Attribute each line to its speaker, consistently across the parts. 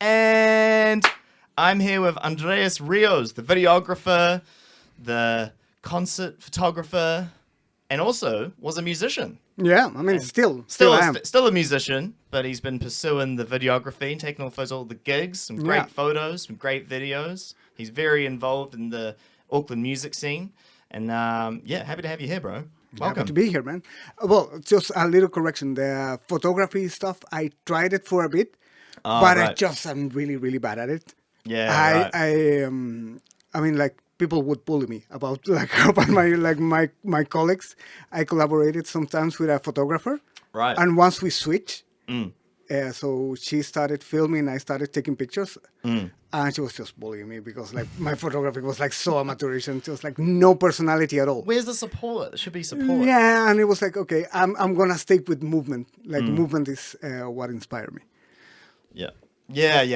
Speaker 1: And I'm here with Andres Rios, the videographer, the concert photographer, and also was a musician.
Speaker 2: Yeah, I mean, still
Speaker 1: a musician, but he's been pursuing the videography and taking all the gigs, some great photos, some great videos. He's very involved in the Auckland music scene. And happy to have you here, bro. Welcome.
Speaker 2: Happy to be here, man. Well, just a little correction. The photography stuff, I tried it for a bit, but I'm really, really bad at it.
Speaker 1: Yeah,
Speaker 2: I mean, like, people would bully me about my colleagues. I collaborated sometimes with a photographer.
Speaker 1: Right.
Speaker 2: And once we switched, so she started filming, I started taking pictures, and she was just bullying me because like my photography was like so amateurish and just like no personality at all.
Speaker 1: Where's the support? There should be support.
Speaker 2: Yeah, and it was like, okay, I'm gonna stick with movement. Like movement is what inspired me.
Speaker 1: Yeah.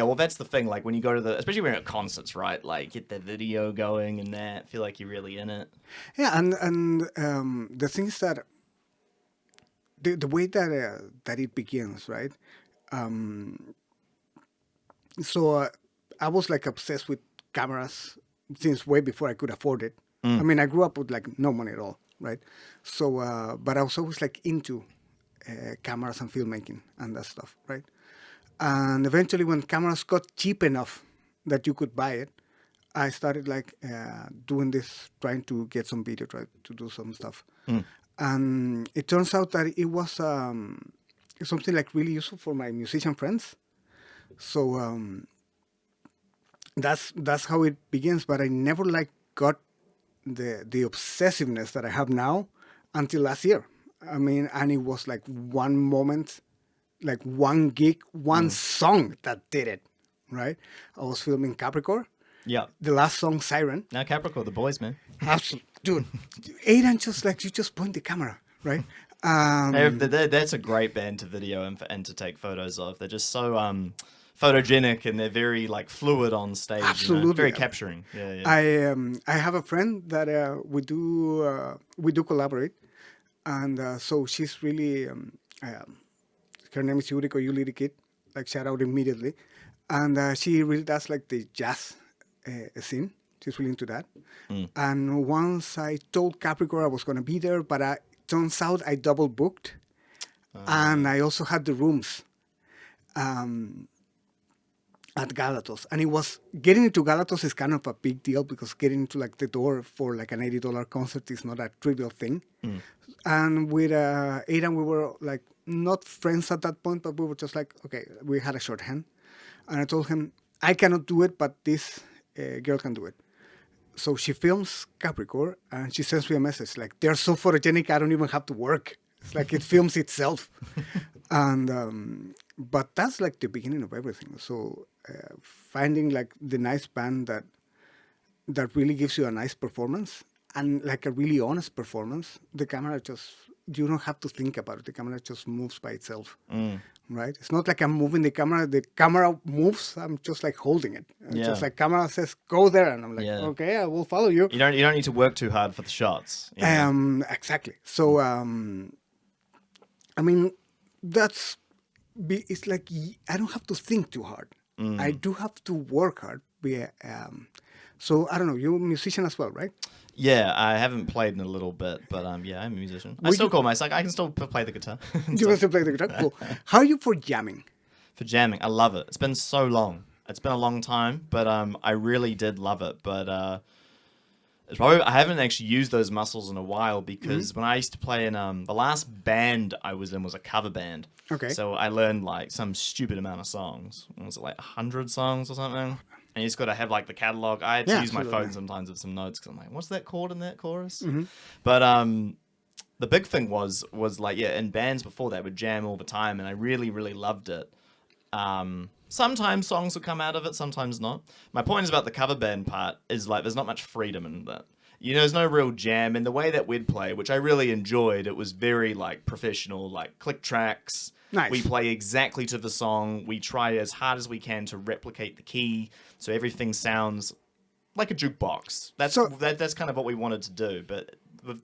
Speaker 1: Well, that's the thing. Like when you go to especially when you're at concerts, right? Like get the video going and that. Feel like you're really in it.
Speaker 2: Yeah, and the thing is that the way that it begins, right? So I was like obsessed with cameras since way before I could afford it. I mean, I grew up with like no money at all, right? So, but I was always like into cameras and filmmaking and that stuff, right? And eventually when cameras got cheap enough that you could buy it, I started like doing this, trying to get some video, try to do some stuff. And it turns out that it was something like really useful for my musician friends. So that's how it begins. But I never like got the obsessiveness that I have now until last year. I mean, and it was like one moment, like one gig, one song that did it, right? I was filming Capricore.
Speaker 1: Yeah.
Speaker 2: The last song, Siren.
Speaker 1: Now Capricore, the boys, man.
Speaker 2: Absolutely. Dude, Aidan just like, you just point the camera, right?
Speaker 1: That's a great band to video and to take photos of. They're just so photogenic and they're very like fluid on stage.
Speaker 2: Absolutely.
Speaker 1: You know? Very capturing. Yeah.
Speaker 2: I have a friend that we do collaborate. And so she's really, her name is Yuriko Kid, like shout out immediately. And she really does like the jazz scene. She's really into that. And once I told Capricore I was going to be there, but it turns out I double booked. And I also had the rooms at Galatos. And it was, getting into Galatos is kind of a big deal because getting into like the door for like an $80 concert is not a trivial thing. And with Aidan, we were like not friends at that point, but we were just like, okay, we had a shorthand. And I told him, I cannot do it, but this girl can do it. So she films Capricore and she sends me a message like, they're so photogenic, I don't even have to work. It's like it films itself. And but that's like the beginning of everything. So finding like the nice band that really gives you a nice performance and like a really honest performance, the camera just, you don't have to think about it. The camera just moves by itself. Right? It's not like I'm moving the camera moves, I'm just like holding it. It's just like camera says, go there. And I'm like, okay, I will follow you.
Speaker 1: You don't need to work too hard for the shots. You know?
Speaker 2: Exactly. So, I mean, it's like, I don't have to think too hard. I do have to work hard. So I don't know, you're a musician as well, right?
Speaker 1: Yeah, I haven't played in a little bit, but I'm a musician. I still call myself, I can still play the guitar.
Speaker 2: You can still play the guitar? Cool. How are you for jamming?
Speaker 1: For jamming, I love it. It's been so long. It's been a long time, but I really did love it. But it's probably, I haven't actually used those muscles in a while because when I used to play in the last band I was in was a cover band.
Speaker 2: Okay.
Speaker 1: So I learned like some stupid amount of songs. What was it, like 100 songs or something? And you just got to have like the catalog. I had to use my phone sometimes with some notes because I'm like, what's that chord in that chorus? But the big thing was like, in bands before that would jam all the time, and I really, really loved it. Sometimes songs would come out of it, sometimes not. My point is about the cover band part is like there's not much freedom in that. You know, there's no real jam. And the way that we'd play, which I really enjoyed, it was very like professional, like click tracks.
Speaker 2: Nice.
Speaker 1: We play exactly to the song. We try as hard as we can to replicate the key, so everything sounds like a jukebox. That's kind of what we wanted to do, but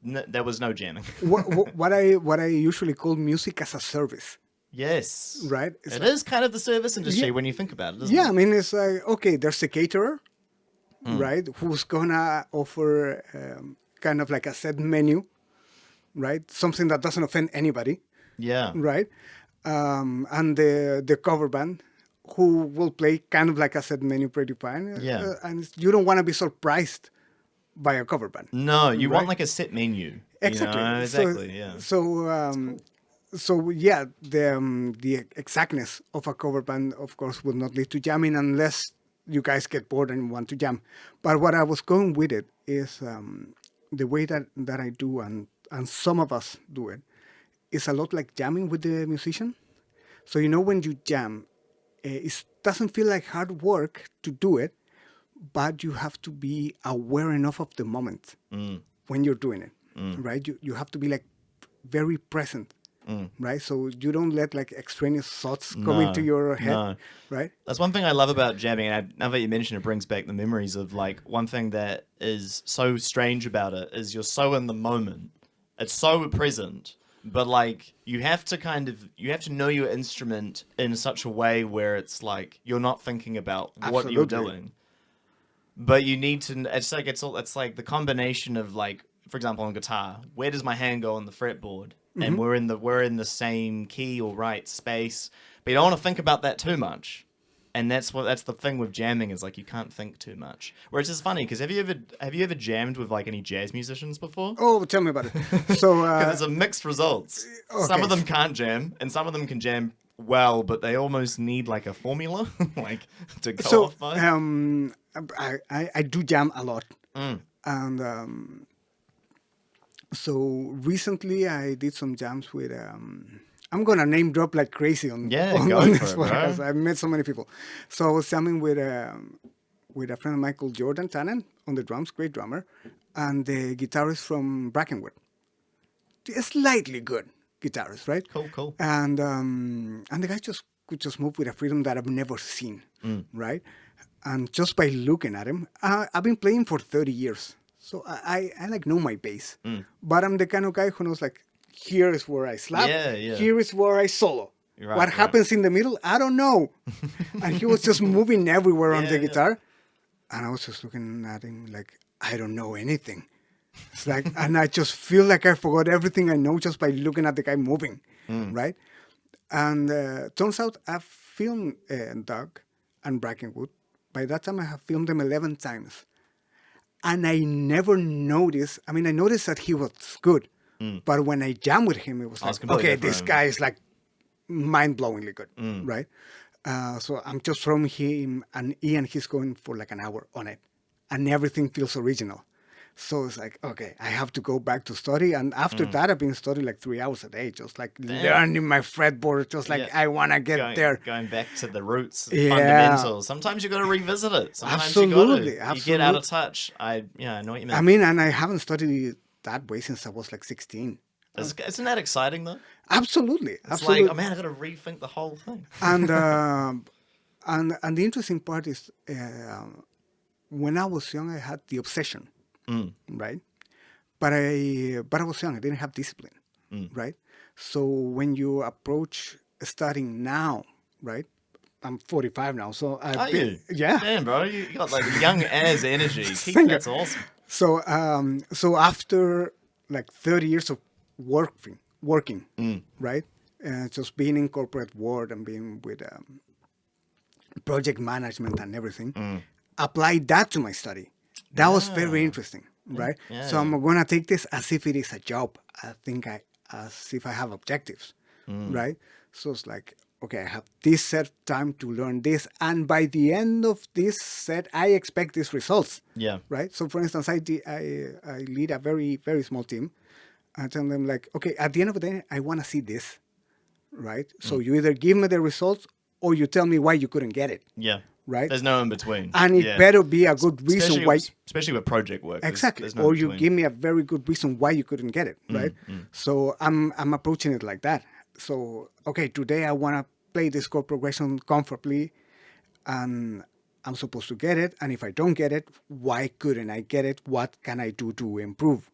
Speaker 1: there was no jamming.
Speaker 2: what I usually call music as a service.
Speaker 1: Yes.
Speaker 2: Right?
Speaker 1: It is kind of the service industry when you think about it, isn't it?
Speaker 2: I mean, it's like, okay, there's a caterer, right, who's gonna offer kind of like a set menu, right? Something that doesn't offend anybody,
Speaker 1: Yeah.
Speaker 2: right? And the cover band who will play kind of like a set menu pretty fine.
Speaker 1: Yeah.
Speaker 2: And you don't want to be surprised by a cover band.
Speaker 1: No, you
Speaker 2: right?
Speaker 1: want like a set menu.
Speaker 2: Exactly.
Speaker 1: You know? Exactly, yeah.
Speaker 2: So yeah, the exactness of a cover band, of course, will not lead to jamming unless you guys get bored and want to jam. But what I was going with it is the way that I do, and some of us do it, is a lot like jamming with the musician. So when you jam, it doesn't feel like hard work to do it, but you have to be aware enough of the moment when you're doing it, right? You have to be like very present. Right, so you don't let like extraneous thoughts come into your head, right?
Speaker 1: That's one thing I love about jamming, and now that you mention it, brings back the memories of like one thing that is so strange about it is you're so in the moment, it's so present, but like you have to know your instrument in such a way where it's like you're not thinking about what you're doing, but you need to. It's like the combination of like, for example, on guitar, where does my hand go on the fretboard? And we're in the same key or right space, but you don't want to think about that too much. And that's the thing with jamming is like you can't think too much. Whereas it's funny because have you ever jammed with like any jazz musicians before?
Speaker 2: Oh, tell me about it. So
Speaker 1: because it's a mixed results. Okay. Some of them can't jam, and some of them can jam well, but they almost need like a formula like to go off by.
Speaker 2: I do jam a lot, and. So recently I did some jams with I'm gonna name drop like crazy on this podcast. I've met so many people. So I was jamming with a friend of mine called Jordan Tannen on the drums, great drummer, and the guitarist from Brackenwood. Slightly good guitarist, right?
Speaker 1: Cool.
Speaker 2: And the guy could just move with a freedom that I've never seen, right? And just by looking at him, I've been playing for 30 years. So I like know my bass, but I'm the kind of guy who knows like, here is where I slap, here is where I solo. Right, what happens in the middle, I don't know. And he was just moving everywhere on the guitar. And I was just looking at him like, I don't know anything. It's like, and I just feel like I forgot everything I know just by looking at the guy moving, right? And turns out I've filmed Doug and Brackenwood. By that time, I have filmed them 11 times. And I never noticed. I mean, I noticed that he was good, but when I jammed with him, it was like, okay, this guy is like mind-blowingly good, right? So I'm just throwing him an E, and he's going for like an hour on it, and everything feels original. So it's like, okay, I have to go back to study. And after that, I've been studying like 3 hours a day, just like learning my fretboard, just like I want to get there.
Speaker 1: Going back to the roots, fundamentals. Sometimes you got to revisit it. Sometimes
Speaker 2: absolutely.
Speaker 1: You get out of touch. I know what you mean.
Speaker 2: I mean, and I haven't studied that way since I was like 16.
Speaker 1: Isn't that exciting though?
Speaker 2: Absolutely.
Speaker 1: It's like, oh man, I got to rethink the whole thing.
Speaker 2: And the interesting part is when I was young, I had the obsession. Right, but I was young. I didn't have discipline, right? So when you approach studying now, right? I'm 45 now, so I've been,
Speaker 1: damn, bro, you got like young as energy. That's awesome.
Speaker 2: So after like 30 years of working, right? Just being in corporate world and being with project management and everything, apply that to my study. That was very interesting, right? So I'm going to take this as if it is a job. I think as if I have objectives, right? So it's like, okay, I have this set time to learn this. And by the end of this set, I expect these results. Yeah. Right? So for instance, I lead a very, very small team. I tell them like, okay, at the end of the day, I want to see this, right? So you either give me the results or you tell me why you couldn't get it. Yeah. Right?
Speaker 1: There's no in between.
Speaker 2: And it better be a good reason why.
Speaker 1: Especially with project work.
Speaker 2: Exactly. Or you give me a very good reason why you couldn't get it, right? So I'm approaching it like that. So, okay, today I want to play this chord progression comfortably and I'm supposed to get it. And if I don't get it, why couldn't I get it? What can I do to improve,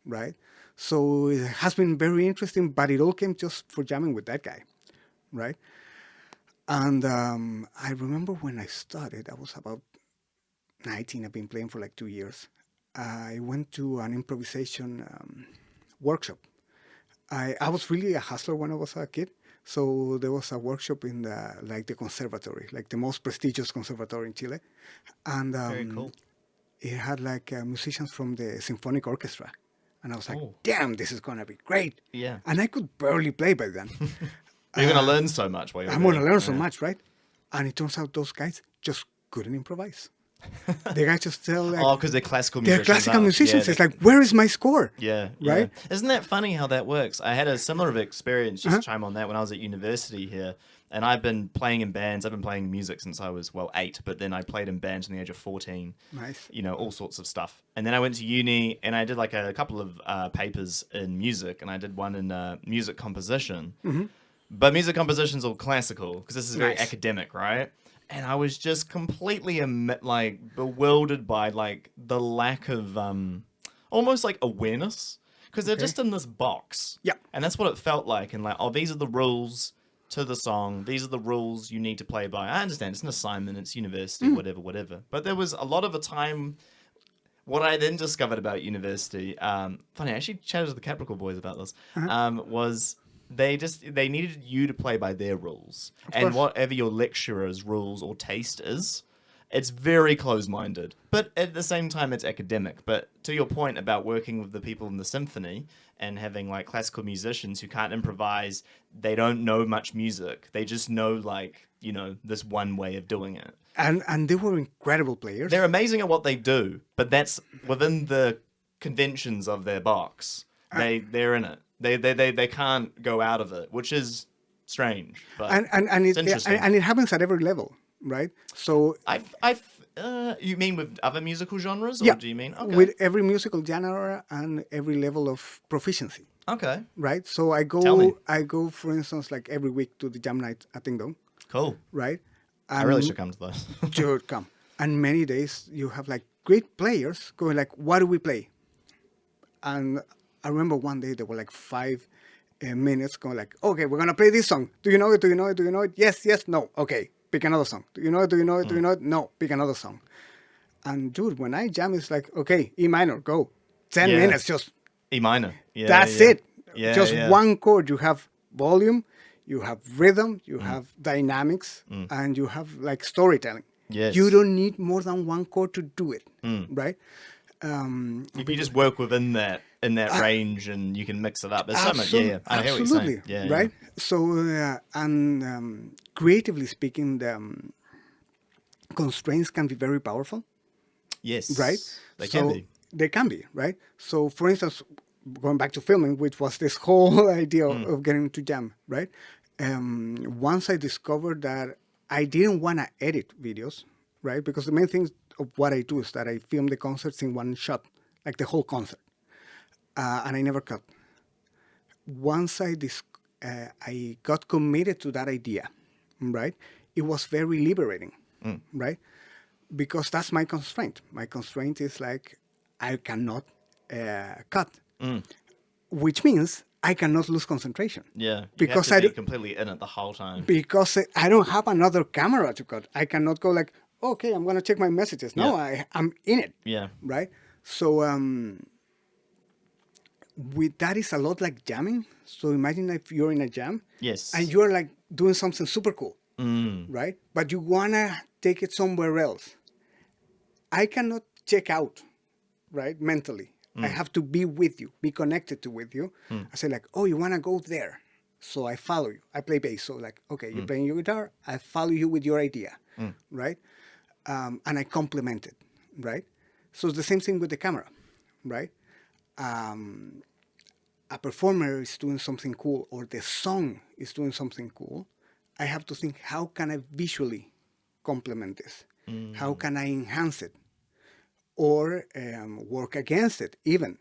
Speaker 2: right? So it has been very interesting, but it all came just for jamming with that guy. right? And I remember when I started, I was about 19. I've been playing for like 2 years. I went to an improvisation workshop. I was really a hustler when I was a kid. So there was a workshop in the conservatory, like the most prestigious conservatory in Chile. And
Speaker 1: Very cool.
Speaker 2: it had like musicians from the symphonic orchestra. And I was like,
Speaker 1: Oh.
Speaker 2: damn, this is going to be great.
Speaker 1: Yeah.
Speaker 2: And I could barely play by then.
Speaker 1: You're going to learn so much while you're
Speaker 2: I'm going to
Speaker 1: there.
Speaker 2: learn so much, right? And it turns out those guys just couldn't improvise. The guys just tell like,
Speaker 1: Oh, because they're classical musicians.
Speaker 2: they're classical musicians.
Speaker 1: Yeah,
Speaker 2: It's like, where is my score?
Speaker 1: Yeah.
Speaker 2: Right?
Speaker 1: Yeah. Isn't that funny how that works? I had a similar experience, just to chime on that, when I was at university here. And I've been playing in bands. I've been playing music since I was, 8. But then I played in bands from the age of 14.
Speaker 2: Nice.
Speaker 1: You know, all sorts of stuff. And then I went to uni and I did like a couple of papers in music. And I did one in music composition.
Speaker 2: Mm-hmm.
Speaker 1: But music composition's all classical because this is very
Speaker 2: Nice.
Speaker 1: academic, right? And I was just completely bewildered by like the lack of almost like awareness because they're just in this box.
Speaker 2: Yeah.
Speaker 1: And that's what it felt like. And like, oh, these are the rules to the song. These are the rules you need to play by. I understand it's an assignment, it's university, whatever. But there was a lot of the time. What I then discovered about university, funny, I actually chatted to the Capricore boys about this, was they needed you to play by their rules. And whatever your lecturer's rules or taste is, it's very close-minded. But at the same time, it's academic. But to your point about working with the people in the symphony and having like classical musicians who can't improvise, they don't know much music. They just know like, you know, this one way of doing it.
Speaker 2: And they were incredible players.
Speaker 1: They're amazing at what they do, but that's within the conventions of their box. They're in it. They can't go out of it, which is strange. But it's interesting.
Speaker 2: And it happens at every level, right? So
Speaker 1: you mean with other musical genres, or
Speaker 2: yeah,
Speaker 1: do you mean
Speaker 2: with every musical genre and every level of proficiency,
Speaker 1: Okay,
Speaker 2: right? So I
Speaker 1: Tell me.
Speaker 2: go, for instance, like every week to the jam night at Kingdom,
Speaker 1: cool.
Speaker 2: right?
Speaker 1: I really should come to those.
Speaker 2: Should come. And many days you have like great players going like, what do we play? And I remember one day there were like 5 minutes going like, okay, we're going to play this song. Do you know it? Do you know it? Do you know it? Yes, no. Okay, pick another song. Do you know it? Do you know it? Do you know it? No, pick another song. And dude, when I jam, it's like, okay, E minor, go. 10 minutes, just.
Speaker 1: E minor. Yeah,
Speaker 2: That's
Speaker 1: yeah.
Speaker 2: it.
Speaker 1: Yeah,
Speaker 2: just
Speaker 1: yeah.
Speaker 2: one chord. You have volume, you have rhythm, you have dynamics, and you have like storytelling.
Speaker 1: Yes.
Speaker 2: You don't need more than one chord to do it, right?
Speaker 1: If you just work within that range and you can mix it up. There's so much. Yeah, I hear what you're saying. Yeah,
Speaker 2: right? So, creatively speaking, the constraints can be very powerful.
Speaker 1: Yes.
Speaker 2: Right?
Speaker 1: They can be.
Speaker 2: They can be, right? So, for instance, going back to filming, which was this whole idea of getting to jam, right? Once I discovered that I didn't want to edit videos, right? Because the main thing of what I do is that I film the concerts in one shot, like the whole concert, and I never cut. Once I got committed to that idea, right? It was very liberating, right? Because that's my constraint. My constraint is like I cannot cut, which means I cannot lose concentration.
Speaker 1: Yeah,
Speaker 2: because
Speaker 1: I be completely in it the whole time.
Speaker 2: Because I don't have another camera to cut. I cannot go like, okay, I'm gonna check my messages. No, I'm in it.
Speaker 1: Yeah.
Speaker 2: Right. So with that is a lot like jamming. So imagine if you're in a jam.
Speaker 1: Yes.
Speaker 2: And you're like doing something super cool. Right. But you wanna take it somewhere else. I cannot check out, right, mentally. I have to be with you, be connected to with you. I say like, oh, you want to go there. So I follow you. I play bass. So like, okay, you're playing your guitar. I follow you with your idea, right? And I complement it, right? So it's the same thing with the camera, right? A performer is doing something cool or the song is doing something cool. I have to think, how can I visually complement this? How can I enhance it? Or work against it, even.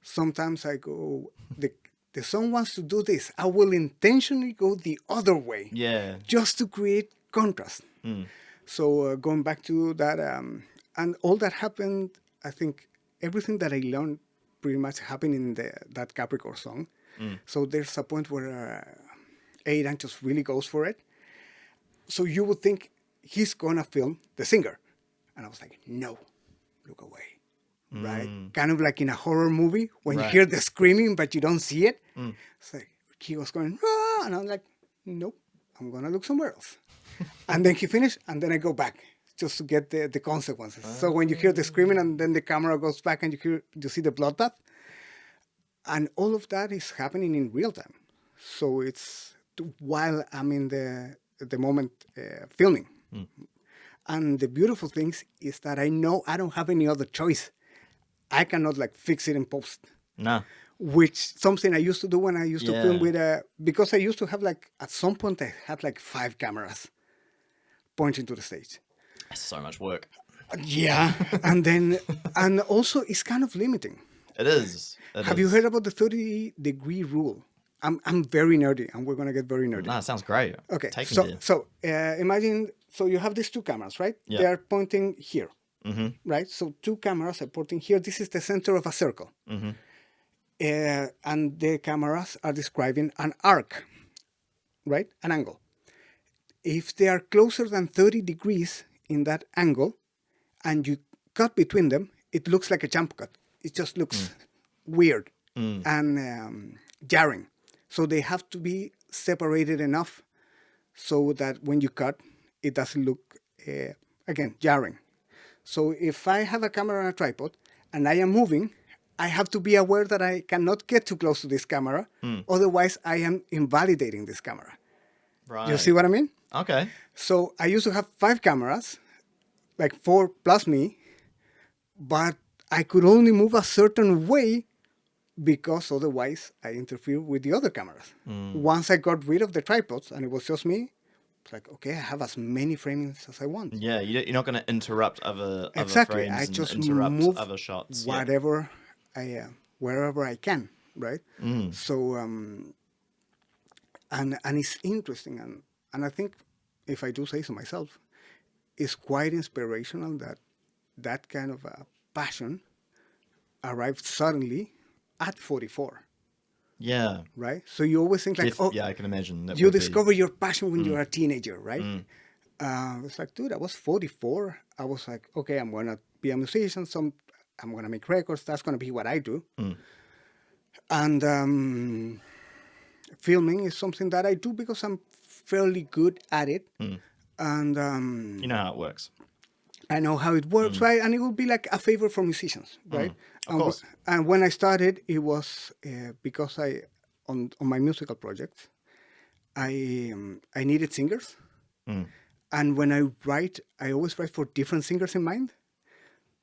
Speaker 2: Sometimes I go, the song wants to do this. I will intentionally go the other way.
Speaker 1: Yeah.
Speaker 2: Just to create contrast. So going back to that, and all that happened, I think everything that I learned pretty much happened in that Capricore song. So there's a point where Aidan just really goes for it. So you would think he's gonna film the singer, and I was like, no, look away, right? Kind of like in a horror movie when you hear the screaming but you don't see it. It's like he was going, ah, and I'm like, nope, I'm gonna look somewhere else. And then he finished, and then I go back just to get the consequences. So when you hear the screaming and then the camera goes back and you see the bloodbath, and all of that is happening in real time. So it's while I'm in the moment filming. And the beautiful thing is that I know I don't have any other choice. I cannot like fix it in post.
Speaker 1: No.
Speaker 2: Which something I used to do when I used to film with because I used to have like, at some point I had like 5 cameras pointing to the stage.
Speaker 1: That's so much work.
Speaker 2: Yeah. and also it's kind of limiting.
Speaker 1: It is.
Speaker 2: Have you heard about the 30-degree rule? I'm very nerdy, and we're gonna get very nerdy.
Speaker 1: No, it sounds great.
Speaker 2: Okay, so imagine, so you have these 2 cameras, right?
Speaker 1: Yeah.
Speaker 2: They are pointing here, right? So 2 cameras are pointing here. This is the center of a circle, and the cameras are describing an arc, right? An angle. If they are closer than 30 degrees in that angle, and you cut between them, it looks like a jump cut. It just looks weird and jarring. So they have to be separated enough so that when you cut, it doesn't look, again, jarring. So if I have a camera on a tripod and I am moving, I have to be aware that I cannot get too close to this camera. Otherwise, I am invalidating this camera.
Speaker 1: Right.
Speaker 2: You see what I mean?
Speaker 1: Okay.
Speaker 2: So I used to have 5 cameras, like 4 plus me, but I could only move a certain way because otherwise I interfere with the other cameras. Once I got rid of the tripods and it was just me, it's like, okay, I have as many framings as I want.
Speaker 1: Yeah, you're not going to interrupt other
Speaker 2: exactly.
Speaker 1: frames
Speaker 2: I just
Speaker 1: and interrupt
Speaker 2: move
Speaker 1: other shots.
Speaker 2: whatever wherever I can, right? So, and it's interesting. And I think, if I do say so myself, it's quite inspirational that kind of a passion arrived suddenly at 44.
Speaker 1: Yeah.
Speaker 2: Right? So you always think like,
Speaker 1: yeah, I can imagine. That
Speaker 2: you discover your passion when you're a teenager, right? It's like, dude, I was 44. I was like, okay, I'm going to be a musician. I'm going to make records. That's going to be what I do. And filming is something that I do because I'm fairly good at it. And
Speaker 1: you know how it works.
Speaker 2: I know how it works, right? And it would be like a favor for musicians, right?
Speaker 1: Of course.
Speaker 2: And when I started, it was because on my musical projects, I needed singers. And when I write, I always write for different singers in mind.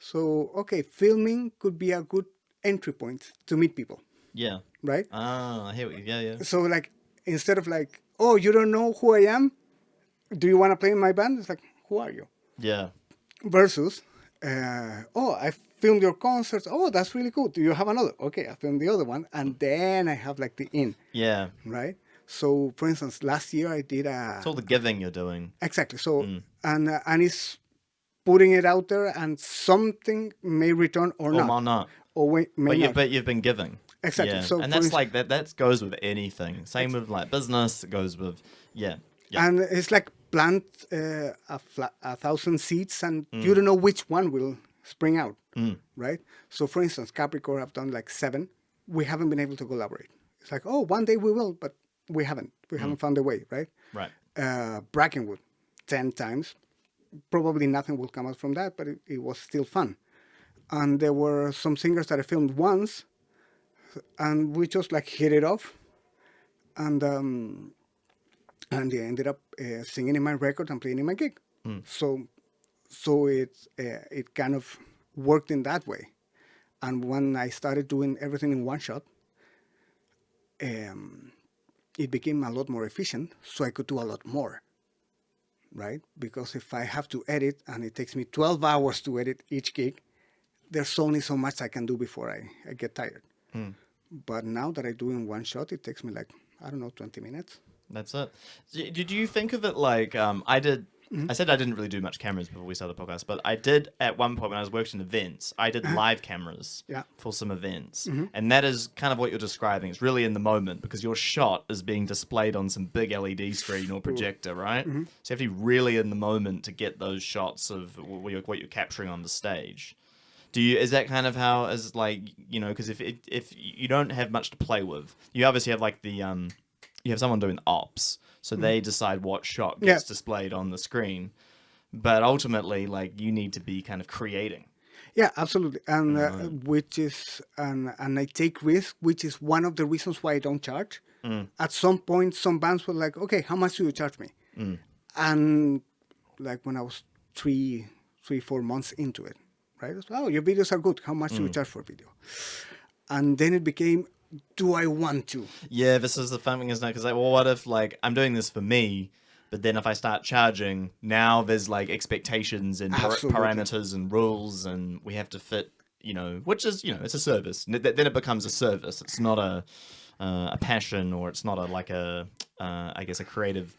Speaker 2: So, okay, filming could be a good entry point to meet people.
Speaker 1: Yeah.
Speaker 2: Right?
Speaker 1: I hear what you, yeah.
Speaker 2: So, like, instead of like, oh, you don't know who I am? Do you want to play in my band? It's like, who are you?
Speaker 1: Yeah.
Speaker 2: Versus, oh, I filmed your concerts. Oh, that's really cool. Do you have another? Okay, I filmed the other one. And then I have like the in.
Speaker 1: Yeah.
Speaker 2: Right? So, for instance, last year I did
Speaker 1: It's all the giving you're doing.
Speaker 2: Exactly. So, and it's putting it out there, and something may return or not.
Speaker 1: Or not.
Speaker 2: Or may not.
Speaker 1: But you've been giving.
Speaker 2: Exactly.
Speaker 1: Yeah.
Speaker 2: So
Speaker 1: and that's like that goes with anything. Same with like business. It goes with yeah.
Speaker 2: And it's like plant 1,000 seeds, and you don't know which one will spring out, right? So, for instance, Capricore, I've done like 7. We haven't been able to collaborate. It's like, oh, one day we will, but we haven't. We haven't found a way, right?
Speaker 1: Right.
Speaker 2: Brackenwood, 10 times. Probably nothing will come out from that, but it was still fun. And there were some singers that I filmed once, and we just like hit it off. And they ended up singing in my record and playing in my gig. So it kind of worked in that way. And when I started doing everything in one shot, it became a lot more efficient, so I could do a lot more, right? Because if I have to edit and it takes me 12 hours to edit each gig, there's only so much I can do before I get tired. But now that I do in one shot, it takes me like, I don't know, 20 minutes.
Speaker 1: That's it. Did you think of it like I did I said I didn't really do much cameras before we started the podcast, but I did at one point when I was working in events, I did live cameras for some events. And that is kind of what you're describing. It's really in the moment because your shot is being displayed on some big LED screen or projector, right? So you have to be really in the moment to get those shots of what you're capturing on the stage. Is that kind of how, as like, you know, because if you don't have much to play with, you obviously have like the, you have someone doing ops. So they decide what shot gets displayed on the screen. But ultimately, like, you need to be kind of creating.
Speaker 2: Yeah, absolutely. And which is, and I take risk, which is one of the reasons why I don't charge. At some point, some bands were like, okay, how much do you charge me? And like when I was 4 months into it, right? Was, oh, your videos are good. How much do you charge for video? And then it became, do I want to?
Speaker 1: Yeah, this is the fun thing, isn't it? Because like, well, what if like I'm doing this for me, but then if I start charging, now there's like expectations and parameters and rules, and we have to fit, you know, which is, you know, it's a service. Then it becomes a service. It's not a passion, or it's not I guess a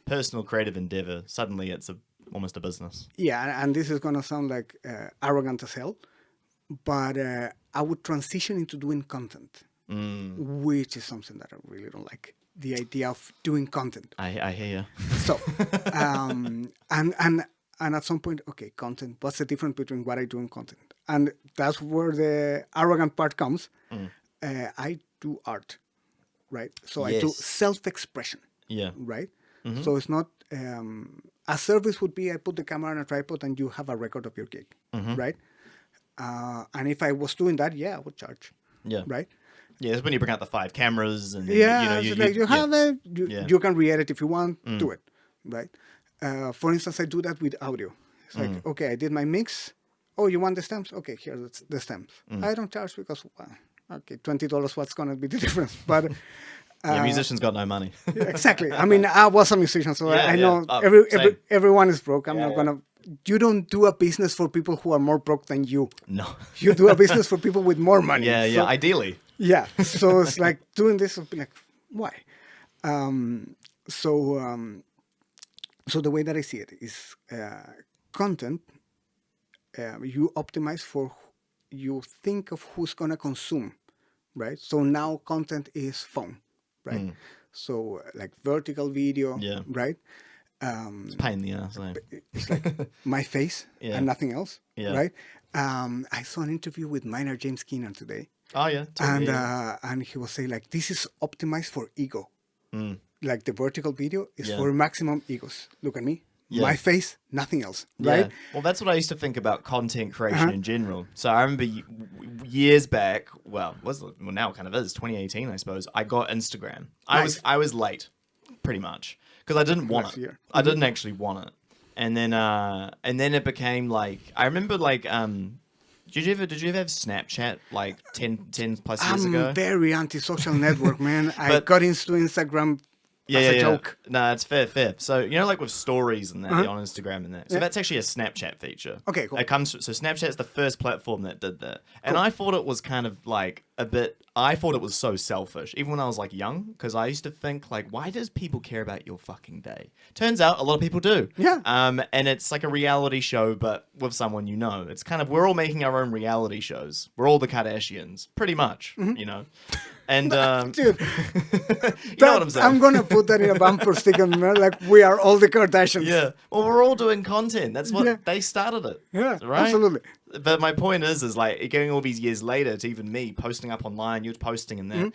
Speaker 1: personal creative endeavor. Suddenly it's almost a business.
Speaker 2: Yeah, and this is gonna sound like arrogant as hell, but I would transition into doing content. Which is something that I really don't like. The idea of doing content.
Speaker 1: I hear you.
Speaker 2: So, and at some point, okay, content. What's the difference between what I do and content? And that's where the arrogant part comes. I do art, right? So I do self-expression. Yeah. Right? So it's not, a service would be I put the camera on a tripod and you have a record of your gig, right? And if I was doing that, I would charge. Yeah. Right?
Speaker 1: Yeah, it's when you bring out the 5 cameras and
Speaker 2: you have it. You can re-edit if you want. Do it, right? For instance, I do that with audio. It's like, okay, I did my mix. Oh, you want the stems? Okay, here's the stems. I don't charge because, okay, $20. What's gonna be the difference? But
Speaker 1: musicians got no money.
Speaker 2: Exactly. I mean, I was a musician, so I know everyone is broke. I'm not gonna. You don't do a business for people who are more broke than you. No. You do a business for people with more money.
Speaker 1: So, ideally.
Speaker 2: Yeah. So it's like doing this would be like, why? So the way that I see it is content, you optimize for, you think of who's going to consume, right? So now content is phone, right? So like vertical video, right?
Speaker 1: It's a pain in the ass.
Speaker 2: It's like my face and nothing else, right? I saw an interview with Minor James Keenan today.
Speaker 1: Oh yeah,
Speaker 2: and he was saying like this is optimized for ego. Like the vertical video is for maximum egos. Look at me, my face, nothing else, right?
Speaker 1: Well, that's what I used to think about content creation in general. So I remember years back, now it kind of is 2018, I suppose. I got Instagram. I was late, pretty much, because I didn't want it. I didn't actually want it, and then it became like I remember like Did you ever have Snapchat like 10 plus years ago?
Speaker 2: I'm very anti-social network, man. I got into Instagram as a joke.
Speaker 1: No, it's fair. So, you know, like with stories and that on Instagram and that. So that's actually a Snapchat feature.
Speaker 2: Okay, cool.
Speaker 1: So Snapchat's the first platform that did that. And I thought it was kind of like I thought it was so selfish, even when I was like young, because I used to think like, why does people care about your fucking day? Turns out a lot of people do.
Speaker 2: Yeah.
Speaker 1: And it's like a reality show, but with someone you know. It's kind of, we're all making our own reality shows. We're all the Kardashians, pretty much, you know. And
Speaker 2: dude,
Speaker 1: you know what I'm saying?
Speaker 2: I'm gonna put that in a bumper sticker. Like we are all the Kardashians.
Speaker 1: Yeah. Well, we're all doing content. That's what they started it.
Speaker 2: Yeah.
Speaker 1: Right.
Speaker 2: Absolutely.
Speaker 1: But my point is like going all these years later to even me posting up online, you're posting and that.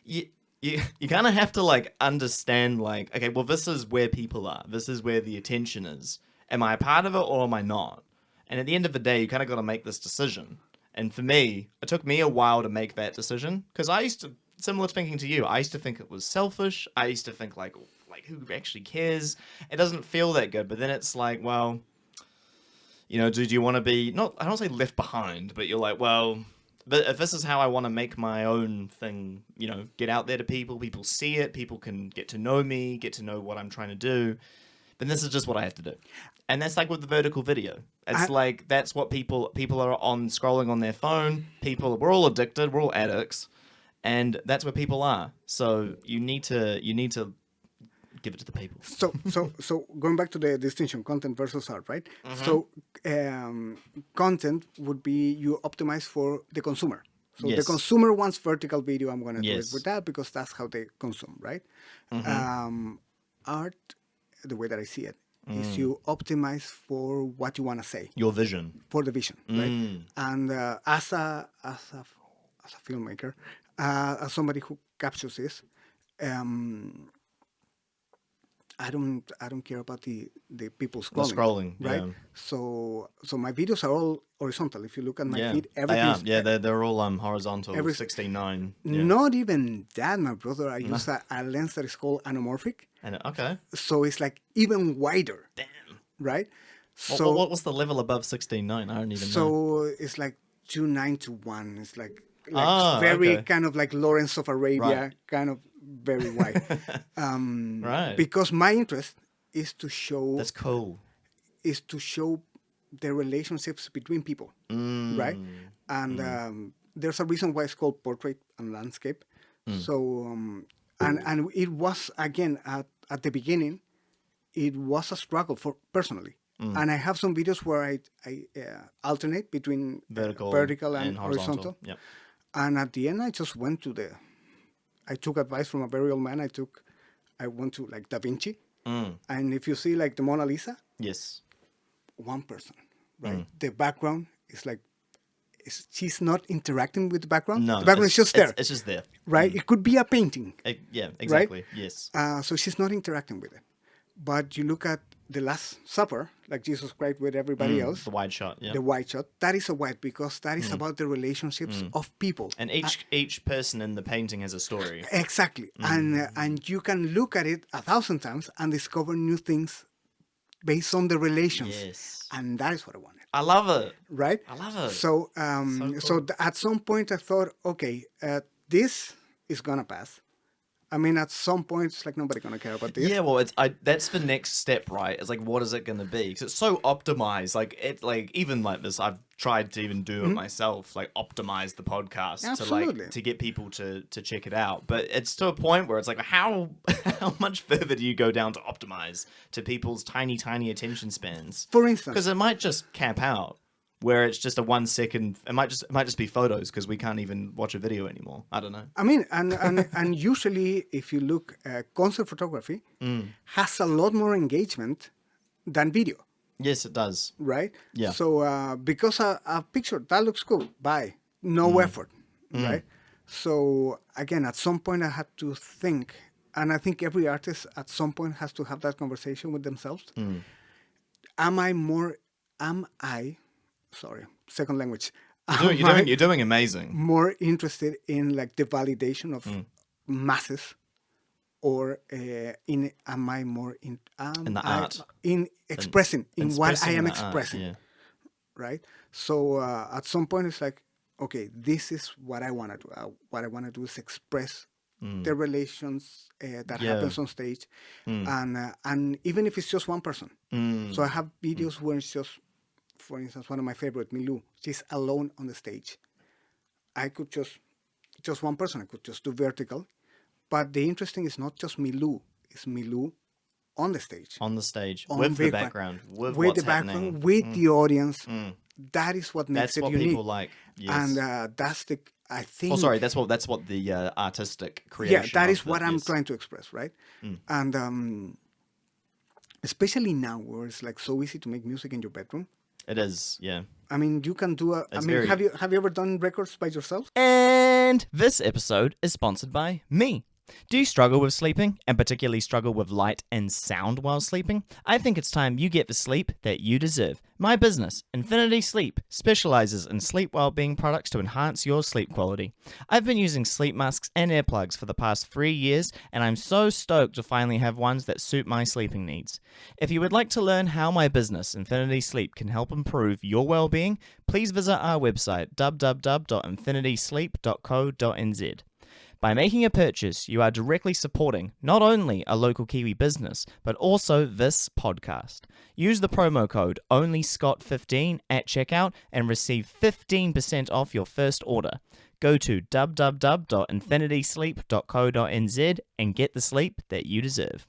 Speaker 1: You kind of have to like understand like, okay, well, this is where people are. This is where the attention is. Am I a part of it or am I not? And at the end of the day, you kind of got to make this decision. And for me, it took me a while to make that decision because I used to, similar thinking to you, I used to think it was selfish. I used to think like who actually cares? It doesn't feel that good. But then it's like, well, you know, do you want to be, I don't say left behind, but you're like, well, but if this is how I want to make my own thing, you know, get out there to people see it, people can get to know me, get to know what I'm trying to do, then this is just what I have to do. And that's like with the vertical video. It's like, that's what people are on scrolling on their phone. We're all addicted. We're all addicts. And that's where people are. So you need to give it to the people.
Speaker 2: So going back to the distinction, content versus art, right? So content would be you optimize for the consumer. So the consumer wants vertical video. I'm going to do it with that because that's how they consume, right? Art, the way that I see it, is you optimize for what you want to say.
Speaker 1: Your vision.
Speaker 2: For the vision, right? And as a filmmaker, as somebody who captures this, I don't care about the people scrolling.
Speaker 1: The scrolling,
Speaker 2: right?
Speaker 1: Yeah.
Speaker 2: So my videos are all horizontal. If you look at my feed,
Speaker 1: everything they're all horizontal. 16:9. Yeah.
Speaker 2: Not even that, my brother. I use a lens that is called anamorphic.
Speaker 1: And okay.
Speaker 2: So it's like even wider.
Speaker 1: Damn.
Speaker 2: Right. So
Speaker 1: what's the level above 16:9? I don't even know.
Speaker 2: So it's like 2:9:1. It's like very kind of like Lawrence of Arabia, kind of very wide.
Speaker 1: Right.
Speaker 2: Because my interest is to show.
Speaker 1: That's cool.
Speaker 2: Is to show the relationships between people, right? And there's a reason why it's called portrait and landscape. So and it was again at the beginning, it was a struggle for personally. And I have some videos where I alternate between vertical and horizontal.
Speaker 1: Yep.
Speaker 2: And at the end, I just went to I took advice from a very old man. I went to like Da Vinci. And if you see like the Mona Lisa,
Speaker 1: yes,
Speaker 2: one person, right? The background is like, she's not interacting with the background.
Speaker 1: No,
Speaker 2: the background is just there.
Speaker 1: It's just there,
Speaker 2: right? It could be a painting.
Speaker 1: Yeah, exactly.
Speaker 2: Right?
Speaker 1: Yes.
Speaker 2: So she's not interacting with it. But you look at the Last Supper, like Jesus Christ with everybody else.
Speaker 1: The wide shot, yeah.
Speaker 2: The wide shot. That is a wide because that is about the relationships of people.
Speaker 1: And each person in the painting has a story.
Speaker 2: Exactly. And you can look at it 1,000 times and discover new things based on the relations.
Speaker 1: Yes.
Speaker 2: And that is what I wanted.
Speaker 1: I love it.
Speaker 2: Right?
Speaker 1: I love it.
Speaker 2: So,
Speaker 1: cool.
Speaker 2: At some point I thought, okay, this is going to pass. I mean, at some point, it's like nobody gonna care about this.
Speaker 1: Yeah, well, that's the next step, right? It's like, what is it gonna be? Because it's so optimized. Like even like this, I've tried to even do it myself, like optimize the podcast to get people to check it out. But it's to a point where it's like, how much further do you go down to optimize to people's tiny attention spans?
Speaker 2: For instance,
Speaker 1: because it might just cap out. Where it's just a 1 second, it might just be photos because we can't even watch a video anymore. I don't know.
Speaker 2: I mean, and usually if you look, concert photography has a lot more engagement than video.
Speaker 1: Yes, it does.
Speaker 2: Right.
Speaker 1: Yeah.
Speaker 2: So because a picture that looks cool, bye, no effort, right? So again, at some point I had to think, and I think every artist at some point has to have that conversation with themselves. Sorry, second language.
Speaker 1: You're doing amazing.
Speaker 2: More interested in like the validation of masses, or am I more in
Speaker 1: the art,
Speaker 2: in expressing in what I am expressing, right? So at some point it's like, okay, this is what I want to do. What I want to do is express the relations that happens on stage, and even if it's just one person. So I have videos where it's just. For instance, one of my favorite, Milou, she's alone on the stage. I could just one person, I could just do vertical. But the interesting is not just Milou, it's Milou on the stage.
Speaker 1: On the stage, with the background, with the background,
Speaker 2: with the audience. That is what makes it unique. That's what
Speaker 1: people like. Yes.
Speaker 2: And that's the, I think...
Speaker 1: Oh, sorry, that's what the artistic creation.
Speaker 2: Yeah, that is what I'm trying to express, right? And especially now where it's like so easy to make music in your bedroom.
Speaker 1: It is, yeah.
Speaker 2: I mean, you can do have you ever done records by yourself?
Speaker 1: And this episode is sponsored by me. Do you struggle with sleeping, and particularly struggle with light and sound while sleeping? I think it's time you get the sleep that you deserve. My business, Infinity Sleep, specializes in sleep well-being products to enhance your sleep quality. I've been using sleep masks and earplugs for the past 3 years, and I'm so stoked to finally have ones that suit my sleeping needs. If you would like to learn how my business, Infinity Sleep, can help improve your well-being, please visit our website, www.infinitysleep.co.nz. By making a purchase, you are directly supporting not only a local Kiwi business, but also this podcast. Use the promo code ONLYSCOTT15 at checkout and receive 15% off your first order. Go to www.infinitysleep.co.nz and get the sleep that you deserve.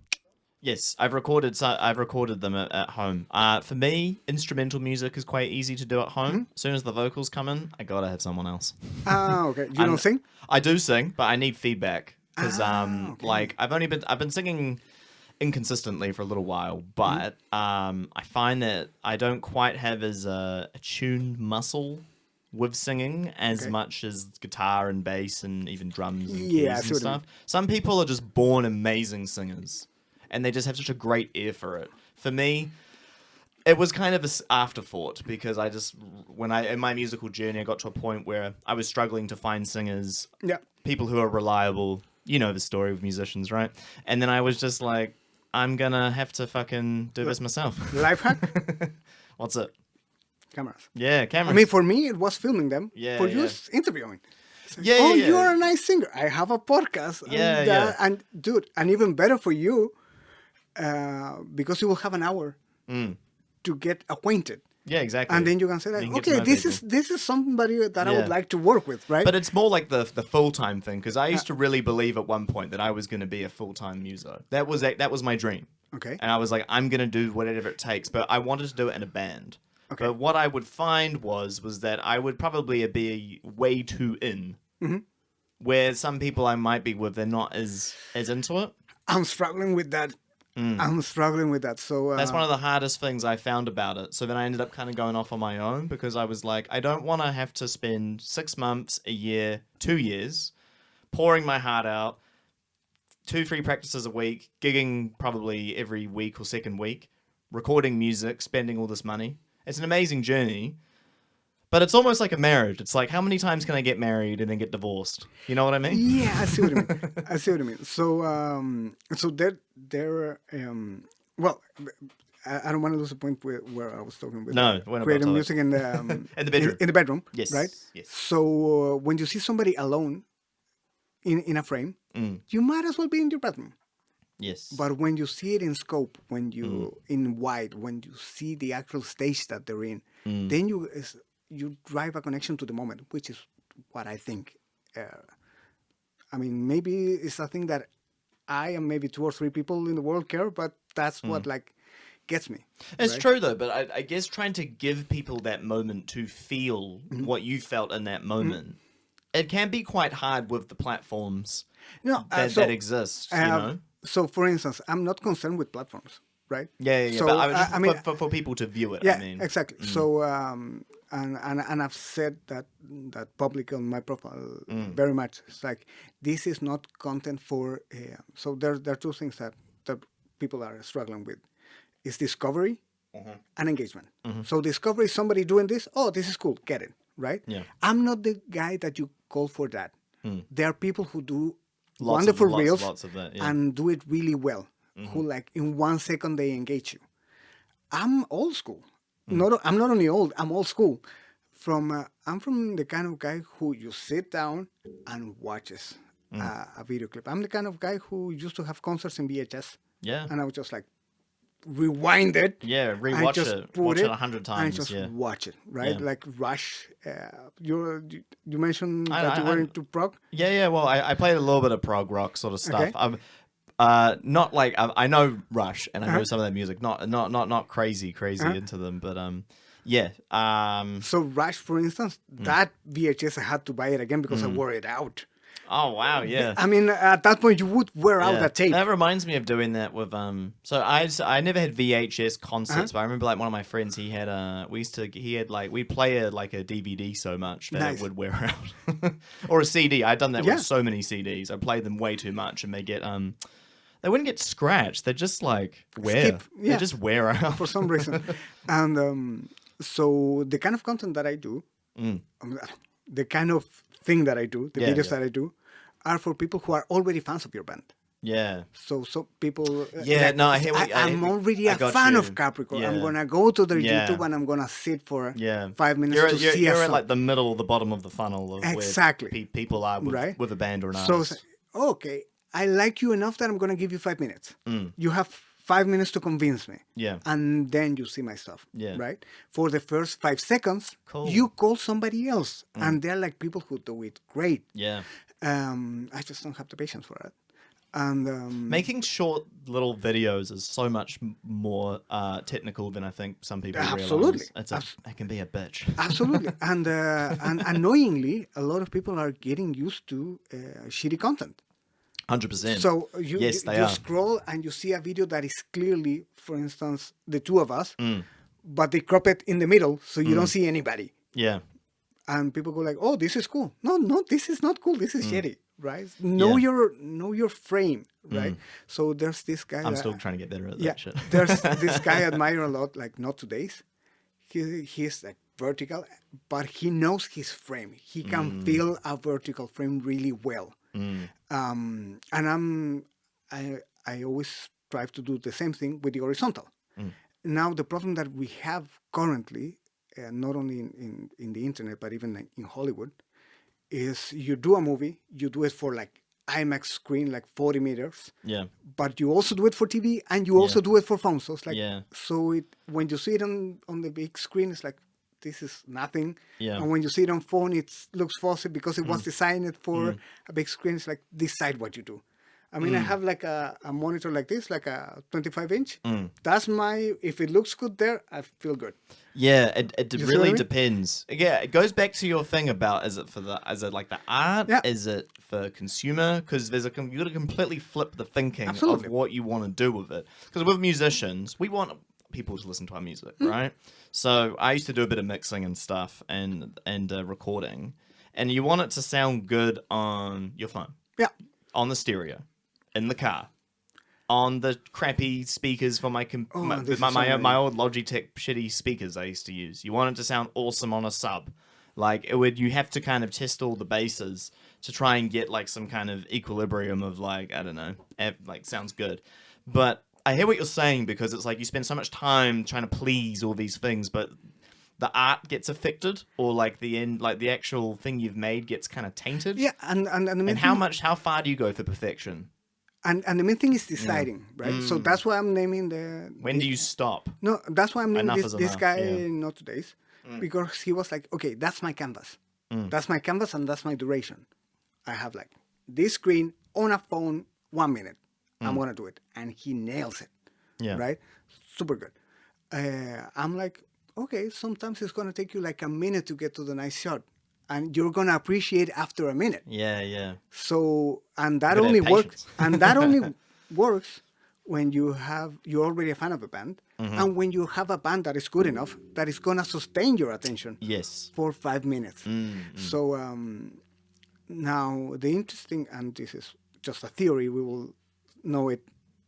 Speaker 1: Yes, I've recorded them at home. For me, instrumental music is quite easy to do at home. As soon as the vocals come in, I gotta have someone else.
Speaker 2: Okay. You don't sing?
Speaker 1: I do sing, but I need feedback because
Speaker 2: Okay.
Speaker 1: like I've been singing inconsistently for a little while, but I find that I don't quite have as a attuned muscle with singing as much as guitar and bass and even drums and keys and stuff. Some people are just born amazing singers and they just have such a great ear for it. For me, it was kind of an afterthought because in my musical journey, I got to a point where I was struggling to find singers, people who are reliable. You know the story of musicians, right? And then I was just like, I'm gonna have to fucking do this myself.
Speaker 2: Life hack?
Speaker 1: What's it?
Speaker 2: Cameras.
Speaker 1: Yeah, cameras.
Speaker 2: I mean, for me, it was filming them.
Speaker 1: Yeah,
Speaker 2: for you, it's interviewing. It's like,
Speaker 1: yeah, yeah.
Speaker 2: You're a nice singer. I have a podcast. And dude, and even better for you, because you will have an hour to get acquainted.
Speaker 1: Yeah, exactly.
Speaker 2: And then you can say like, okay, this is somebody that I would like to work with, right?
Speaker 1: But it's more like the full-time thing, because I used to really believe at one point that I was going to be a full-time muso. That was my dream.
Speaker 2: Okay.
Speaker 1: And I was like, I'm going to do whatever it takes, but I wanted to do it in a band. Okay. But what I would find was that I would probably be way too in, where some people I might be with, they're not as into it.
Speaker 2: I'm struggling with that. I'm struggling with that. So
Speaker 1: that's one of the hardest things I found about it. So then I ended up kind of going off on my own because I was like, I don't want to have to spend 6 months, a year, 2 years pouring my heart out, 2-3 practices a week, gigging probably every week or second week, recording music, spending all this money. It's an amazing journey. But it's almost like a marriage. It's like, how many times can I get married and then get divorced? You know what I mean?
Speaker 2: Yeah, I see what you mean. So, well, I don't want to lose the point where I was talking with.
Speaker 1: No, we're not
Speaker 2: creating music in the
Speaker 1: in the bedroom.
Speaker 2: In the bedroom,
Speaker 1: yes,
Speaker 2: right?
Speaker 1: Yes.
Speaker 2: So when you see somebody alone in a frame, you might as well be in your bedroom.
Speaker 1: Yes.
Speaker 2: But when you see it in scope, when you in wide, when you see the actual stage that they're in, then you drive a connection to the moment, which is what I think. I mean, maybe it's a thing that I and maybe 2 or 3 people in the world care, but that's what like gets me.
Speaker 1: It's true though, but I guess trying to give people that moment to feel what you felt in that moment, it can be quite hard with the platforms that exist. You know.
Speaker 2: So, for instance, I'm not concerned with platforms, right?
Speaker 1: Yeah.
Speaker 2: So,
Speaker 1: but I mean, for people to view it.
Speaker 2: Yeah,
Speaker 1: I mean.
Speaker 2: exactly. So, and I've said that publicly on my profile very much. It's like, this is not content for. So there are 2 things that people are struggling with: is discovery and engagement. So discovery is somebody doing this. Oh, this is cool. Get it, right?
Speaker 1: Yeah.
Speaker 2: I'm not the guy that you call for that. There are people who do
Speaker 1: lots
Speaker 2: wonderful reels
Speaker 1: of that,
Speaker 2: and do it really well. Who like in 1 second they engage you. I'm old school. I'm not only old. I'm old school. I'm from the kind of guy who you sit down and watches a video clip. I'm the kind of guy who used to have concerts in VHS.
Speaker 1: Yeah.
Speaker 2: And I would just like rewind it.
Speaker 1: Yeah, rewatch it. Watch it 100 times.
Speaker 2: And just watch it, right?
Speaker 1: Yeah.
Speaker 2: Like Rush. You mentioned that you were into prog.
Speaker 1: Yeah. Well, I played a little bit of prog rock sort of stuff.
Speaker 2: Okay.
Speaker 1: Not like I know Rush and I know some of that music. Not crazy into them, but yeah.
Speaker 2: So Rush, for instance, that VHS I had to buy it again because I wore it out.
Speaker 1: Oh wow, yeah.
Speaker 2: I mean, at that point you would wear out that tape.
Speaker 1: That reminds me of doing that with So I never had VHS concerts, but I remember like one of my friends we'd play a DVD so much that it would wear out, or a CD. I'd done that with so many CDs. I played them way too much, and they wouldn't get scratched. They just like wear. They just wear out
Speaker 2: for some reason. And so the kind of content that I do, the kind of thing that I do, the videos that I do, are for people who are already fans of your band.
Speaker 1: Yeah.
Speaker 2: So people.
Speaker 1: I hear what
Speaker 2: I'm already a fan of Capricore.
Speaker 1: Yeah.
Speaker 2: I'm gonna go to their YouTube and I'm gonna sit for 5 minutes to see
Speaker 1: You're at like the middle, the bottom of the funnel of
Speaker 2: exactly
Speaker 1: where people are with a band or an artist.
Speaker 2: So okay, I like you enough that I'm gonna give you 5 minutes. You have 5 minutes to convince me.
Speaker 1: Yeah.
Speaker 2: And then you see my stuff.
Speaker 1: Yeah.
Speaker 2: Right? For the first 5 seconds, you call somebody else. And they're like people who do it great.
Speaker 1: Yeah.
Speaker 2: I just don't have the patience for it. And
Speaker 1: making short little videos is so much more technical than I think some people realize. It can be a bitch.
Speaker 2: Absolutely. And annoyingly, a lot of people are getting used to shitty content.
Speaker 1: 100%.
Speaker 2: So you scroll and you see a video that is clearly, for instance, the two of us, but they crop it in the middle so you don't see anybody.
Speaker 1: Yeah.
Speaker 2: And people go like, "Oh, this is cool." No, this is not cool. This is shitty, right? Know your frame, right? So there's this guy.
Speaker 1: I'm still trying to get better at that shit.
Speaker 2: There's this guy I admire a lot, like Not Today's. He's like vertical, but he knows his frame. He can feel a vertical frame really well. And I always strive to do the same thing with the horizontal. Now the problem that we have currently, not only in the internet but even in Hollywood, is you do a movie, you do it for like IMAX screen, like 40 meters.
Speaker 1: Yeah.
Speaker 2: But you also do it for TV and you also do it for phone. So it's like, when you see it on the big screen, it's like, this is nothing.
Speaker 1: Yeah.
Speaker 2: And when you see it on phone, it looks fuzzy because it was designed for a big screen. It's like, decide what you do. I mean, I have like a monitor like this, like a 25-inch. That's if it looks good there, I feel good.
Speaker 1: Yeah, it really depends. Yeah, it goes back to your thing about, is it like the art? Yeah. Is it for consumer? Because you got to completely flip the thinking of what you want to do with it. Because with musicians, we want people to listen to our music, right? So I used to do a bit of mixing and stuff and recording, and you want it to sound good on your phone.
Speaker 2: Yeah.
Speaker 1: On the stereo. In the car, on the crappy speakers for my old Logitech shitty speakers I used to use. You want it to sound awesome on a sub. Like you have to kind of test all the bases to try and get like some kind of equilibrium of like, I don't know, like sounds good. But I hear what you're saying, because it's like you spend so much time trying to please all these things, but the art gets affected, or like the actual thing you've made gets kind of tainted.
Speaker 2: Yeah, and
Speaker 1: how far do you go for perfection?
Speaker 2: And the main thing is deciding, right? So that's why I'm naming the...
Speaker 1: When do you stop?
Speaker 2: No, that's why I'm naming this guy Not Today's. Because he was like, okay, that's my canvas. That's my canvas and that's my duration. I have like this screen on a phone, 1 minute. I'm going to do it. And he nails it. Yeah. Right? Super good. I'm like, okay, sometimes it's going to take you like a minute to get to the nice shot. And you're gonna appreciate after a minute.
Speaker 1: Yeah, yeah.
Speaker 2: So, and that only works. And that only works when you're already a fan of a band, and when you have a band that is good enough that is gonna sustain your attention.
Speaker 1: Yes.
Speaker 2: For 5 minutes. So now the interesting, and this is just a theory, we will know it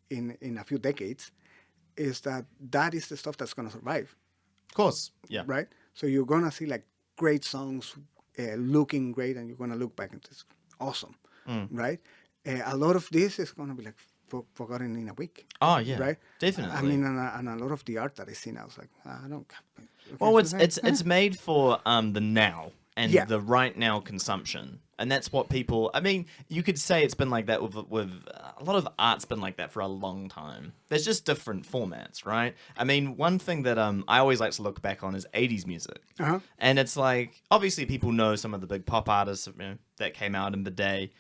Speaker 2: in a few decades, is that is the stuff that's gonna survive.
Speaker 1: Of course. Yeah.
Speaker 2: Right. So you're gonna see like great songs. Looking great, and you're going to look back and it's awesome, right? A lot of this is going to be like forgotten in a week.
Speaker 1: Oh, yeah.
Speaker 2: Right?
Speaker 1: Definitely.
Speaker 2: I mean, and a lot of the art that I see now, is like, I don't... Okay,
Speaker 1: well, it's made for the now and the right now consumption. And that's what people... I mean, you could say it's been like that with a lot of art's been like that for a long time. There's just different formats, right? I mean, one thing that I always like to look back on is 80s music. And it's like, obviously people know some of the big pop artists that came out in the day.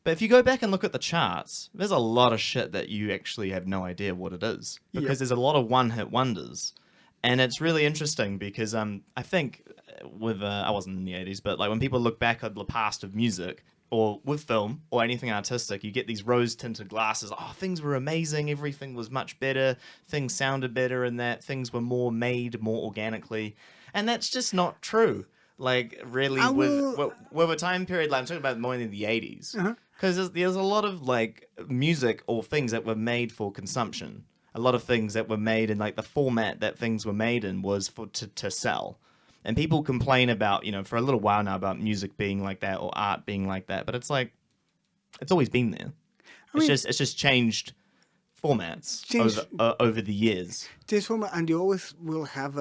Speaker 1: But if you go back and look at the charts, there's a lot of shit that you actually have no idea what it is. Because there's a lot of one-hit wonders. And it's really interesting because I think with I wasn't in the 80s, but like when people look back at the past of music or with film or anything artistic, you get these rose-tinted glasses. Oh, things were amazing. Everything was much better. Things sounded better, and that things were more made more organically. And that's just not true. Like really, with a time period, like I'm talking about more in the 80s, because there's a lot of like music or things that were made for consumption. A lot of things that were made in like the format that things were made in was to sell. And people complain about, for a little while now about music being like that or art being like that, but it's like it's always been there. It's just changed formats over the years.
Speaker 2: Changed format, and you always will have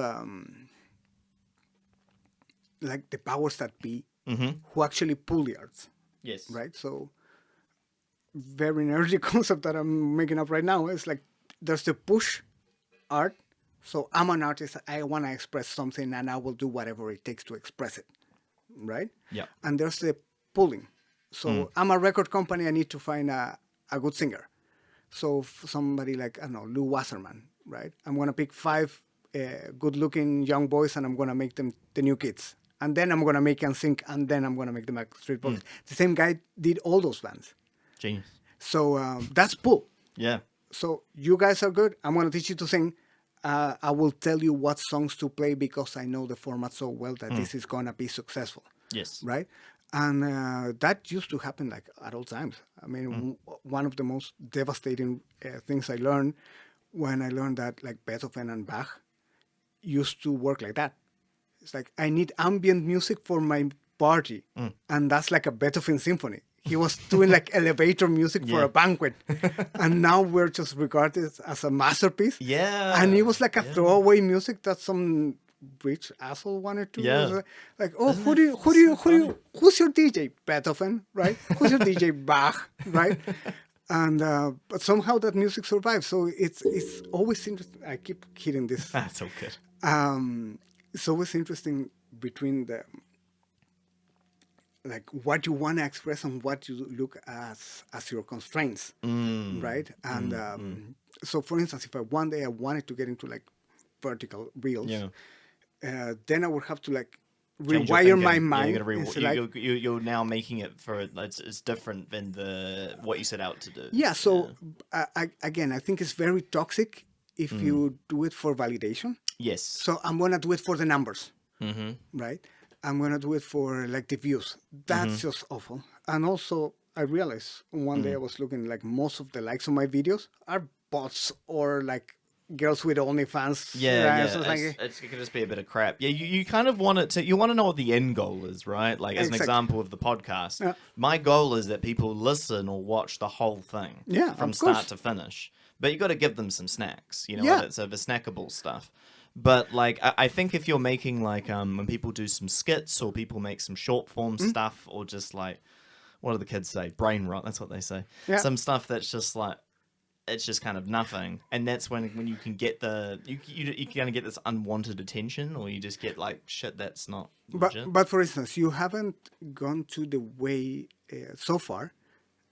Speaker 2: like the powers that be who actually pull the arts.
Speaker 1: Yes.
Speaker 2: Right. So very nerdy concept that I'm making up right now is like there's the push art. So I'm an artist, I want to express something, and I will do whatever it takes to express it, right?
Speaker 1: Yeah.
Speaker 2: And there's the pulling. So I'm a record company, I need to find a a good singer. So somebody like, I don't know, Lou Wasserman, right? I'm going to pick 5 good-looking young boys, and I'm going to make them the new kids. And then I'm going to make them sing, and then I'm going to make them like Street Boys. The same guy did all those bands.
Speaker 1: Genius.
Speaker 2: So that's cool.
Speaker 1: Yeah.
Speaker 2: So you guys are good. I'm going to teach you to sing. I will tell you what songs to play because I know the format so well that this is going to be successful.
Speaker 1: Yes.
Speaker 2: Right? And that used to happen like at all times. I mean, one of the most devastating things I learned when I learned that like Beethoven and Bach used to work like that. It's like, I need ambient music for my party. And that's like a Beethoven symphony. He was doing like elevator music for a banquet. And now we're just regarded as a masterpiece.
Speaker 1: Yeah.
Speaker 2: And it was like a throwaway music that some rich asshole wanted to.
Speaker 1: Yeah.
Speaker 2: Like, oh, who's your DJ? Beethoven, right? Who's your DJ? Bach, right? And but somehow that music survives. So it's always interesting. I keep hitting this.
Speaker 1: That's so good.
Speaker 2: It's always interesting between the like what you want to express and what you look as your constraints, right? And so, for instance, if one day I wanted to get into like vertical reels, then I would have to like rewire my mind.
Speaker 1: You're now making it for it's different than what you set out to do.
Speaker 2: Yeah. So I think it's very toxic if you do it for validation.
Speaker 1: Yes.
Speaker 2: So I'm gonna do it for the numbers, right? I'm going to do it for like the views. That's just awful. And also I realized one day I was looking like most of the likes on my videos are bots or like girls with OnlyFans.
Speaker 1: Yeah.
Speaker 2: So
Speaker 1: it could just be a bit of crap. Yeah. You kind of want it to, you want to know what the end goal is, right? Like as an example of the podcast, my goal is that people listen or watch the whole thing from start to finish. But you got to give them some snacks, you know, it's the snackable stuff. But like, I think if you're making like when people do some skits or people make some short form stuff or just like, what do the kids say? Brainrot. That's what they say. Yeah. Some stuff that's just like, it's just kind of nothing, and that's when you can get you kind of get this unwanted attention, or you just get like shit that's not legit.
Speaker 2: But for instance, you haven't gone to the way so far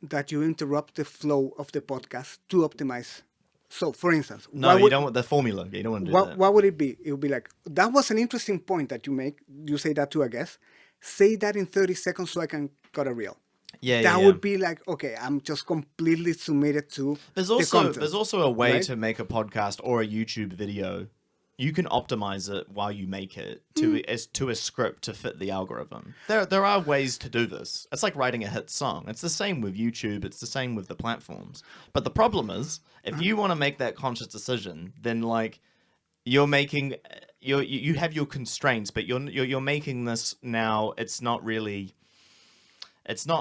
Speaker 2: that you interrupt the flow of the podcast to optimize. So, for instance...
Speaker 1: No, you don't want the formula. You don't want to do that.
Speaker 2: What would it be? It would be like, that was an interesting point that you make. You say that to a guest. Say that in 30 seconds so I can cut a reel. That would be like, okay, I'm just completely submitted to the content.
Speaker 1: There's also a way to make a podcast or a YouTube video. You can optimize it while you make it to a script to fit the algorithm. There are ways to do this. It's like writing a hit song. It's the same with YouTube. It's the same with the platforms. But the problem is, if you want to make that conscious decision, then like you're making you have your constraints, but you're making this now. It's not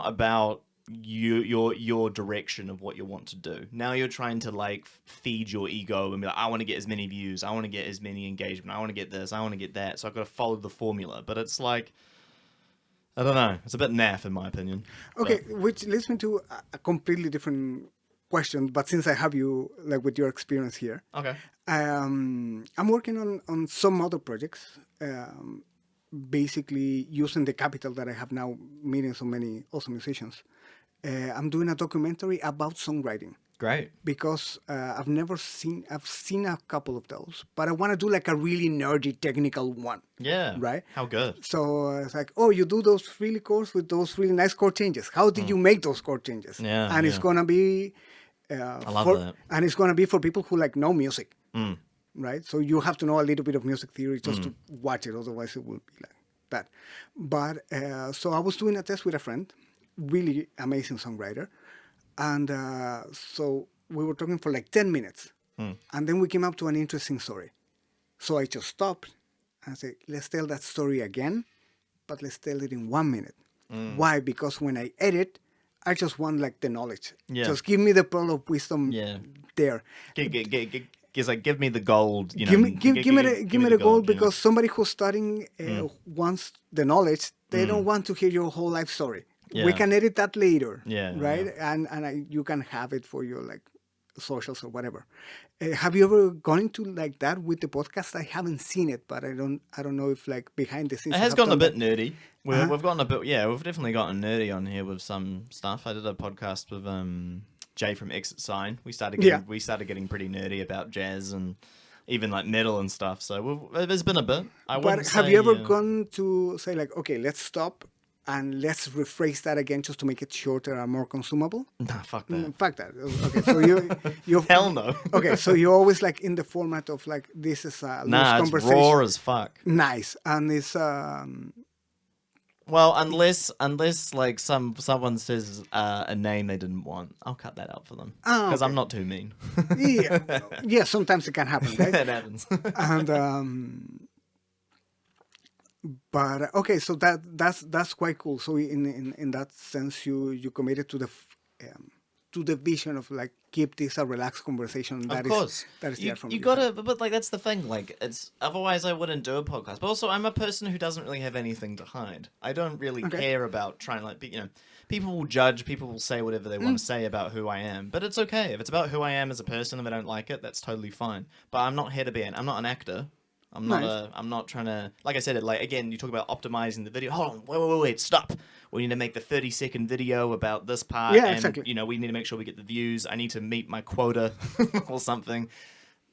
Speaker 1: about your direction of what you want to do. Now you're trying to like feed your ego and be like, I want to get as many views, I want to get as many engagement, I want to get this, I want to get that, so I've got to follow the formula. But it's like, I don't know, it's a bit naff in my opinion.
Speaker 2: Okay, which leads me to a completely different question, but since I have you like with your experience here,
Speaker 1: okay,
Speaker 2: I'm working on some other projects, basically using the capital that I have now, meeting so many awesome musicians. I'm doing a documentary about songwriting.
Speaker 1: Great.
Speaker 2: Because I've seen a couple of those, but I want to do like a really nerdy technical one.
Speaker 1: Yeah.
Speaker 2: Right?
Speaker 1: How good.
Speaker 2: So it's like, oh, you do those really chords with those really nice chord changes. How did you make those chord changes?
Speaker 1: Yeah.
Speaker 2: And it's going to be...
Speaker 1: I love that.
Speaker 2: And it's going to be for people who like know music. Right? So you have to know a little bit of music theory just to watch it. Otherwise it will be like that. But so I was doing a test with a friend, really amazing songwriter. And so we were talking for like 10 minutes. And then we came up to an interesting story. So I just stopped and said, let's tell that story again, but let's tell it in 1 minute. Why? Because when I edit, I just want like the knowledge. Yeah. Just give me the pearl of wisdom there.
Speaker 1: It's like, give me the gold. You know,
Speaker 2: give me the gold, because somebody who's studying wants the knowledge. They don't want to hear your whole life story. Yeah. We can edit that later, right? Yeah. And you can have it for your like socials or whatever. Have you ever gone into like that with the podcast? I haven't seen it, but I don't know if like behind the scenes.
Speaker 1: It has gotten a bit nerdy. We've gotten a bit, we've definitely gotten nerdy on here with some stuff. I did a podcast with Jay from Exit Sign. We started getting pretty nerdy about jazz and even like metal and stuff. So there's been a bit.
Speaker 2: But have you ever gone to say like, okay, let's stop and let's rephrase that again just to make it shorter and more consumable?
Speaker 1: Nah, fuck that.
Speaker 2: Fuck that. Okay, so you
Speaker 1: hell no.
Speaker 2: Okay, so you're always like in the format of like this is a loose conversation.
Speaker 1: It's raw as fuck.
Speaker 2: Nice, and it's
Speaker 1: well, unless like someone says a name they didn't want, I'll cut that out for them because I'm not too mean.
Speaker 2: yeah, sometimes it can happen, right?
Speaker 1: It happens.
Speaker 2: And but okay, so that's quite cool. So in that sense, you committed to the vision of like keep this a relaxed conversation.
Speaker 1: Of course,
Speaker 2: that is there from
Speaker 1: you gotta, but like that's the thing. Like it's otherwise I wouldn't do a podcast. But also I'm a person who doesn't really have anything to hide. I don't really care about trying to like be, people will judge, people will say whatever they want to say about who I am. But it's okay if it's about who I am as a person and they don't like it. That's totally fine. But I'm not here to be. I'm not an actor. I'm not trying to, like I said, like again, you talk about optimizing the video. Hold on, wait, stop. We need to make the 30-second video about this part.
Speaker 2: Yeah,
Speaker 1: and,
Speaker 2: exactly.
Speaker 1: We need to make sure we get the views. I need to meet my quota or something.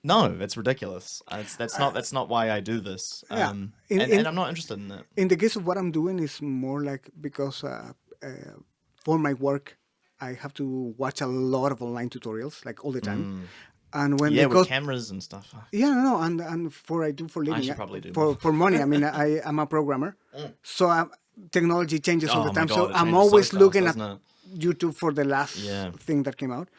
Speaker 1: No, that's ridiculous. That's not why I do this. And I'm not interested in that.
Speaker 2: In the case of what I'm doing, is more like because for my work, I have to watch a lot of online tutorials, like all the time. And when they
Speaker 1: with cameras and stuff.
Speaker 2: And for living.
Speaker 1: I should probably do
Speaker 2: for money. I mean, I'm a programmer, so technology changes all the time.
Speaker 1: God,
Speaker 2: so I'm always
Speaker 1: so fast,
Speaker 2: looking at YouTube for the last thing that came out.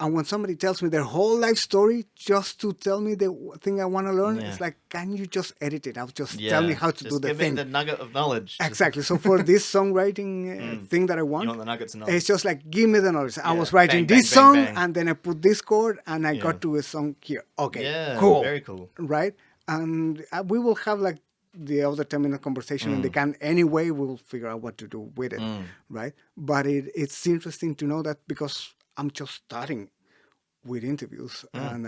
Speaker 2: And when somebody tells me their whole life story just to tell me the thing I want to learn, it's like, can you just edit it out? Just tell me how to do the thing.
Speaker 1: Give me the nugget of knowledge.
Speaker 2: Exactly. So for this songwriting thing that I want,
Speaker 1: you want the nuggets of knowledge.
Speaker 2: It's just like, give me the knowledge. I was writing this song, and then I put this chord, and I got to a song here. Okay, cool.
Speaker 1: Very cool.
Speaker 2: Right? And we will have like the other 10-minute conversation in the can anyway. We will figure out what to do with it, right? But it's interesting to know that because I'm just starting with interviews, and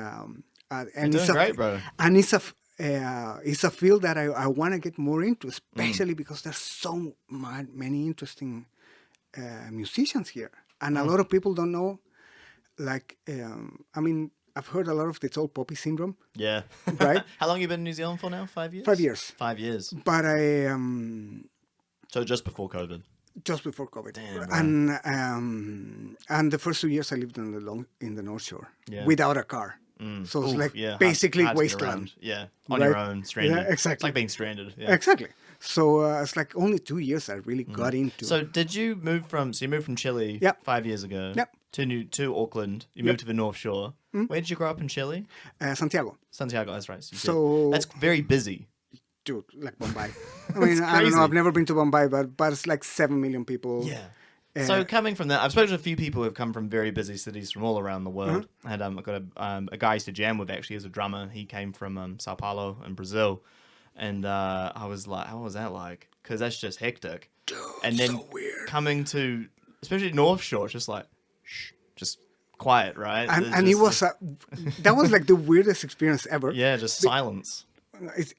Speaker 1: you're doing great, bro.
Speaker 2: And it's a field that I want to get more into, especially because there's so many interesting musicians here, and a lot of people don't know. Like, I mean, I've heard a lot of this old poppy syndrome.
Speaker 1: Yeah.
Speaker 2: Right.
Speaker 1: How long have you been in New Zealand for now? 5 years.
Speaker 2: 5 years.
Speaker 1: 5 years.
Speaker 2: But
Speaker 1: So just before COVID.
Speaker 2: Just before COVID.
Speaker 1: Damn,
Speaker 2: and the first 2 years I lived in the North Shore without a car. So it's like basically
Speaker 1: hard
Speaker 2: wasteland.
Speaker 1: Yeah, on your own, stranded.
Speaker 2: Yeah, exactly.
Speaker 1: It's like being stranded. Yeah.
Speaker 2: Exactly. So it's like only 2 years I really got into.
Speaker 1: So did you move from Chile 5 years ago to Auckland? You moved to the North Shore. Where did you grow up in Chile?
Speaker 2: Santiago.
Speaker 1: Santiago, that's right.
Speaker 2: So
Speaker 1: that's very busy.
Speaker 2: Dude, like Bombay. I mean, I don't know. I've never been to Bombay, but it's like 7 million people.
Speaker 1: Yeah. So coming from that, I've spoken to a few people who have come from very busy cities from all around the world. And I've got a guy I used to jam with actually as a drummer. He came from Sao Paulo in Brazil. And I was like, how was that like? Because that's just hectic.
Speaker 2: Dude,
Speaker 1: and then
Speaker 2: so weird.
Speaker 1: Coming to, especially North Shore, it's just like, shh, just quiet, right?
Speaker 2: And it was, that was like the weirdest experience ever.
Speaker 1: Yeah, just silence.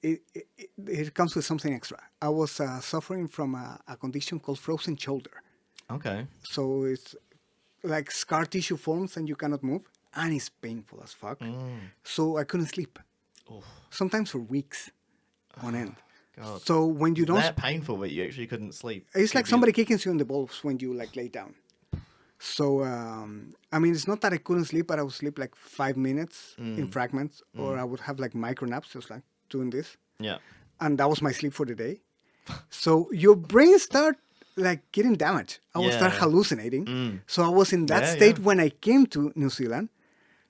Speaker 2: It comes with something extra. I was suffering from a condition called frozen shoulder.
Speaker 1: Okay.
Speaker 2: So it's like scar tissue forms and you cannot move, and it's painful as fuck. So I couldn't sleep.
Speaker 1: Oof.
Speaker 2: Sometimes for weeks on end.
Speaker 1: God.
Speaker 2: So when you don't...
Speaker 1: That painful that you actually couldn't sleep.
Speaker 2: It's like somebody kicking you in the balls when you like lay down. So, I mean, it's not that I couldn't sleep, but I would sleep like 5 minutes in fragments, or I would have like micro naps, just like doing this.
Speaker 1: Yeah.
Speaker 2: And that was my sleep for the day. So your brain start like getting damaged. I would start hallucinating. So I was in that state when I came to New Zealand.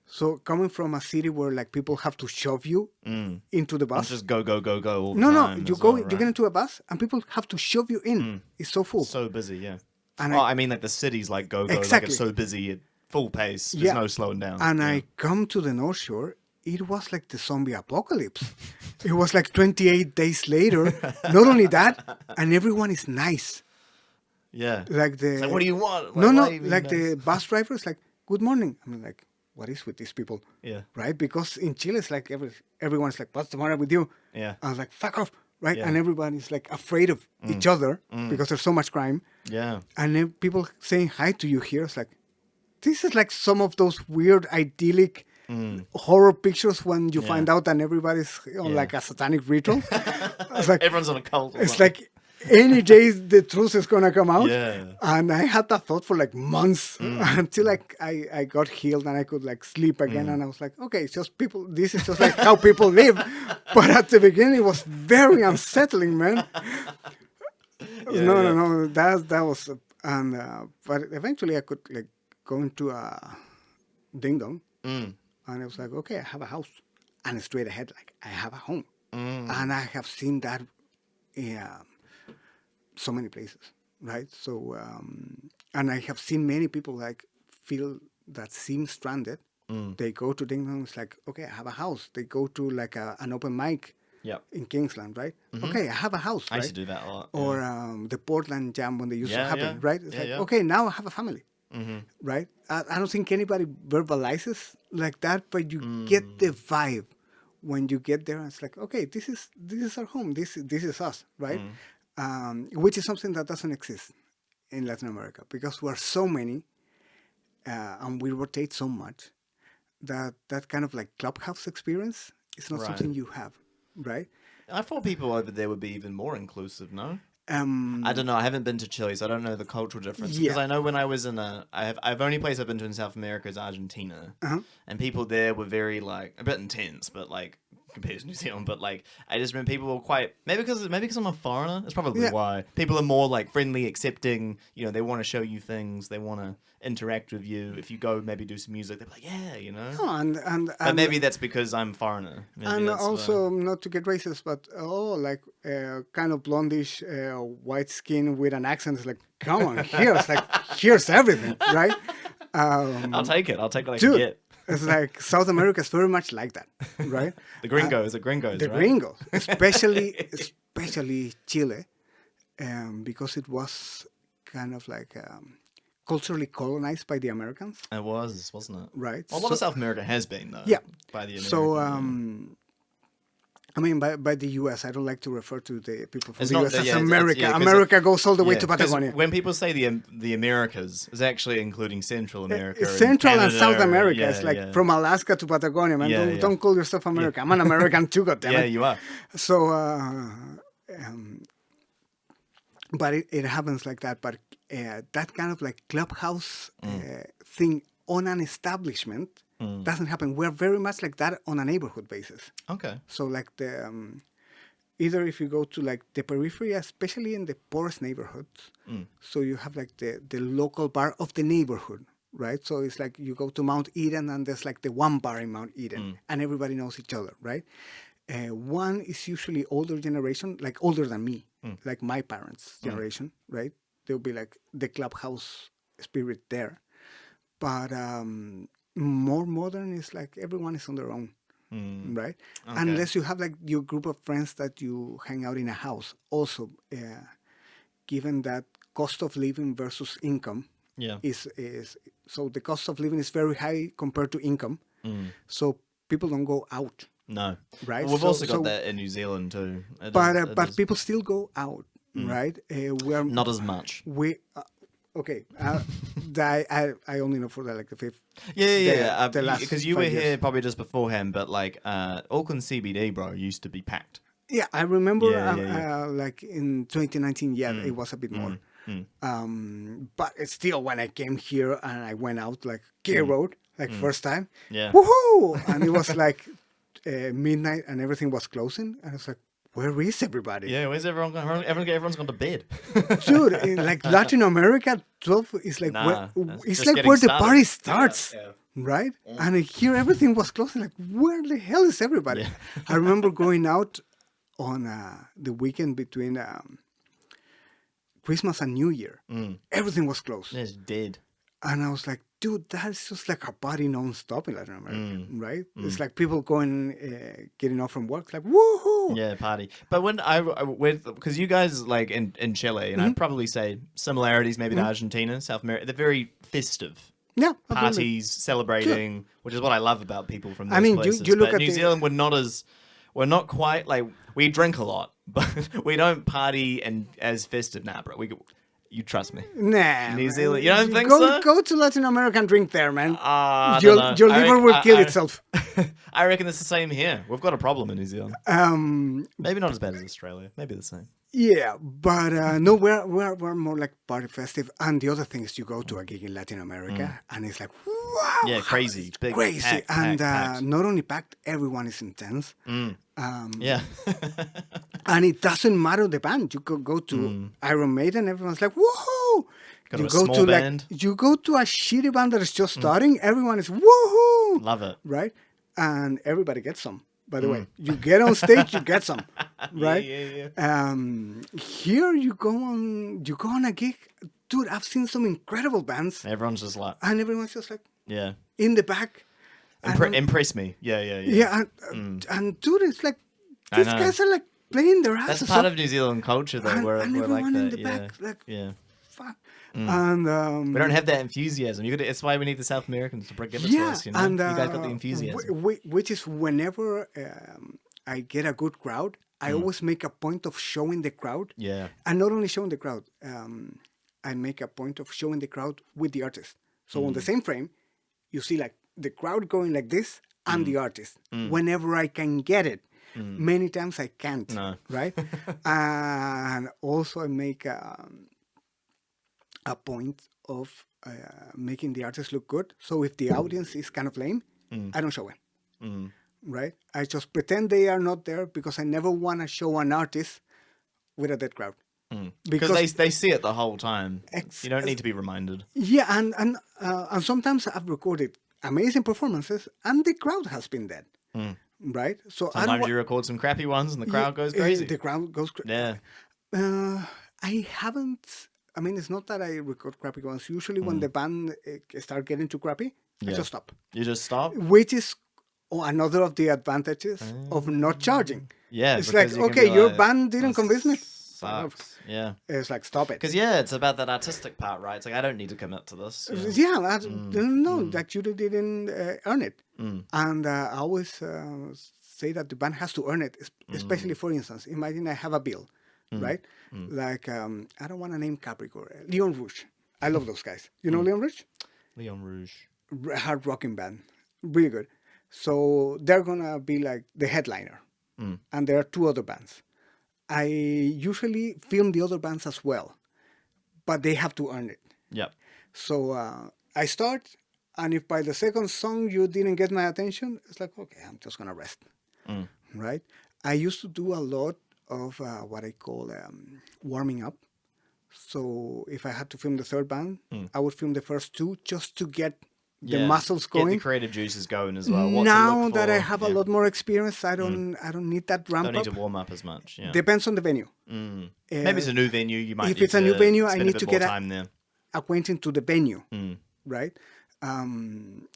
Speaker 2: So coming from a city where like people have to shove you into the bus.
Speaker 1: Just go all the
Speaker 2: no,
Speaker 1: time.
Speaker 2: No, you get into a bus and people have to shove you in. It's so full.
Speaker 1: So busy, yeah.
Speaker 2: And
Speaker 1: I mean like the city's like go.
Speaker 2: Exactly.
Speaker 1: Like it's so busy at full pace. There's no slowing down.
Speaker 2: And I come to the North Shore. It was like the zombie apocalypse. It was like 28 days later. Not only that, and everyone is nice.
Speaker 1: Yeah.
Speaker 2: Like
Speaker 1: it's like, what do you want?
Speaker 2: Like the bus driver is like, good morning. I mean, like, what is with these people?
Speaker 1: Yeah.
Speaker 2: Right? Because in Chile, it's like everyone's like, what's the matter with you?
Speaker 1: Yeah.
Speaker 2: I was like, fuck off. Right?
Speaker 1: Yeah.
Speaker 2: And everybody's like afraid of each other because there's so much crime.
Speaker 1: Yeah.
Speaker 2: And then people saying hi to you here, it's like, this is like some of those weird idyllic horror pictures when you find out that everybody's on like a satanic ritual. It's like
Speaker 1: everyone's on a cult.
Speaker 2: It's like any day the truth is gonna come out.
Speaker 1: Yeah.
Speaker 2: And I had that thought for like months until like I got healed and I could like sleep again. And I was like, okay, it's just people. This is just like how people live. But at the beginning, it was very unsettling, man. No. That was but eventually I could like go into a ding dong. And it was like, okay, I have a house. And straight ahead, like, I have a home. And I have seen that in so many places, right? So, and I have seen many people, like, feel that seem stranded. They go to Ding Dong, it's like, okay, I have a house. They go to, like, an open mic in Kingsland, right? Okay, I have a house, right?
Speaker 1: I used to do that a lot.
Speaker 2: Or the Portland Jam when they used to happen, right? It's like, okay, now I have a family. Right? I don't think anybody verbalizes like that, but you get the vibe when you get there. And it's like, okay, this is our home. This is us, right? Which is something that doesn't exist in Latin America because we're so many and we rotate so much that kind of like clubhouse experience is not something you have, right?
Speaker 1: I thought people over there would be even more inclusive, no? I don't know. I haven't been to Chile, so I don't know the cultural difference. Because I know when I was in I've only place I've been to in South America is Argentina, and people there were very like a bit intense, but like compared to New Zealand. But like I just remember people were quite maybe because I'm a foreigner. That's probably why people are more like friendly, accepting. You know, they want to show you things. They want to interact with you. If you go maybe do some music, they're like, yeah, you know.
Speaker 2: Oh,
Speaker 1: but maybe that's because I'm foreigner. Maybe
Speaker 2: and also not to get racist, but like kind of blondish, white skin with an accent. It's like, come on, here's everything, right?
Speaker 1: I'll take it. I'll take what I
Speaker 2: dude,
Speaker 1: can get.
Speaker 2: It's like South America is very much like that, right?
Speaker 1: The Gringos,
Speaker 2: the
Speaker 1: right?
Speaker 2: Gringos, especially Chile, because it was kind of like culturally colonized by the Americans.
Speaker 1: It was, wasn't it?
Speaker 2: Right.
Speaker 1: Well, a lot of South America has been, though.
Speaker 2: Yeah.
Speaker 1: By the Americans.
Speaker 2: So, I mean, by the U.S., I don't like to refer to the people from the U.S. as America. America goes all the way to Patagonia.
Speaker 1: When people say the Americas, it's actually including Central America.
Speaker 2: Central
Speaker 1: and
Speaker 2: Canada, South America. It's like from Alaska to Patagonia, man. Don't call yourself America. I'm an American too, goddammit.
Speaker 1: Yeah, you are.
Speaker 2: So, but it happens like that. But that kind of like clubhouse thing on an establishment doesn't happen. We're very much like that on a neighborhood basis.
Speaker 1: Okay.
Speaker 2: So like the either if you go to like the periphery, especially in the poorest neighborhoods, so you have like the local bar of the neighborhood, right? So it's like you go to Mount Eden and there's like the one bar in Mount Eden and everybody knows each other, right? One is usually older generation, like older than me, like my parents' generation, right? There'll be like the clubhouse spirit there. But more modern is like everyone is on their own, right? Okay. Unless you have like your group of friends that you hang out in a house. Also, given that cost of living versus income is so the cost of living is very high compared to income. So people don't go out.
Speaker 1: No.
Speaker 2: Right?
Speaker 1: Well, we've also got that in New Zealand too.
Speaker 2: But people still go out, right? We're
Speaker 1: not as much.
Speaker 2: Okay, I only know for like the fifth.
Speaker 1: Yeah. Because you were here probably just beforehand, but like Auckland CBD, bro, used to be packed.
Speaker 2: Yeah, I remember like in 2019, it was a bit more. But it's still when I came here and I went out like Gay Road, like first time. Yeah. Woohoo! And it was like midnight and everything was closing. And I was like, where is everybody?
Speaker 1: Yeah, where's everyone going? Everyone's gone to bed.
Speaker 2: Dude, in like Latin America, 12 is like where the party starts, right? And here everything was closed. Like, where the hell is everybody? I remember going out on the weekend between Christmas and New Year. Everything was closed.
Speaker 1: It's dead.
Speaker 2: And I was like, dude, that's just like a party non-stop in Latin America, right? It's like people going, getting off from work, like, woohoo!
Speaker 1: Yeah, party. But when because you guys, like, in Chile, and I'd probably say similarities maybe to Argentina, South America, they're very festive.
Speaker 2: Yeah,
Speaker 1: parties, celebrating, which is what I love about people from those places. You look at New Zealand, we're not quite, like, we drink a lot, but we don't party and as festive now, bro. You trust me.
Speaker 2: Nah,
Speaker 1: New
Speaker 2: man.
Speaker 1: Zealand. You don't think
Speaker 2: go,
Speaker 1: so?
Speaker 2: Go to Latin America and drink there, man.
Speaker 1: Your
Speaker 2: liver will kill itself.
Speaker 1: I reckon it's the same here. We've got a problem in New Zealand. Maybe not as bad as Australia. Maybe the same.
Speaker 2: Yeah, but no, we're more like party festive. And the other thing is, you go to a gig in Latin America, and it's like, wow,
Speaker 1: yeah, crazy,
Speaker 2: it's
Speaker 1: big,
Speaker 2: crazy,
Speaker 1: packed.
Speaker 2: Not only packed, everyone is intense.
Speaker 1: Yeah,
Speaker 2: and it doesn't matter the band. You could go to Iron Maiden, everyone's like, woohoo! You go to
Speaker 1: band.
Speaker 2: you go to a shitty band that is just starting, everyone is woohoo!
Speaker 1: Love it,
Speaker 2: right? And everybody gets some. By the way, you get on stage, you get some, right?
Speaker 1: Yeah.
Speaker 2: Here you go on a gig, dude. I've seen some incredible bands.
Speaker 1: Everyone's just like,
Speaker 2: and everyone's just like,
Speaker 1: yeah,
Speaker 2: in the back.
Speaker 1: Impress me, yeah.
Speaker 2: And dude, it's like these guys are like playing their asses.
Speaker 1: That's part of New Zealand culture, though.
Speaker 2: And
Speaker 1: we're
Speaker 2: everyone
Speaker 1: like that.
Speaker 2: in the back, like, fuck.
Speaker 1: And we don't have that enthusiasm. It's why we need the South Americans to give it to us. You know,
Speaker 2: and,
Speaker 1: you guys got the enthusiasm.
Speaker 2: Which is whenever I get a good crowd, I always make a point of showing the crowd.
Speaker 1: Yeah,
Speaker 2: and not only showing the crowd, I make a point of showing the crowd with the artist. So on the same frame, you see like the crowd going like this and the artist. Whenever I can get it. Many times I can't. No. Right, and also I make a point of making the artist look good. So if the audience is kind of lame, I don't show it. Right? I just pretend they are not there because I never want to show an artist with a dead crowd.
Speaker 1: Because they see it the whole time. You don't need to be reminded.
Speaker 2: Yeah, and sometimes I've recorded amazing performances and the crowd has been dead. Right? So
Speaker 1: sometimes you record some crappy ones and the crowd goes crazy.
Speaker 2: The crowd goes crazy.
Speaker 1: Yeah.
Speaker 2: I haven't. I mean, it's not that I record crappy ones. Usually when the band start getting too crappy, I just stop.
Speaker 1: You just stop?
Speaker 2: Which is another of the advantages of not charging.
Speaker 1: Yeah.
Speaker 2: It's like, okay, your band didn't convince me.
Speaker 1: Sucks. Yeah.
Speaker 2: It's like, stop it.
Speaker 1: Because, it's about that artistic part, right? It's like, I don't need to commit to this.
Speaker 2: No, that you didn't earn it. And I always say that the band has to earn it, especially, for instance, imagine I have a bill. Right? Like, I don't want to name Capricore. Leon Rouge. I love those guys. You know Leon Rouge?
Speaker 1: Leon Rouge.
Speaker 2: Hard rocking band. Really good. So they're going to be like the headliner. And there are two other bands. I usually film the other bands as well. But they have to earn it.
Speaker 1: Yep.
Speaker 2: So I start, and if by the second song you didn't get my attention, it's like, okay, I'm just going to rest. Right? I used to do a lot of what I call warming up. So if I had to film the third band, I would film the first two just to get the muscles going.
Speaker 1: Get the creative juices going as well.
Speaker 2: Now that I have a lot more experience, I don't need that ramp up.
Speaker 1: Don't need to warm up as much. Yeah.
Speaker 2: Depends on the venue.
Speaker 1: Maybe it's a new venue. You might.
Speaker 2: If it's a new venue, I need to get
Speaker 1: time there.
Speaker 2: Acquainted to the venue, right?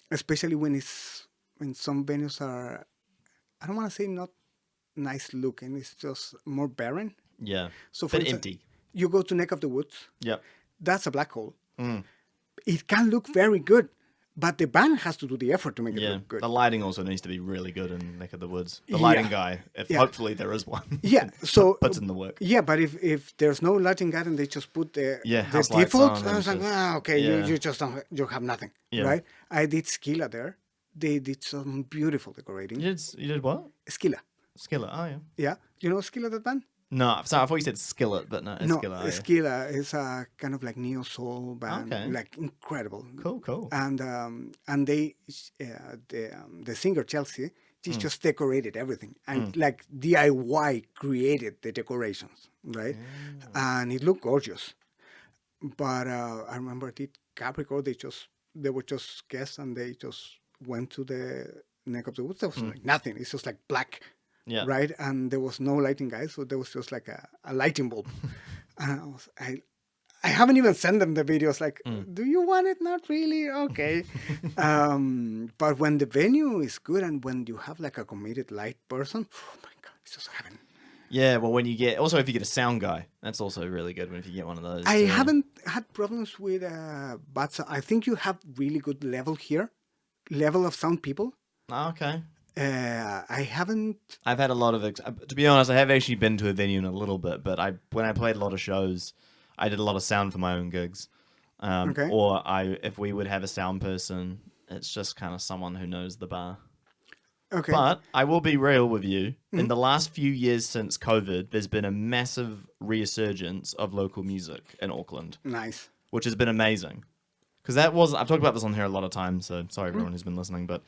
Speaker 2: Especially when some venues are, I don't want to say not nice looking. It's just more barren.
Speaker 1: Yeah.
Speaker 2: So for instance,
Speaker 1: empty.
Speaker 2: You go to Neck of the Woods.
Speaker 1: Yep.
Speaker 2: That's a black hole. It can look very good, but the band has to do the effort to make it look good.
Speaker 1: The lighting also needs to be really good in Neck of the Woods. The lighting guy, hopefully there is one.
Speaker 2: Yeah. So
Speaker 1: puts in the work.
Speaker 2: Yeah, but if there's no lighting guy and they just put the default, I was like, okay, you have nothing, right? I did Skilla there. They did some beautiful decorating.
Speaker 1: You did what?
Speaker 2: Skilla.
Speaker 1: Skillet, oh yeah.
Speaker 2: Yeah, you know Skilla, that band?
Speaker 1: No, sorry, I thought you said Skillet, but no, it's Skilla. Oh,
Speaker 2: Skilla is a kind of like neo soul band, like incredible.
Speaker 1: Cool.
Speaker 2: And they, the singer Chelsea, she just decorated everything and like DIY created the decorations, right? And it looked gorgeous. But I remember I did Capricore. They were just guests and they just went to the Neck of the Woods. There was like nothing. It's just like black. Yeah. Right, and there was no lighting guy, so there was just like a lighting bulb. And I haven't even sent them the videos. Like, do you want it? Not really. Okay. But when the venue is good and when you have like a committed light person, oh my god, it's just heaven.
Speaker 1: Yeah, well, if you get a sound guy, that's also really good. If you get one of those,
Speaker 2: I haven't had problems with but I think you have really good level of sound people.
Speaker 1: Oh, okay.
Speaker 2: I haven't.
Speaker 1: I've had a lot of. To be honest, I have actually been to a venue in a little bit, but when I played a lot of shows, I did a lot of sound for my own gigs.
Speaker 2: Okay.
Speaker 1: Or if we would have a sound person, it's just kind of someone who knows the bar.
Speaker 2: Okay.
Speaker 1: But I will be real with you. In the last few years since COVID, there's been a massive resurgence of local music in Auckland.
Speaker 2: Nice.
Speaker 1: Which has been amazing. Because I've talked about this on here a lot of times, so sorry everyone who's been listening, but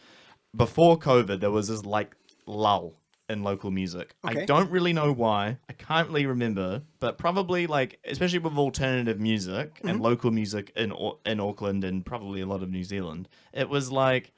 Speaker 1: before COVID, there was this like lull in local music.
Speaker 2: Okay.
Speaker 1: I don't really know why. I can't really remember, but probably like, especially with alternative music and local music in Auckland and probably a lot of New Zealand, it was like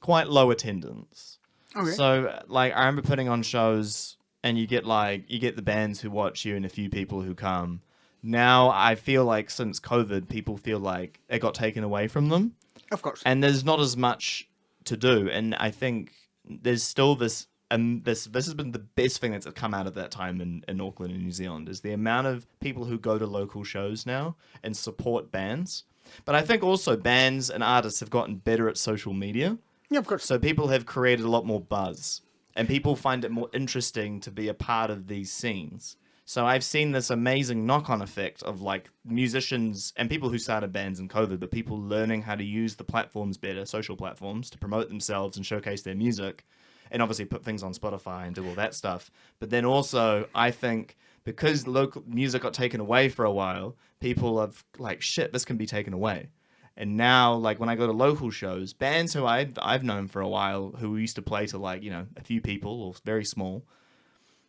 Speaker 1: quite low attendance.
Speaker 2: Okay.
Speaker 1: So like I remember putting on shows and you get the bands who watch you and a few people who come. Now I feel like since COVID, people feel like it got taken away from them.
Speaker 2: Of course.
Speaker 1: And there's not as much to do. And I think there's still this has been the best thing that's come out of that time in Auckland and New Zealand is the amount of people who go to local shows now and support bands. But I think also bands and artists have gotten better at social media.
Speaker 2: Yeah, of course.
Speaker 1: So people have created a lot more buzz and people find it more interesting to be a part of these scenes. So I've seen this amazing knock-on effect of like musicians and people who started bands in COVID, but people learning how to use the platforms better, social platforms, to promote themselves and showcase their music. And obviously put things on Spotify and do all that stuff. But then also, I think because local music got taken away for a while, people have like, shit, this can be taken away. And now, like when I go to local shows, bands who I've known for a while, who used to play to like, a few people or very small,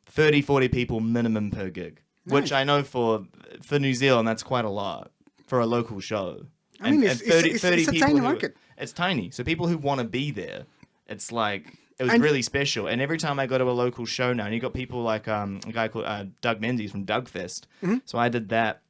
Speaker 1: 30, 40 people minimum per gig. Nice. Which I know for New Zealand, that's quite a lot for a local show.
Speaker 2: I mean, it's a tiny market.
Speaker 1: It's tiny. So people who want to be there, it's like... It was really special. And every time I go to a local show now, and you got people like a guy called Doug Menzies from Dougfest. So I did that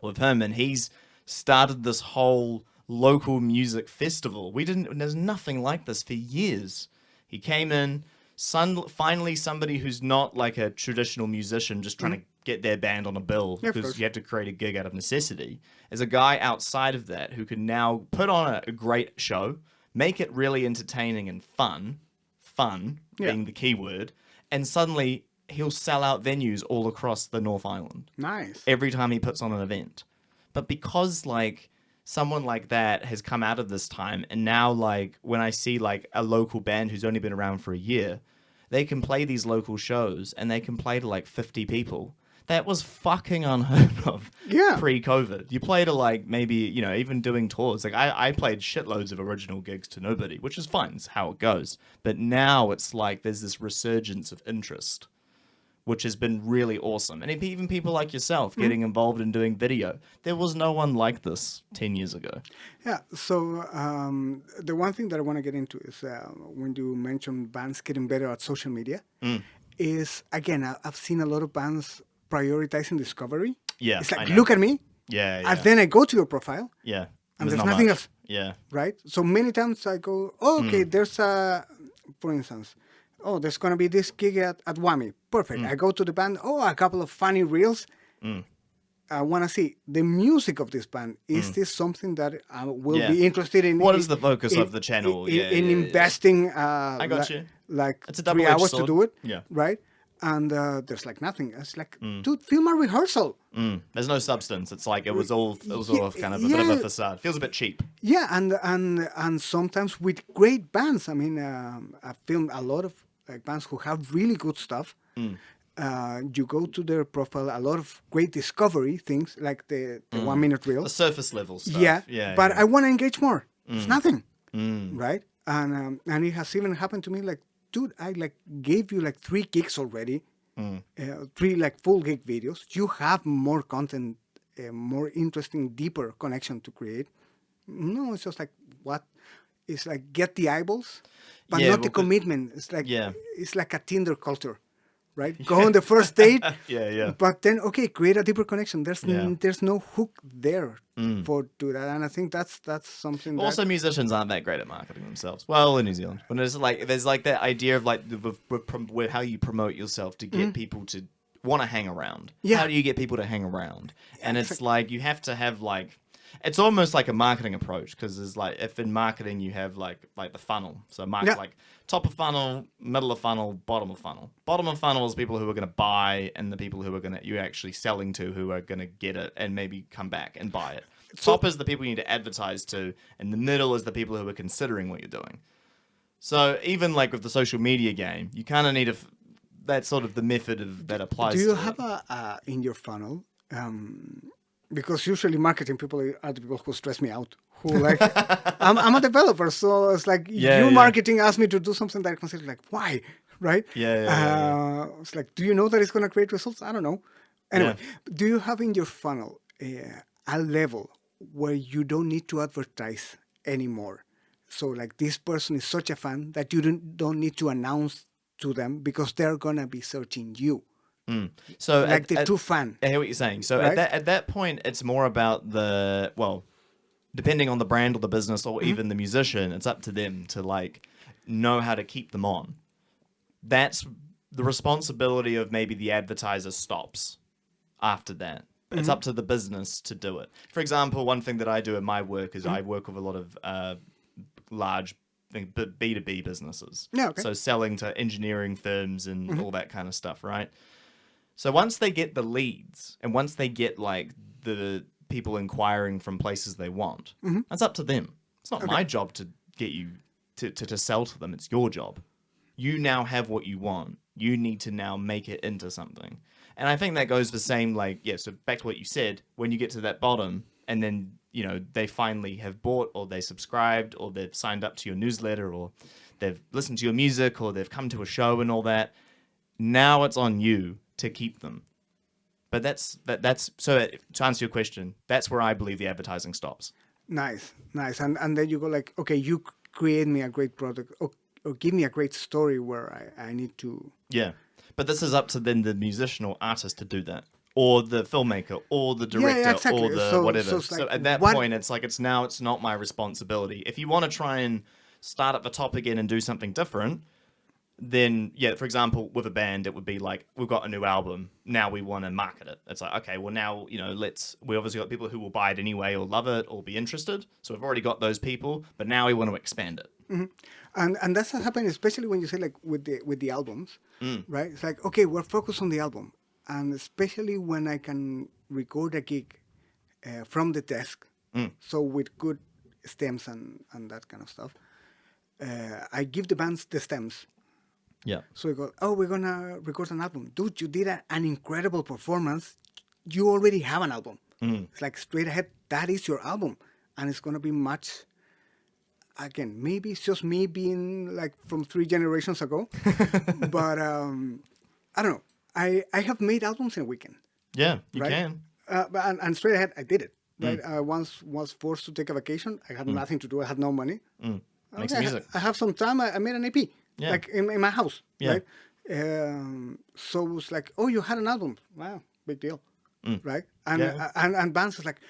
Speaker 1: with him, and he's started this whole local music festival. There's nothing like this for years. He came in, finally somebody who's not like a traditional musician just trying to get their band on a bill because you have to create a gig out of necessity. There's a guy outside of that who can now put on a great show, make it really entertaining and fun being the key word, and suddenly he'll sell out venues all across the North Island.
Speaker 2: Nice.
Speaker 1: Every time he puts on an event. But because like someone like that has come out of this time, and now like when I see like a local band who's only been around for a year, they can play these local shows and they can play to like 50 people. That was fucking unheard of pre-COVID. You play to like maybe, even doing tours. Like I played shitloads of original gigs to nobody, which is fine. It's how it goes. But now it's like there's this resurgence of interest, which has been really awesome. And even people like yourself getting involved in doing video. There was no one like this 10 years ago.
Speaker 2: Yeah. So the one thing that I want to get into is when you mentioned bands getting better at social media is, again, I've seen a lot of bands prioritizing discovery.
Speaker 1: Yeah.
Speaker 2: It's like, look at me.
Speaker 1: Yeah.
Speaker 2: And then I go to your profile.
Speaker 1: Yeah.
Speaker 2: And there's nothing else.
Speaker 1: Yeah.
Speaker 2: Right? So many times I go, okay, there's for instance, there's going to be this gig at Whammy. Perfect. I go to the band. A couple of funny reels. I want to see the music of this band. Is this something that I will be interested in?
Speaker 1: What is the focus of the channel?
Speaker 2: In investing
Speaker 1: I got you.
Speaker 2: Like
Speaker 1: it's a
Speaker 2: 3 hours
Speaker 1: sword.
Speaker 2: to do it.
Speaker 1: Yeah.
Speaker 2: Right? And there's like nothing. It's like, dude, film a rehearsal.
Speaker 1: There's no substance. It's like it was all kind of a bit of a facade. Feels a bit cheap.
Speaker 2: Yeah, and sometimes with great bands. I mean, I filmed a lot of like bands who have really good stuff. You go to their profile, a lot of great discovery things, like the 1 minute reel.
Speaker 1: The surface level stuff.
Speaker 2: Yeah, but I want to engage more. It's nothing, right? And it has even happened to me, like, dude, I like gave you like 3 gigs already, 3 like full gig videos. You have more content, more interesting, deeper connection to create. No, it's just like what? It's like get the eyeballs, but not the commitment. It's like it's like a Tinder culture, right? Go on the first date, but then create a deeper connection. There's no hook there for do that, and I think that's something.
Speaker 1: Also, musicians aren't that great at marketing themselves. Well, in New Zealand, when there's like that idea of like with how you promote yourself to get people to want to hang around.
Speaker 2: Yeah.
Speaker 1: How do you get people to hang around? And it's like you have to have like. It's almost like a marketing approach because there's like if in marketing you have like the funnel, so like top of funnel, middle of funnel, bottom of funnel. Bottom of funnel is people who are going to buy, and the people who are you're actually selling to who are going to get it and maybe come back and buy it. Top is the people you need to advertise to, and the middle is the people who are considering what you're doing. So even like with the social media game, you kind of need that's sort of the method that applies.
Speaker 2: Do you have in your funnel? Because usually marketing people are the people who stress me out. Who like I'm a developer, so it's like marketing asked me to do something that I consider like why, right? It's like, do you know that it's going to create results? I don't know. Anyway, do you have in your funnel a level where you don't need to advertise anymore? So like this person is such a fan that you don't need to announce to them because they're gonna be searching you.
Speaker 1: So
Speaker 2: like the true fan.
Speaker 1: I hear what you're saying. So
Speaker 2: right?
Speaker 1: at that point, it's more about depending on the brand or the business or even the musician, it's up to them to like know how to keep them on. That's the responsibility of maybe the advertiser stops after that. It's up to the business to do it. For example, one thing that I do in my work is I work with a lot of large B2B businesses.
Speaker 2: Yeah, okay.
Speaker 1: So selling to engineering firms and all that kind of stuff, right? So once they get the leads and once they get like the people inquiring from places they want, that's up to them. It's not my job to get you to sell to them. It's your job. You now have what you want. You need to now make it into something. And I think that goes the same, like, so back to what you said, when you get to that bottom and then, they finally have bought or they subscribed or they've signed up to your newsletter or they've listened to your music or they've come to a show and all that. Now it's on you to keep them. But that's so to answer your question, that's where I believe the advertising stops.
Speaker 2: Nice. And then you go like, okay, you create me a great product or give me a great story where I need to...
Speaker 1: Yeah. But this is up to then the musician or artist to do that. Or the filmmaker, or the director,
Speaker 2: exactly.
Speaker 1: or the whatever.
Speaker 2: So, like,
Speaker 1: at that point, it's like it's not my responsibility. If you want to try and start at the top again and do something different, then for example, with a band, it would be like we've got a new album. Now we want to market it. It's like okay, well now we obviously got people who will buy it anyway, or love it, or be interested. So we've already got those people, but now we want to expand it.
Speaker 2: And that's what happened, especially when you say like with the albums, right? It's like okay, we're focused on the album. And especially when I can record a gig from the desk, so with good stems and that kind of stuff, I give the bands the stems.
Speaker 1: Yeah.
Speaker 2: So we go, we're going to record an album. Dude, you did an incredible performance. You already have an album. It's like straight ahead, that is your album. And it's going to be much, again, maybe it's just me being like from 3 generations ago. But I don't know. I have made albums in a weekend.
Speaker 1: Yeah, you
Speaker 2: right?
Speaker 1: can.
Speaker 2: And straight ahead, I did it. Right? I once was forced to take a vacation. I had nothing to do. I had no money.
Speaker 1: Make some music.
Speaker 2: I have some time. I made an EP, like in my house.
Speaker 1: Yeah.
Speaker 2: Right? So it was like, oh, you had an album. Wow, big deal. Right? And bands was like,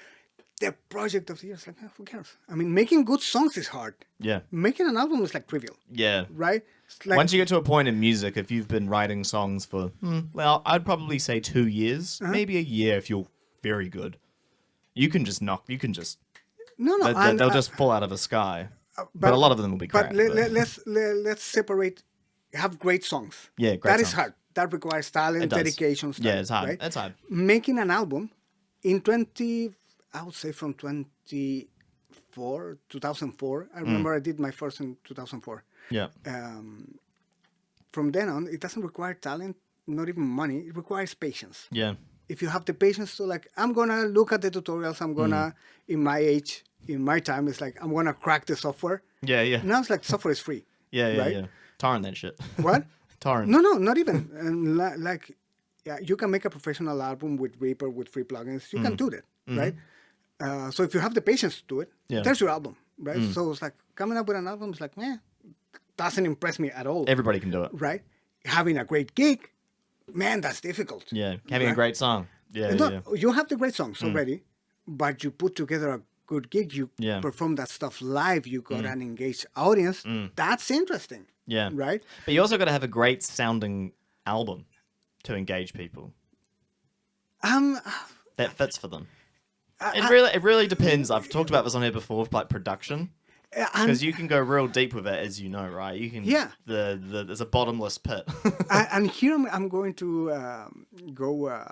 Speaker 2: the project of the year. It's like, who cares? I mean, making good songs is hard.
Speaker 1: Yeah.
Speaker 2: Making an album is like trivial.
Speaker 1: Yeah.
Speaker 2: Right? Like,
Speaker 1: once you get to a point in music, if you've been writing songs for, I'd probably say 2 years, maybe a year if you're very good. You can just
Speaker 2: No.
Speaker 1: They'll just fall out of the sky. But a lot of them will be crap.
Speaker 2: But let's separate. Have great songs.
Speaker 1: Yeah, great
Speaker 2: That
Speaker 1: songs.
Speaker 2: is hard. That requires talent, dedication, stuff.
Speaker 1: Yeah, it's hard.
Speaker 2: Right?
Speaker 1: It's hard.
Speaker 2: Making an album in I would say from 2004. I remember I did my first in 2004.
Speaker 1: Yeah.
Speaker 2: From then on, it doesn't require talent, not even money. It requires patience.
Speaker 1: Yeah.
Speaker 2: If you have the patience to like, I'm going to look at the tutorials. I'm going to, in my time, it's like, I'm going to crack the software.
Speaker 1: Yeah.
Speaker 2: Now it's like software is free.
Speaker 1: Yeah. Torrent that shit.
Speaker 2: What?
Speaker 1: Torrent.
Speaker 2: No, not even. And you can make a professional album with Reaper, with free plugins. You can do that, right? So if you have the patience to do it, there's your album, right? So it's like coming up with an album is like, doesn't impress me at all.
Speaker 1: Everybody can do it.
Speaker 2: Right? Having a great gig, man, that's difficult.
Speaker 1: Yeah. Having a great song. Yeah.
Speaker 2: You have the great songs already, but you put together a good gig, you perform that stuff live, you got an engaged audience. That's interesting.
Speaker 1: Yeah.
Speaker 2: Right?
Speaker 1: But you also got to have a great sounding album to engage people.
Speaker 2: That
Speaker 1: fits for them. It really depends. I've talked about this on here before with like production. Because you can go real deep with it, as you know, right? You can.
Speaker 2: Yeah.
Speaker 1: There's a bottomless pit.
Speaker 2: And here I'm going to go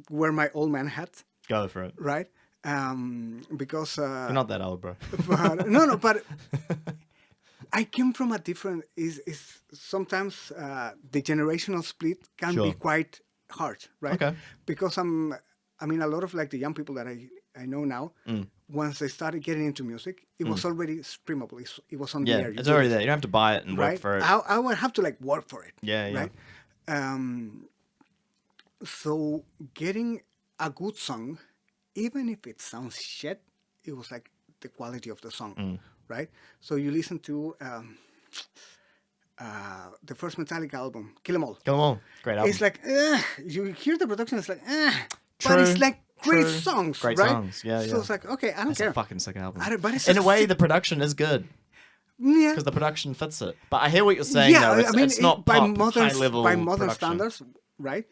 Speaker 2: wear my old man hat.
Speaker 1: Go for it.
Speaker 2: Right? Because
Speaker 1: you're not that old, bro.
Speaker 2: But but I came from a different. Is sometimes the generational split can be quite hard, right?
Speaker 1: Okay.
Speaker 2: Because I mean, a lot of like the young people that I know now, once they started getting into music, it was already streamable. It was on the air.
Speaker 1: It's already there. You don't have to buy it and work for it.
Speaker 2: I would have to like work for it.
Speaker 1: Yeah, yeah.
Speaker 2: Right? So getting a good song, even if it sounds shit, it was like the quality of the song, right? So you listen to the first Metallica album, Kill 'Em All.
Speaker 1: Kill 'Em All. Great album.
Speaker 2: It's like, you hear the production, it's like, but it's like great songs,
Speaker 1: great
Speaker 2: right?
Speaker 1: songs, yeah.
Speaker 2: So it's like, okay, I don't care.
Speaker 1: It's a fucking sick album.
Speaker 2: But it's
Speaker 1: in a way, the production is good.
Speaker 2: Yeah.
Speaker 1: Because the production fits it. But I hear what you're saying, though. It's not
Speaker 2: by
Speaker 1: pop,
Speaker 2: modern,
Speaker 1: high-level
Speaker 2: by modern
Speaker 1: production.
Speaker 2: standards, right?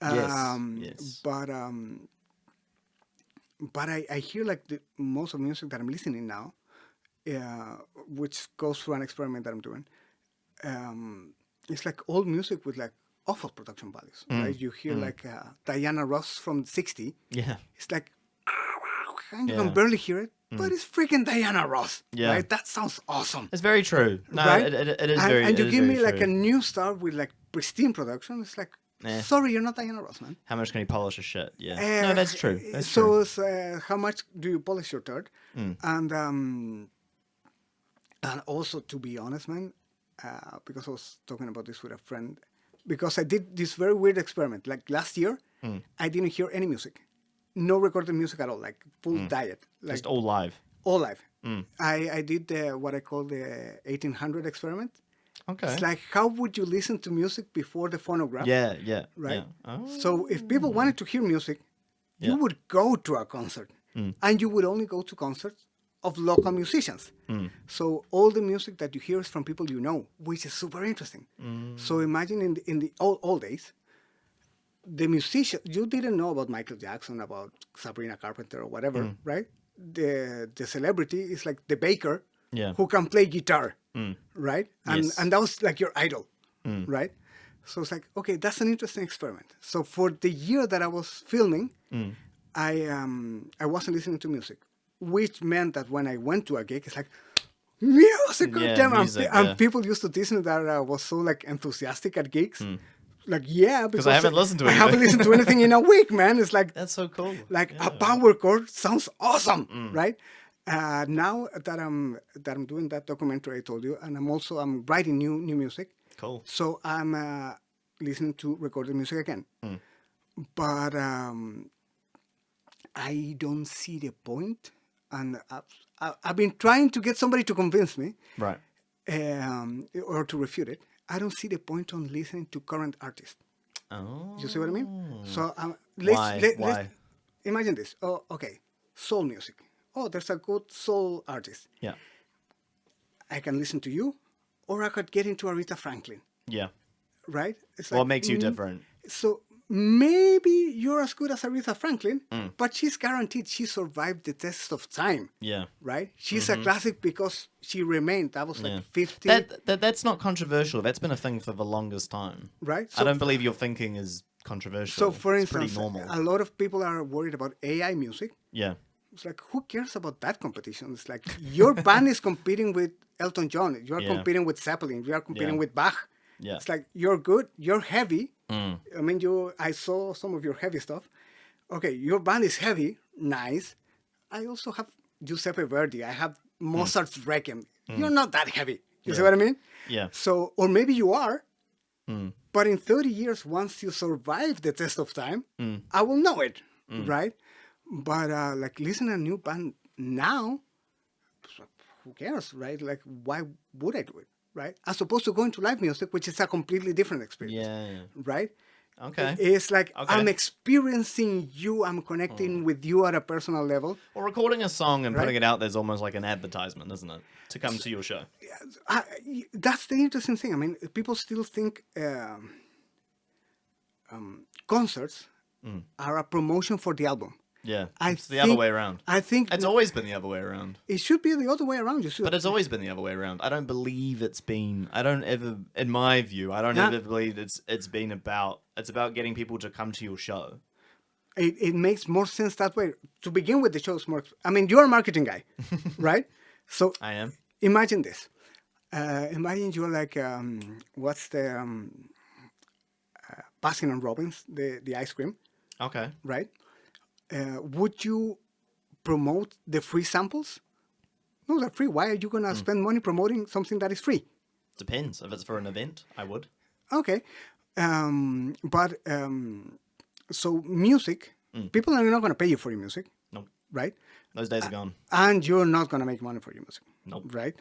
Speaker 1: Yes.
Speaker 2: But I hear like most of the music that I'm listening now, which goes through an experiment that I'm doing. It's like old music with like awful production values, right? You hear like Diana Ross from '60.
Speaker 1: Yeah.
Speaker 2: It's like, and you can barely hear it, but it's freaking Diana Ross, right? That sounds awesome.
Speaker 1: It's very true. No,
Speaker 2: right?
Speaker 1: it is very.
Speaker 2: And you give me
Speaker 1: true.
Speaker 2: like a new star with like pristine production. It's like, sorry, you're not Diana Ross, man.
Speaker 1: How much can you polish a shit? Yeah. No, that's true. That's true.
Speaker 2: So it's, how much do you polish your third? And also, to be honest, man, because I was talking about this with a friend, because I did this very weird experiment. Like last year, I didn't hear any music. No recorded music at all, like full diet. Like,
Speaker 1: just all live.
Speaker 2: All live. I did what I call the 1800 experiment.
Speaker 1: Okay.
Speaker 2: It's like, how would you listen to music before the phonograph?
Speaker 1: Yeah.
Speaker 2: Right?
Speaker 1: Yeah. Oh.
Speaker 2: So if people wanted to hear music, you would go to a concert. And you would only go to concerts of local musicians. So all the music that you hear is from people you know, which is super interesting. So imagine in the old days, the musician, you didn't know about Michael Jackson, about Sabrina Carpenter or whatever, right? The celebrity is like the baker who can play guitar, right? And that was like your idol, right? So it's like, okay, that's an interesting experiment. So for the year that I was filming, I wasn't listening to music, which meant that when I went to a gig, it's like, music, and people used to tease me that I was so like enthusiastic at gigs. Like, because
Speaker 1: I haven't listened to anything.
Speaker 2: I haven't listened to anything in a week, man. It's like,
Speaker 1: that's so cool.
Speaker 2: Like a power chord sounds awesome, right? Now that I'm doing that documentary I told you, and I'm writing new music.
Speaker 1: Cool.
Speaker 2: So I'm listening to recorded music again, but I don't see the point, and I've been trying to get somebody to convince me,
Speaker 1: right,
Speaker 2: or to refute it. I don't see the point on listening to current artists.
Speaker 1: Oh.
Speaker 2: You see what I mean? So
Speaker 1: Why?
Speaker 2: Imagine this. Oh, okay. Soul music. Oh, there's a good soul artist.
Speaker 1: Yeah.
Speaker 2: I can listen to you, or I could get into Aretha Franklin.
Speaker 1: Yeah.
Speaker 2: Right? It's
Speaker 1: what makes you different?
Speaker 2: So maybe you're as good as Aretha Franklin, but she's guaranteed she survived the test of time.
Speaker 1: Yeah.
Speaker 2: Right? She's a classic because she remained. That was like 50.
Speaker 1: That's not controversial. That's been a thing for the longest time.
Speaker 2: Right?
Speaker 1: So I don't believe your thinking is controversial.
Speaker 2: So for
Speaker 1: it's
Speaker 2: instance,
Speaker 1: pretty normal.
Speaker 2: a lot of people are worried about AI music.
Speaker 1: Yeah.
Speaker 2: It's like, who cares about that competition? It's like, your band is competing with Elton John. You are competing with Zeppelin. You are competing with Bach.
Speaker 1: Yeah.
Speaker 2: It's like, you're good. You're heavy. I mean, I saw some of your heavy stuff. Okay, your band is heavy. Nice. I also have Giuseppe Verdi. I have Mozart's Requiem. You're not that heavy. You see what I mean?
Speaker 1: Yeah.
Speaker 2: So, or maybe you are. But in 30 years, once you survive the test of time, I will know it. Right? But like listening to a new band now, who cares, right? Like, why would I do it, right? As opposed to going to live music, which is a completely different experience.
Speaker 1: Yeah.
Speaker 2: Right?
Speaker 1: Okay.
Speaker 2: It's like, I'm experiencing you, I'm connecting with you at a personal level.
Speaker 1: Well, recording a song and putting it out there's almost like an advertisement, isn't it? To come to your show.
Speaker 2: That's the interesting thing. I mean, people still think concerts are a promotion for the album.
Speaker 1: Yeah, it's the other way around.
Speaker 2: I think
Speaker 1: it's always been the other way around.
Speaker 2: It should be the other way around.
Speaker 1: But it's always been the other way around. I don't believe it's been. I don't ever, in my view, I don't ever believe it's been about. It's about getting people to come to your show.
Speaker 2: It makes more sense that way. To begin with, the show's more. I mean, you're a marketing guy, right? So
Speaker 1: I am.
Speaker 2: Imagine this. Imagine you're like, what's the Baskin and Robbins, the ice cream.
Speaker 1: Okay.
Speaker 2: Right? Would you promote the free samples? No, they're free. Why are you going to spend money promoting something that is free?
Speaker 1: Depends. If it's for an event, I would.
Speaker 2: Okay. So music, people are not going to pay you for your music.
Speaker 1: Nope.
Speaker 2: Right?
Speaker 1: Those days are gone.
Speaker 2: And you're not going to make money for your music.
Speaker 1: Nope.
Speaker 2: Right?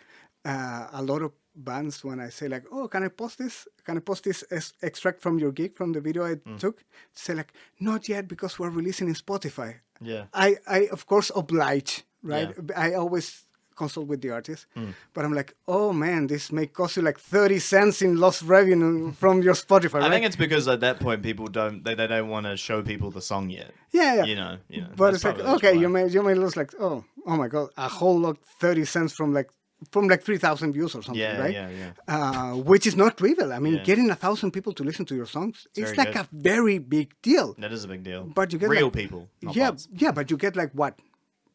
Speaker 2: A lot of bands, when I say like, oh, can I post this? Can I post this extract from your gig, from the video I took? Say like, not yet, because we're releasing in Spotify.
Speaker 1: Yeah.
Speaker 2: I of course oblige, right?
Speaker 1: Yeah.
Speaker 2: I always consult with the artist, but I'm like, oh man, this may cost you like 30 cents in lost revenue from your Spotify, right?
Speaker 1: I think it's because at that point people don't want to show people the song yet.
Speaker 2: Yeah.
Speaker 1: You know.
Speaker 2: But it's like, okay, you may lose like, oh my god, a whole lot, 30 cents from like 3,000 views or something, right?
Speaker 1: Yeah.
Speaker 2: Which is not trivial. I mean, getting 1,000 people to listen to your songs, it's like a very big deal.
Speaker 1: That is a big deal.
Speaker 2: But you get
Speaker 1: real
Speaker 2: like,
Speaker 1: people. Not
Speaker 2: bots. But you get like what?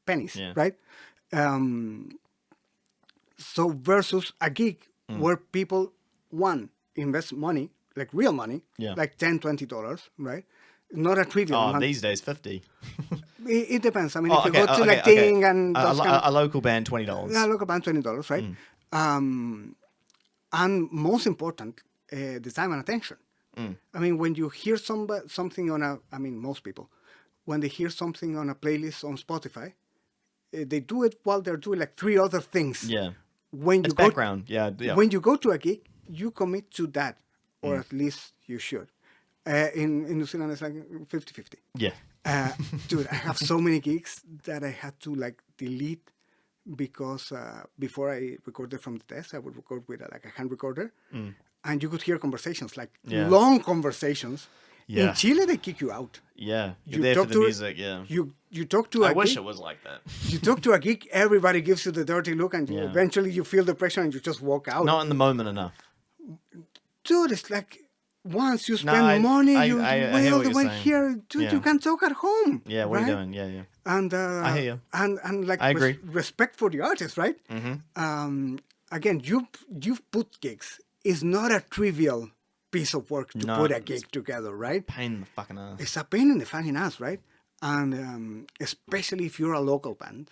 Speaker 2: Pennies, right? So versus a gig where people, invest money, like real money, like $10, $20, right? Not a trivial amount.
Speaker 1: These days, 50.
Speaker 2: It depends. I mean, if you go to like Ding and
Speaker 1: a local band, $20.
Speaker 2: Yeah, a local band, $20, right? And most important, the time and attention. I mean, when you hear something on most people, when they hear something on a playlist on Spotify, they do it while they're doing like 3 other things.
Speaker 1: Yeah.
Speaker 2: When
Speaker 1: it's background. Yeah.
Speaker 2: When you go to a gig, you commit to that, or at least you should. In New Zealand, it's like 50-50.
Speaker 1: Yeah.
Speaker 2: Dude, I have so many gigs that I had to like delete because before I recorded from the desk, I would record with a hand recorder, and you could hear conversations, like long conversations. Yeah. In Chile, they kick you out.
Speaker 1: Yeah, you're there for the music. Yeah.
Speaker 2: You talk to a gig.
Speaker 1: I wish it was like that.
Speaker 2: You talk to a gig, everybody gives you the dirty look, and eventually you feel the pressure and you just walk out.
Speaker 1: Not in the moment enough.
Speaker 2: Dude, it's like once you spend money, you wait all the way here. Dude, you can talk at home.
Speaker 1: Yeah, what are you doing? Yeah.
Speaker 2: And
Speaker 1: I hear you.
Speaker 2: And like
Speaker 1: I agree.
Speaker 2: Respect for the artist, right? Again, you've put gigs. It's not a trivial piece of work to put a gig together, right?
Speaker 1: Pain in the fucking ass.
Speaker 2: It's a pain in the fucking ass, right? And especially if you're a local band,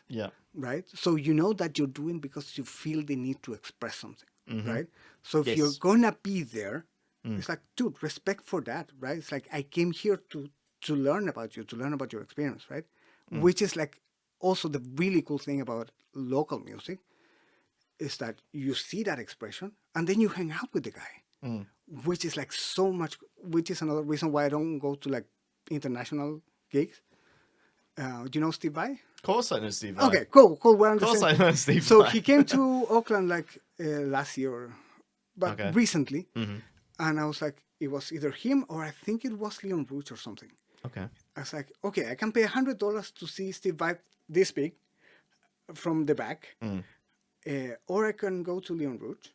Speaker 2: right? So you know that you're doing because you feel the need to express something, right? So if you're gonna be there, it's like, dude, respect for that, right? It's like, I came here to learn about you, to learn about your experience, right? Which is like also the really cool thing about local music is that you see that expression and then you hang out with the guy. Which is like so much, which is another reason why I don't go to like international gigs. Do you know Steve Vai?
Speaker 1: Of course I know Steve Vai.
Speaker 2: Okay, cool. We're on the
Speaker 1: same. Of course I know Steve Vai.
Speaker 2: So he came to Auckland like last year, but recently. And I was like, it was either him or I think it was Leon Rouge or something.
Speaker 1: Okay.
Speaker 2: I was like, okay, I can pay $100 to see Steve Vai this big from the back. Or I can go to Leon Rouge.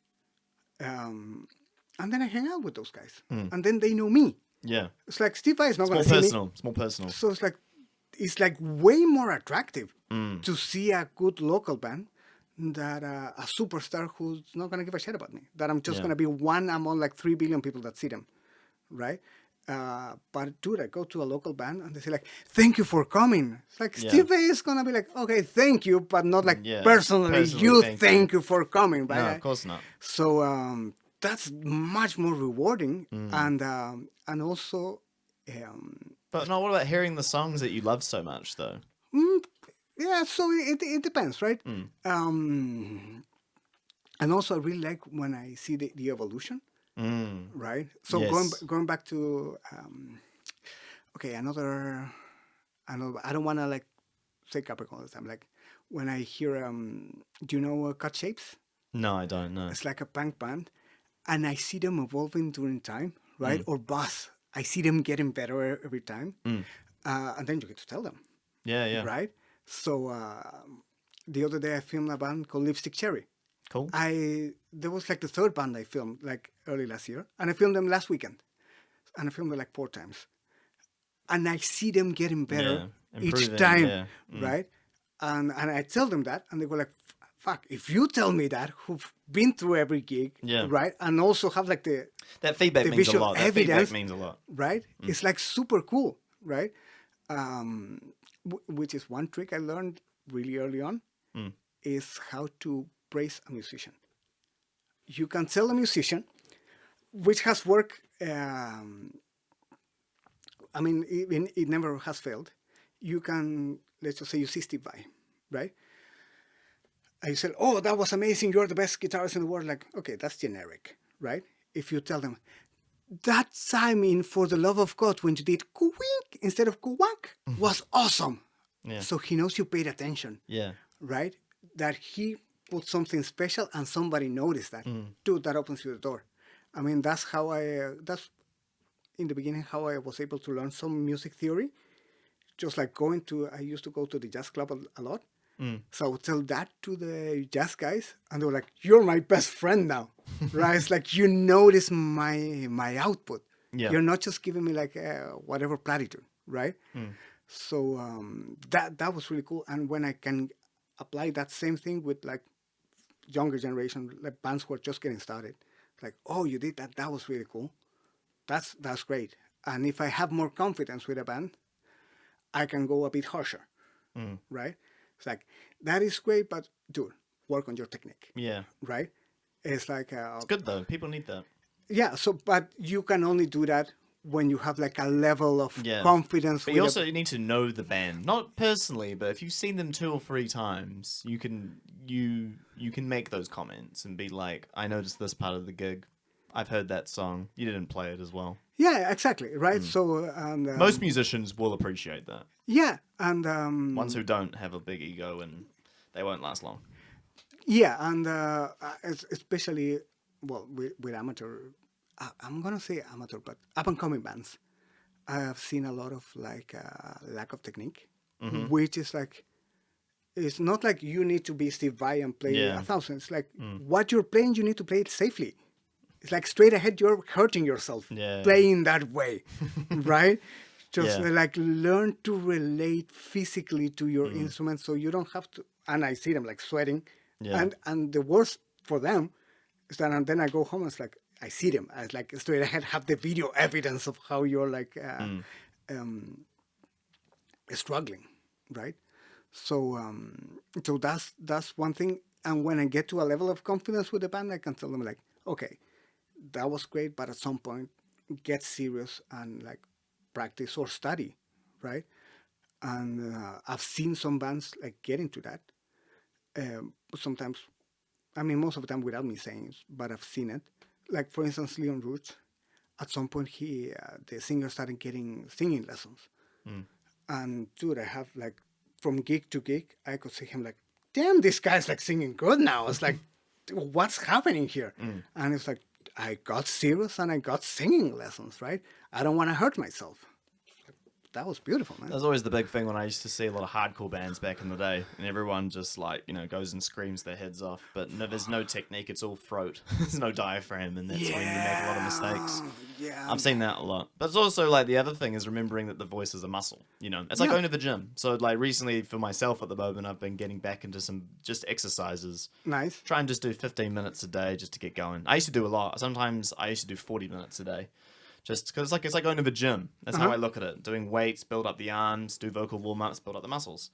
Speaker 2: And then I hang out with those guys. And then they know me.
Speaker 1: Yeah.
Speaker 2: It's like Steve Vai is not going to see me.
Speaker 1: It's more personal.
Speaker 2: So it's like way more attractive to see a good local band than a superstar who's not going to give a shit about me. That I'm just going to be one among like 3 billion people that see them. Right? But dude, I go to a local band and they say like, thank you for coming. It's like Steve Vai is going to be like, okay, thank you, but not like personally thank you for coming. Right?
Speaker 1: No, of course not.
Speaker 2: So, that's much more rewarding, and also.
Speaker 1: But no, what about hearing the songs that you love so much, though?
Speaker 2: Yeah, so it depends, right? And also, I really like when I see the evolution, right? So going back to, another. I don't want to like say Capricore all the time. Like when I hear, do you know Cut Shapes?
Speaker 1: No, I don't know.
Speaker 2: It's like a punk band. And I see them evolving during time, right? Or Buzz. I see them getting better every time. And then you get to tell them,
Speaker 1: Yeah.
Speaker 2: Right? So the other day I filmed a band called Lipstick Cherry.
Speaker 1: Cool.
Speaker 2: There was like the third band I filmed like early last year, and I filmed them last weekend, and I filmed it like 4 times, and I see them getting better each time, right? And I tell them that, and they go like, "Fuck! If you tell me that, who've been through every gig, right, and also have like
Speaker 1: that feedback means a lot. That feedback means a lot,
Speaker 2: right? It's like super cool, right? Which is one trick I learned really early on, is how to praise a musician. You can tell a musician, which has worked. I mean, it never has failed. You can, let's just say you see Steve Vai, right? And you said, "Oh, that was amazing. You're the best guitarist in the world." Like, okay, that's generic, right? If you tell them, "That timing, for the love of God, when you did kuwink instead of kuwank was awesome."
Speaker 1: Yeah.
Speaker 2: So he knows you paid attention.
Speaker 1: Yeah.
Speaker 2: Right? That he put something special and somebody noticed that. Dude, that opens you the door. I mean, that's that's in the beginning how I was able to learn some music theory. Just like I used to go to the jazz club a lot. So I would tell that to the jazz guys, and they were like, "You're my best friend now." Right? It's like, you notice my output.
Speaker 1: Yeah.
Speaker 2: You're not just giving me like whatever platitude, right? So that was really cool. And when I can apply that same thing with like younger generation, like bands who are just getting started, like, "Oh, you did that. That was really cool. That's great." And if I have more confidence with a band, I can go a bit harsher, right? It's like, "That is great, but dude, work on your technique."
Speaker 1: Yeah.
Speaker 2: Right? It's like
Speaker 1: it's good though. People need that.
Speaker 2: Yeah. So, but you can only do that when you have like a level of confidence.
Speaker 1: But you also need to know the band, not personally, but if you've seen them 2 or 3 times, you can make those comments and be like, "I noticed this part of the gig. I've heard that song. You didn't play it as well."
Speaker 2: Yeah, exactly. Right. So, and
Speaker 1: most musicians will appreciate that.
Speaker 2: Yeah, and
Speaker 1: ones who don't have a big ego, and they won't last long.
Speaker 2: Yeah, and especially with amateur. I'm gonna say amateur, but up and coming bands. I have seen a lot of like lack of technique, which is like, it's not like you need to be Steve Vai and play 1,000. It's like what you're playing, you need to play it safely. It's like straight ahead, you're hurting yourself playing that way, right? Just like learn to relate physically to your instrument, so you don't have to. And I see them like sweating, and the worst for them is that, and then I go home and it's like, I see them as like straight ahead, have the video evidence of how you're like struggling, right? So so that's one thing. And when I get to a level of confidence with the band, I can tell them like, "Okay, that was great, but at some point, get serious and like practice or study," right? And I've seen some bands like get into that. Sometimes, I mean, most of the time without me saying it, but I've seen it. Like, for instance, Leon Roach, at some point, the singer started getting singing lessons. And dude, I have like, from gig to gig, I could see him like, "Damn, this guy's like singing good now." It's like, what's happening here? And it's like, I got serious and I got singing lessons, right? I don't want to hurt myself. That was beautiful, man.
Speaker 1: That was always the big thing when I used to see a lot of hardcore bands back in the day, and everyone just like, goes and screams their heads off, but there's no technique, it's all throat. There's no diaphragm, and that's when you make a lot of mistakes.
Speaker 2: Yeah.
Speaker 1: I've seen that a lot. But it's also like the other thing is remembering that the voice is a muscle, It's like going to the gym. So like recently for myself at the moment, I've been getting back into some just exercises.
Speaker 2: Nice.
Speaker 1: Try and just do 15 minutes a day just to get going. I used to do a lot. Sometimes I used to do 40 minutes a day. Just because it's like going to the gym. That's how I look at it. Doing weights, build up the arms, do vocal warm-ups, build up the muscles.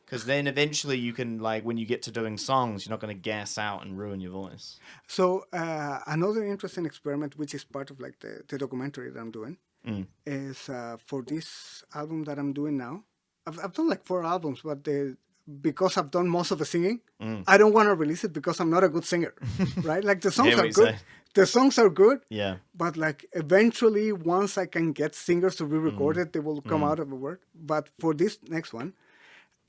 Speaker 1: Because then eventually you can, like, when you get to doing songs, you're not going to gas out and ruin your voice.
Speaker 2: So another interesting experiment, which is part of like the documentary that I'm doing, is for this album that I'm doing now. I've done like 4 albums, but because I've done most of the singing, I don't want to release it because I'm not a good singer, right? Like the songs are good. The songs are good, but like eventually once I can get singers to re-record it, they will come out of the work. But for this next one,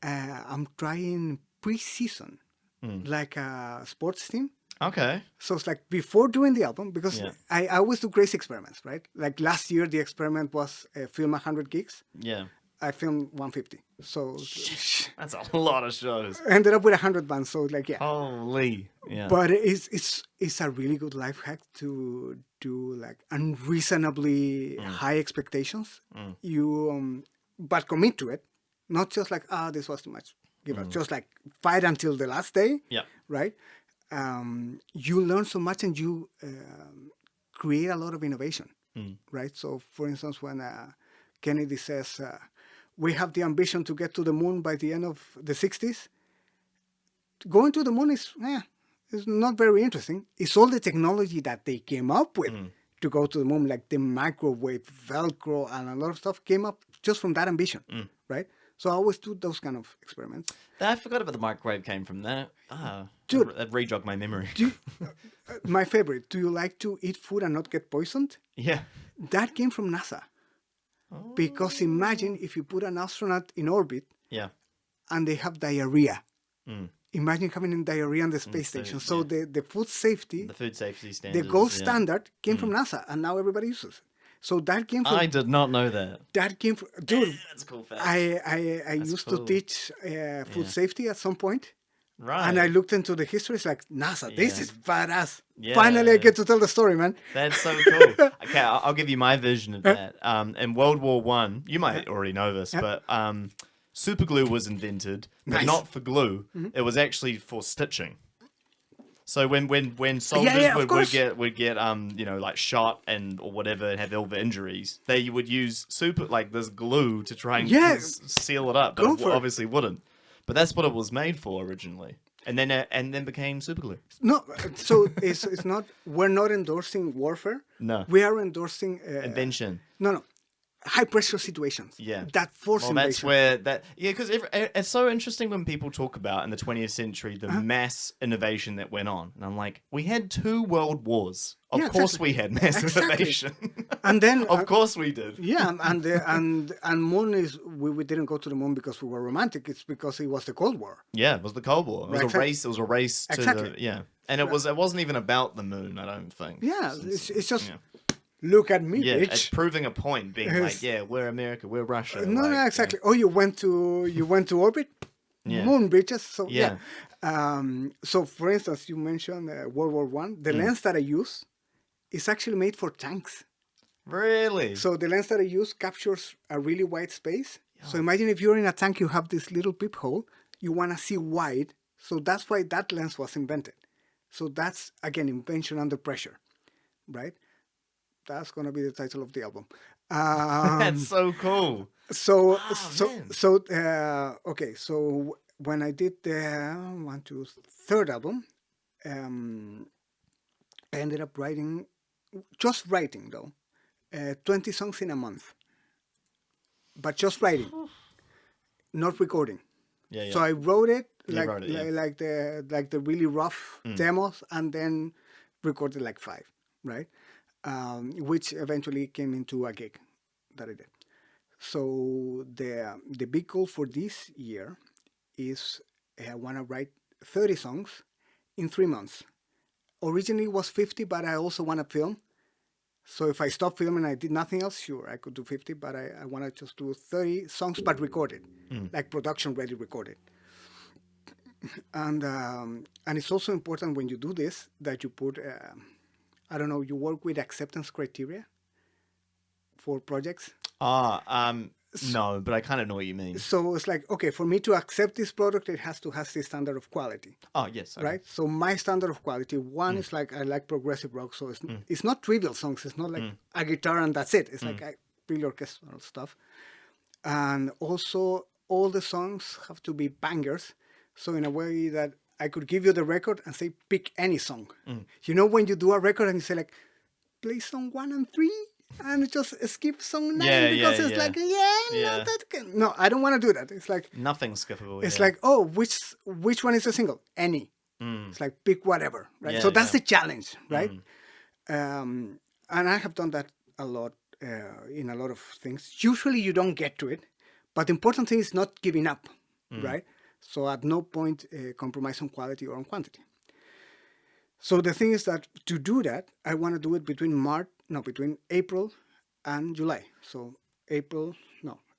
Speaker 2: I'm trying pre-season, like a sports team.
Speaker 1: Okay.
Speaker 2: So it's like before doing the album, because I always do crazy experiments, right? Like last year, the experiment was film 100 gigs.
Speaker 1: Yeah.
Speaker 2: I filmed 150. So
Speaker 1: That's a lot of shows.
Speaker 2: ended up with 100 bands. So like, yeah.
Speaker 1: Holy, yeah.
Speaker 2: But it's a really good life hack to do like unreasonably high expectations. You but commit to it, not just like this was too much. Give up. Just like fight until the last day.
Speaker 1: Yeah.
Speaker 2: Right. You learn so much and you create a lot of innovation. Right. So for instance, when Kennedy says we have the ambition to get to the moon by the end of the 60s. Going to the moon is not very interesting. It's all the technology that they came up with to go to the moon, like the microwave, Velcro, and a lot of stuff came up just from that ambition, right? So I always do those kind of experiments.
Speaker 1: I forgot about the microwave came from that.
Speaker 2: Dude,
Speaker 1: that re-jogged my memory.
Speaker 2: My favorite, do you like to eat food and not get poisoned?
Speaker 1: Yeah.
Speaker 2: That came from NASA. Oh. Because imagine if you put an astronaut in orbit and they have diarrhea. Imagine having diarrhea on the space station. So the food safety...
Speaker 1: The food safety standards.
Speaker 2: The gold standard came from NASA, and now everybody uses it. So that came from...
Speaker 1: I did not know that.
Speaker 2: That came from... Dude,
Speaker 1: that's a cool fact.
Speaker 2: I used to teach food safety at some point.
Speaker 1: Right.
Speaker 2: And I looked into the history. It's like, NASA, this is badass. Yeah. Finally, I get to tell the story, man.
Speaker 1: That's so cool. Okay, I'll give you my version of that. In World War I, you might already know this, but super glue was invented, but not for glue. It was actually for stitching. So when soldiers would get like shot or whatever and have injuries, they would use this glue to try and seal it up, but it obviously wouldn't. But that's what it was made for originally, and then became superglue.
Speaker 2: No, so it's not. We're not endorsing warfare.
Speaker 1: No,
Speaker 2: we are endorsing
Speaker 1: invention.
Speaker 2: No, high pressure situations.
Speaker 1: Yeah,
Speaker 2: that force invasion.
Speaker 1: That's where because it's so interesting when people talk about in the 20th century the mass innovation that went on, and I'm like, we had 2 world wars. Of course we had mass innovation.
Speaker 2: And then
Speaker 1: of course we did.
Speaker 2: Yeah, and moon is we didn't go to the moon because we were romantic. It's because it was the Cold War.
Speaker 1: Yeah, it was the Cold War. It was a race. It was a race to the and it wasn't even about the moon. I don't think.
Speaker 2: Yeah, it's just. Look at me, bitch.
Speaker 1: It's proving a point, being like, we're America, we're Russia.
Speaker 2: No, exactly. Oh, you went to orbit? Moon, bitches. So so for instance, you mentioned World War I. The lens that I use is actually made for tanks.
Speaker 1: Really?
Speaker 2: So the lens that I use captures a really wide space. So imagine if you're in a tank, you have this little peephole. You want to see wide. So that's why that lens was invented. So that's, again, invention under pressure, right? That's going to be the title of the album.
Speaker 1: That's so cool.
Speaker 2: So when I did the third album, I ended up writing 20 songs in a month. But just writing, not recording. Yeah. So I wrote it like the really rough demos, and then recorded like 5, right? Which eventually came into a gig that I did. So the big goal for this year is I want to write 30 songs in 3 months. Originally it was 50, but I also want to film. So if I stop filming and I did nothing else, sure, I could do 50, but I want to just do 30 songs, but recorded, like production ready recorded. And it's also important when you do this that you put, you work with acceptance criteria for projects.
Speaker 1: No, but I kind of know what you mean.
Speaker 2: So it's like, okay, for me to accept this product, it has to have this standard of quality.
Speaker 1: Oh, yes. Okay.
Speaker 2: Right? So my standard of quality, one is like, I like progressive rock. So it's not trivial songs. It's not like a guitar and that's it. It's like really orchestral stuff. And also all the songs have to be bangers. So in a way that I could give you the record and say, pick any song. You know, when you do a record and you say like, play song 1 and 3? And just skip song 9 because it's like, no, I don't want to do that. It's like
Speaker 1: nothing's skippable.
Speaker 2: It's like, oh, which one is a single? Any. It's like pick whatever, right?
Speaker 1: Yeah,
Speaker 2: so that's the challenge, right? And I have done that a lot in a lot of things. Usually you don't get to it, but the important thing is not giving up, right? So at no point compromise on quality or on quantity. So the thing is that to do that, I want to do it between April and July. So April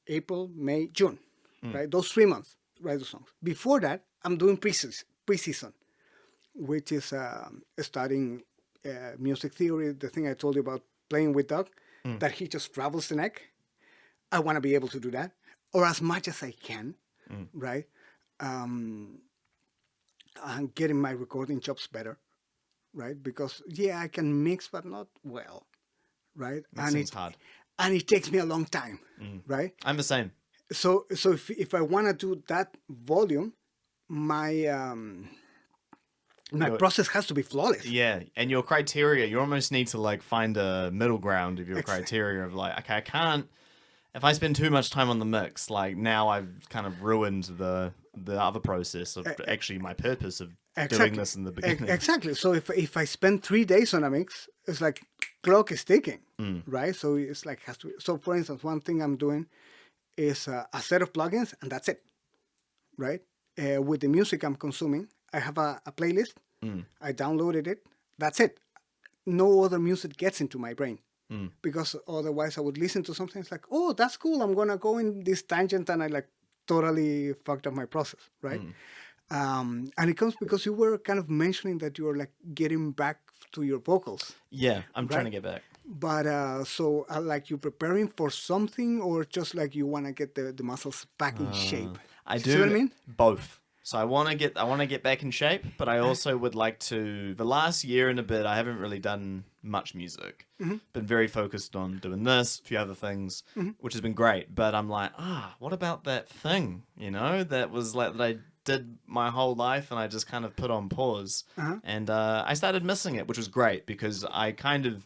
Speaker 2: April, May, June, right? Those 3 months, write the songs. Before that, I'm doing pre-season, which is studying music theory, the thing I told you about playing with Doug, that he just travels the neck. I want to be able to do that, or as much as I can, right? I'm getting my recording chops better, right? Because, yeah, I can mix, but not well, right?
Speaker 1: Mixing's hard.
Speaker 2: And it takes me a long time, right?
Speaker 1: I'm the same.
Speaker 2: So if I want to do that volume, my process has to be flawless.
Speaker 1: Yeah, and your criteria, you almost need to like find a middle ground of your criteria of like, okay, I can't, if I spend too much time on the mix, like now I've kind of ruined the other process of actually my purpose of doing this in the beginning.
Speaker 2: Exactly. So if I spend 3 days on a mix, it's like clock is ticking, right? So it's like has to. So for instance, one thing I'm doing is a set of plugins, and that's it, right? With the music I'm consuming, I have a playlist. I downloaded it. That's it. No other music gets into my brain. Because otherwise I would listen to something. It's like, oh, that's cool. I'm going to go in this tangent, and I like totally fucked up my process, right? And it comes because you were kind of mentioning that you were like getting back to your vocals.
Speaker 1: Yeah, I'm trying to get back.
Speaker 2: But so like you preparing for something, or just like you want to get the muscles back in shape?
Speaker 1: I do.
Speaker 2: See what I mean?
Speaker 1: Both. So I want to get back in shape, but I also would like to. The last year and a bit, I haven't really done much music. Been very focused on doing this, a few other things, which has been great. But I'm like, what about that thing? You know, that was like that I did my whole life, and I just kind of put on pause, and I started missing it, which was great because I don't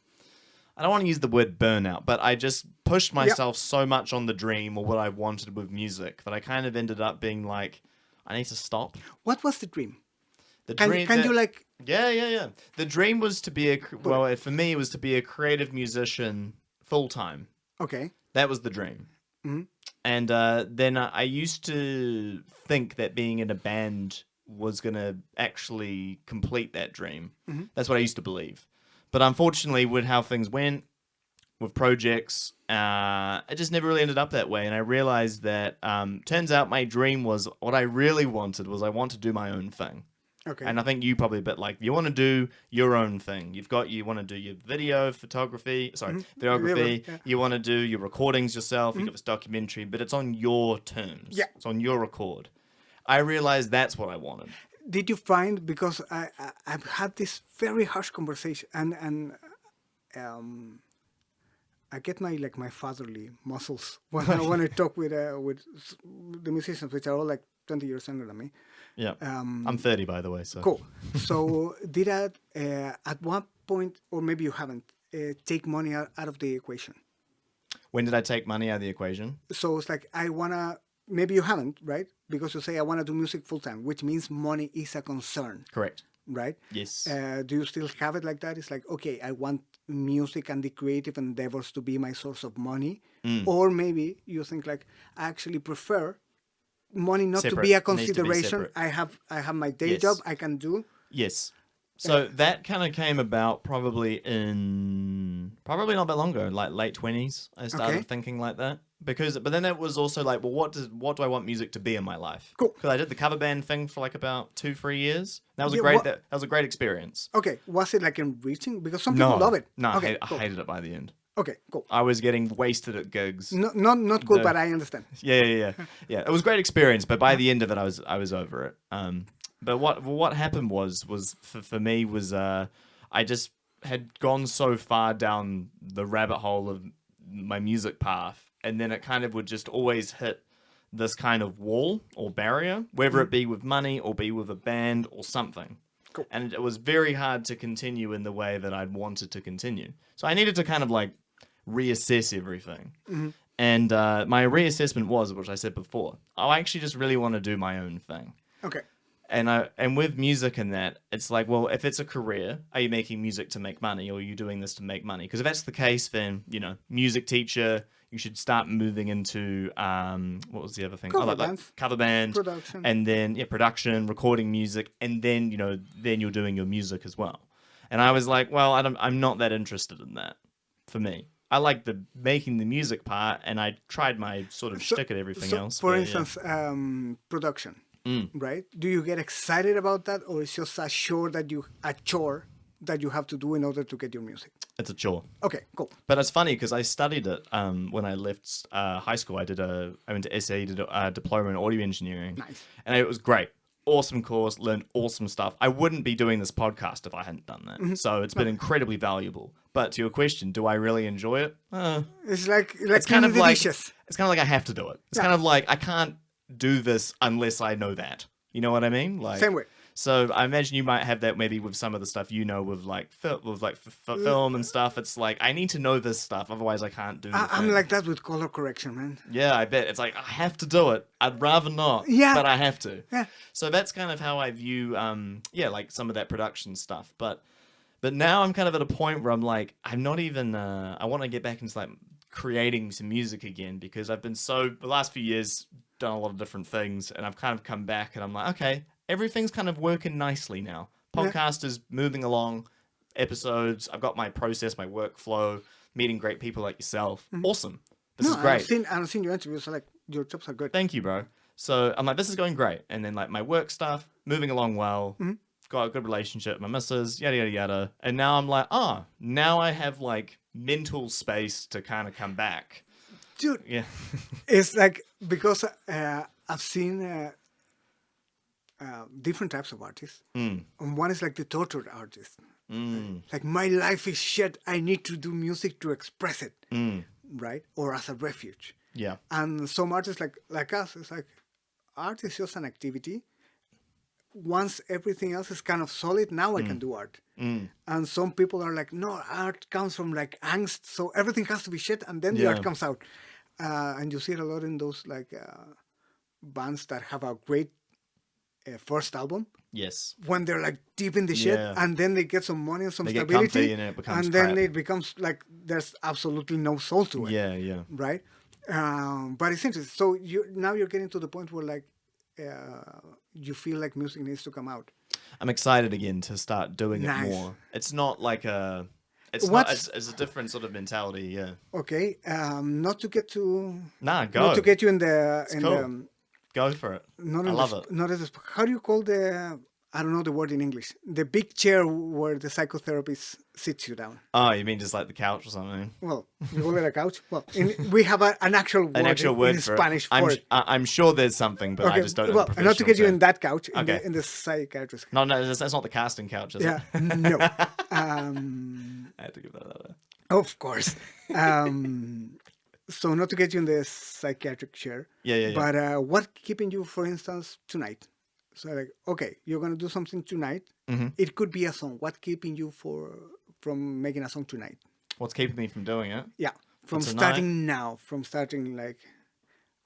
Speaker 1: want to use the word burnout, but I just pushed myself so much on the dream or what I wanted with music that I kind of ended up being like, I need to stop.
Speaker 2: What was the dream?
Speaker 1: Can
Speaker 2: you like?
Speaker 1: Yeah. The dream was to be for me, it was to be a creative musician full time.
Speaker 2: Okay.
Speaker 1: That was the dream. And then I used to think that being in a band was going to actually complete that dream. That's what I used to believe. But unfortunately, with how things went, with projects, it just never really ended up that way. And I realized that turns out my dream was, what I really wanted was I want to do my own thing.
Speaker 2: Okay.
Speaker 1: And I think you probably a bit like, you want to do your own thing. You want to do your videography.
Speaker 2: Yeah.
Speaker 1: You want to do your recordings yourself. You've got this documentary, but it's on your terms.
Speaker 2: Yeah.
Speaker 1: It's on your record. I realized that's what I wanted.
Speaker 2: Did you find, because I've had this very harsh conversation, and I get my fatherly muscles when I talk with the musicians, which are all like 20 years younger than me.
Speaker 1: Yeah, I'm 30, by the way. So
Speaker 2: cool. So did I at one point, or maybe you haven't, take money out of the equation?
Speaker 1: When did I take money out of the equation?
Speaker 2: So it's like maybe you haven't, right? Because you say I want to do music full time, which means money is a concern.
Speaker 1: Correct.
Speaker 2: Right?
Speaker 1: Yes.
Speaker 2: Do you still have it like that? It's like, okay, I want music and the creative endeavors to be my source of money. Or maybe you think like, I actually prefer money not to be a consideration. I have my day job I can do.
Speaker 1: Yes. So that kind of came about probably not that long ago, like late 20s. I started thinking like that. But then it was also like, well, what do I want music to be in my life? Cool. Because I did the cover band thing for like about 2-3 years. That was that was a great experience.
Speaker 2: Okay, was it like enriching? Because some people love it.
Speaker 1: No,
Speaker 2: okay,
Speaker 1: I hated it by the end.
Speaker 2: Okay, cool.
Speaker 1: I was getting wasted at gigs.
Speaker 2: No, not cool, but I understand.
Speaker 1: Yeah. It was a great experience, but by the end of it, I was over it. But what happened was for me was I just had gone so far down the rabbit hole of my music path, and then it kind of would just always hit this kind of wall or barrier, whether it be with money or be with a band or something. Cool. And it was very hard to continue in the way that I'd wanted to continue. So I needed to kind of like reassess everything. And my reassessment was, which I said before, I actually just really want to do my own thing.
Speaker 2: Okay.
Speaker 1: And with music and that, it's like, well, if it's a career, are you making music to make money, or are you doing this to make money? Because if that's the case, then, music teacher, you should start moving into, what was the other thing? Cover band.
Speaker 2: Production.
Speaker 1: And then, production, recording music, and then, then you're doing your music as well. And I was like, well, I'm not that interested in that, for me. I like the making the music part, and I tried my sort of shtick at everything else.
Speaker 2: For instance, production, right? Do you get excited about that, or it's just a chore that you have to do in order to get your music?
Speaker 1: It's a chore.
Speaker 2: Okay, cool.
Speaker 1: But it's funny because I studied it when I left high school. I went to SAE, did a diploma in audio engineering.
Speaker 2: Nice.
Speaker 1: And it was great. Awesome course, learned awesome stuff. I wouldn't be doing this podcast if I hadn't done that. So it's been incredibly valuable. But to your question, do I really enjoy it?
Speaker 2: It's like
Speaker 1: it's kind of like
Speaker 2: dishes.
Speaker 1: It's kind of like I have to do it. It's kind of like I can't do this unless I know that. You know what I mean? Like
Speaker 2: same way.
Speaker 1: So I imagine you might have that maybe with some of the stuff with film and stuff. It's like I need to know this stuff, otherwise I can't do.
Speaker 2: I'm like that with color correction, man.
Speaker 1: Yeah, I bet it's like I have to do it. I'd rather not, but I have to.
Speaker 2: Yeah.
Speaker 1: So that's kind of how I view, like some of that production stuff. But now I'm kind of at a point where I'm like, I'm not even. I want to get back into like creating some music again because I've been the last few years done a lot of different things, and I've kind of come back and I'm like, okay. Everything's kind of working nicely now. Podcast is moving along, episodes. I've got my process, my workflow, meeting great people like yourself. Awesome. This is great.
Speaker 2: I've seen your interviews. So like your jobs are good.
Speaker 1: Thank you, bro. So I'm like, this is going great. And then like my work stuff, moving along well. Got a good relationship with my missus, yada, yada, yada. And now I'm like, now I have like mental space to kind of come back.
Speaker 2: Dude.
Speaker 1: Yeah.
Speaker 2: It's like, because I've seen... different types of artists. And one is like the tortured artist. Like, my life is shit. I need to do music to express it, right? Or as a refuge.
Speaker 1: Yeah.
Speaker 2: And some artists like us, it's like art is just an activity. Once everything else is kind of solid, now I can do art. And some people are like, no, art comes from like angst, so everything has to be shit, and then the art comes out. And you see it a lot in those like bands that have a great first album.
Speaker 1: Yes.
Speaker 2: When they're like deep in the shit, and then they get some money and some stability,
Speaker 1: and it becomes
Speaker 2: and then it becomes like there's absolutely no soul to it.
Speaker 1: Yeah.
Speaker 2: Right. But it's interesting. So you're getting to the point where like you feel like music needs to come out.
Speaker 1: I'm excited again to start doing it more. It's not like it's a different sort of mentality. Yeah.
Speaker 2: Okay. Not to get to.
Speaker 1: Go.
Speaker 2: Not to get you in the
Speaker 1: cool. Go for it. I love it.
Speaker 2: How do you call I don't know the word in English. The big chair where the psychotherapist sits you down.
Speaker 1: Oh, you mean just like the couch or something?
Speaker 2: Well, you call it a couch? Well, we have an actual word in Spanish for it.
Speaker 1: I'm sure there's something, but I just don't know.
Speaker 2: Well, not to get you in that couch, in the psychiatrist.
Speaker 1: No, that's not the casting couch, is it?
Speaker 2: No.
Speaker 1: I had to give that out there.
Speaker 2: Of course. So not to get you in the psychiatric chair.
Speaker 1: Yeah.
Speaker 2: But what's keeping you, for instance, tonight? So like, okay, you're going to do something tonight. It could be a song. What's keeping you from making a song tonight?
Speaker 1: What's keeping me from doing it?
Speaker 2: Yeah. From starting like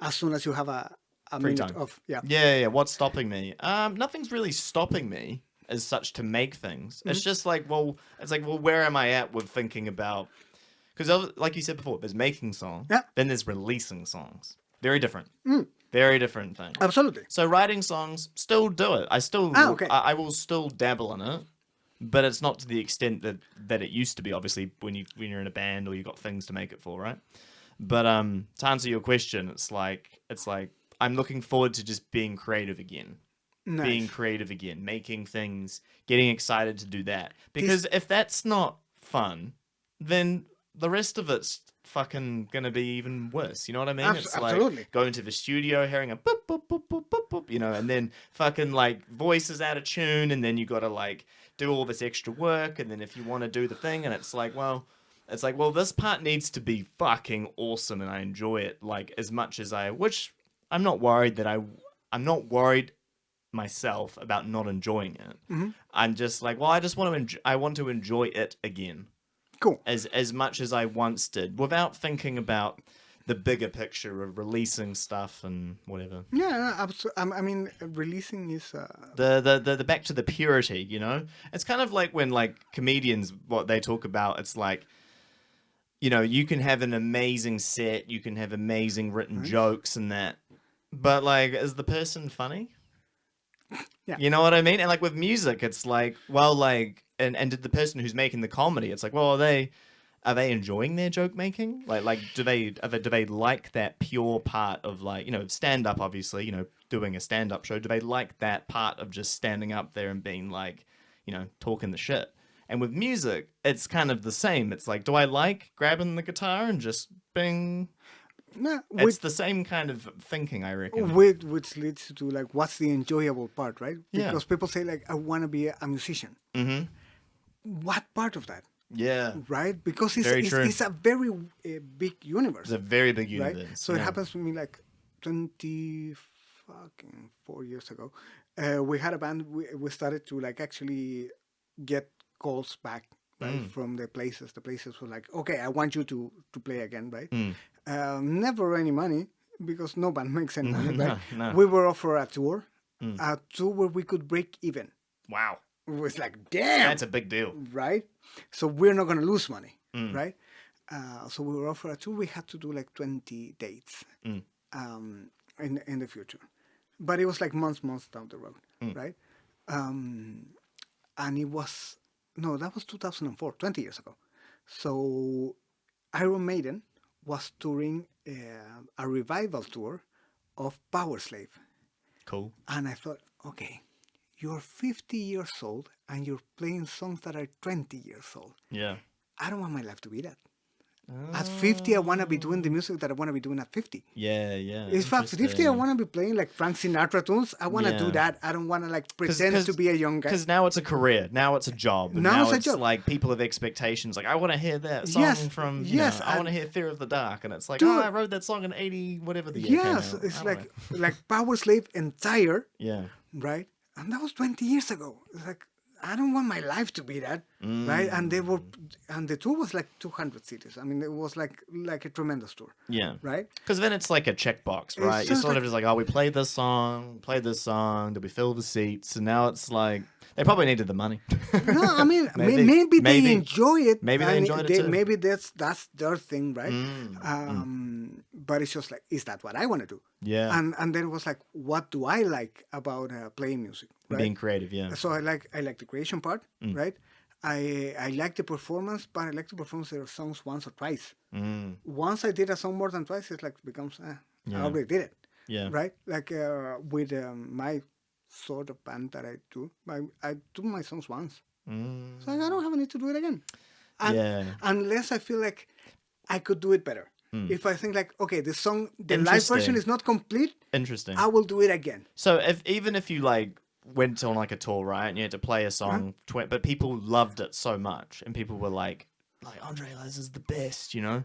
Speaker 2: as soon as you have a minute
Speaker 1: time.
Speaker 2: of. Yeah.
Speaker 1: Yeah. What's stopping me? Nothing's really stopping me as such to make things. It's just like, where am I at with thinking about... Because, like you said before, there's making songs, then there's releasing songs. Very different. Very different thing.
Speaker 2: Absolutely.
Speaker 1: So writing songs, still do it. I will still dabble in it, but it's not to the extent that it used to be. Obviously, when you're in a band or you've got things to make it for, right? But to answer your question, it's like I'm looking forward to just being creative again. Nice. Being creative again, making things, getting excited to do that. Because if that's not fun, then the rest of it's fucking gonna be even worse. You know what I mean? It's
Speaker 2: absolutely.
Speaker 1: Like going to the studio, hearing a boop, boop, boop, boop, boop, boop, and then fucking like voices out of tune, and then you gotta like do all this extra work, and then if you want to do the thing, and it's like, well, this part needs to be fucking awesome, and I enjoy it like as much as which I'm not worried I'm not worried myself about not enjoying it. I'm just like, well, I want to enjoy it again.
Speaker 2: Cool.
Speaker 1: As much as I once did, without thinking about the bigger picture of releasing stuff and whatever.
Speaker 2: Yeah, absolutely. I mean, releasing is
Speaker 1: the back to the purity. You know, it's kind of like when like comedians, what they talk about. It's like, you know, you can have an amazing set, you can have amazing written jokes and that, but like, is the person funny?
Speaker 2: Yeah.
Speaker 1: You know what I mean? And like with music, it's like, well, like, and did the person who's making the comedy, it's like, well, are they are they enjoying their joke making? Like do they like that pure part of like, stand up, obviously, doing a stand up show? Do they like that part of just standing up there and being like, talking the shit? And with music, it's kind of the same. It's like, do I like grabbing the guitar and just bing?
Speaker 2: No,
Speaker 1: it's the same kind of thinking, I reckon.
Speaker 2: Which leads to like, what's the enjoyable part, right?
Speaker 1: Yeah.
Speaker 2: Because people say like, I want to be a musician. Mm-hmm. What part of that?
Speaker 1: Yeah.
Speaker 2: Right? Because it's a very big universe.
Speaker 1: It's a very big universe.
Speaker 2: Right? So it happens to me like 24 years ago. We had a band. We started to like actually get calls back, right, from the places. The places were like, okay, I want you to play again, right? Never any money because no band makes any money. Right?
Speaker 1: No.
Speaker 2: We were offered a tour where we could break even.
Speaker 1: Wow.
Speaker 2: It was like, damn.
Speaker 1: That's a big deal.
Speaker 2: Right? So we're not going to lose money, right? So we were offered a tour. We had to do like 20 dates in the future. But it was like months down the road, right? And it was, that was 2004, 20 years ago. So Iron Maiden was touring a revival tour of Power Slave.
Speaker 1: Cool.
Speaker 2: And I thought, okay, you're 50 years old and you're playing songs that are 20 years old.
Speaker 1: Yeah.
Speaker 2: I don't want my life to be that. At 50, I want to be doing the music that I want to be doing at 50.
Speaker 1: Yeah, yeah.
Speaker 2: If at 50, I want to be playing like Frank Sinatra tunes. I want to do that. I don't want to like pretend to be a young guy.
Speaker 1: Because now it's a career. Now it's a job. Now it's like people have expectations. Like, I want to hear that song from, I want to hear Fear of the Dark. And it's like, I wrote that song in 80, whatever the year came out.
Speaker 2: It's like Power Slave entire.
Speaker 1: Yeah.
Speaker 2: Right? And that was 20 years ago. It's like, I don't want my life to be that, right? And the tour was like 200 cities. I mean, it was like a tremendous tour.
Speaker 1: Yeah.
Speaker 2: Right?
Speaker 1: Because then it's like a checkbox, right? You're sort of just like, we played this song, did we fill the seats? And now it's like, they probably needed the money.
Speaker 2: No, I mean, maybe they enjoy it.
Speaker 1: Maybe they enjoyed it too.
Speaker 2: Maybe that's their thing, right? But it's just like, is that what I want to do?
Speaker 1: Yeah.
Speaker 2: And then it was like, what do I like about playing music? Right?
Speaker 1: Being creative, yeah.
Speaker 2: So I like the creation part, right? I like the performance, but I like to perform their songs once or twice. Once I did a song more than twice, it like becomes, I already did it.
Speaker 1: Yeah.
Speaker 2: Right? Like with my sort of band that I do my songs once. So I don't have a need to do it again. Unless I feel like I could do it better. If I think like, okay, the song, the live version is not complete.
Speaker 1: Interesting.
Speaker 2: I will do it again.
Speaker 1: So even if you like went on like a tour, right, and you had to play a song, but people loved it so much, and people were like Andre, this is the best, I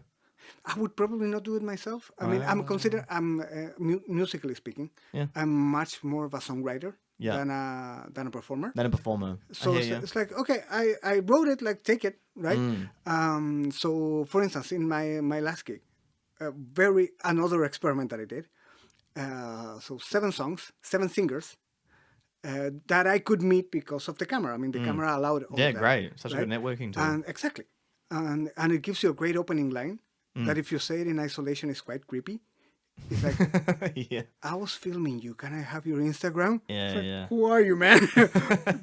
Speaker 2: would probably not do it myself. I mean, I'm musically speaking, I'm much more of a songwriter than a performer.
Speaker 1: So
Speaker 2: it's like, okay, I wrote it, like take it, right? So for instance, in my last gig, another experiment that I did. So 7 songs, 7 singers. That I could meet because of the camera. I mean, the camera allowed all that.
Speaker 1: Great. Such a good networking tool.
Speaker 2: And exactly. And it gives you a great opening line that if you say it in isolation is quite creepy. It's like, I was filming you. Can I have your Instagram?
Speaker 1: Yeah,
Speaker 2: like, who are you, man?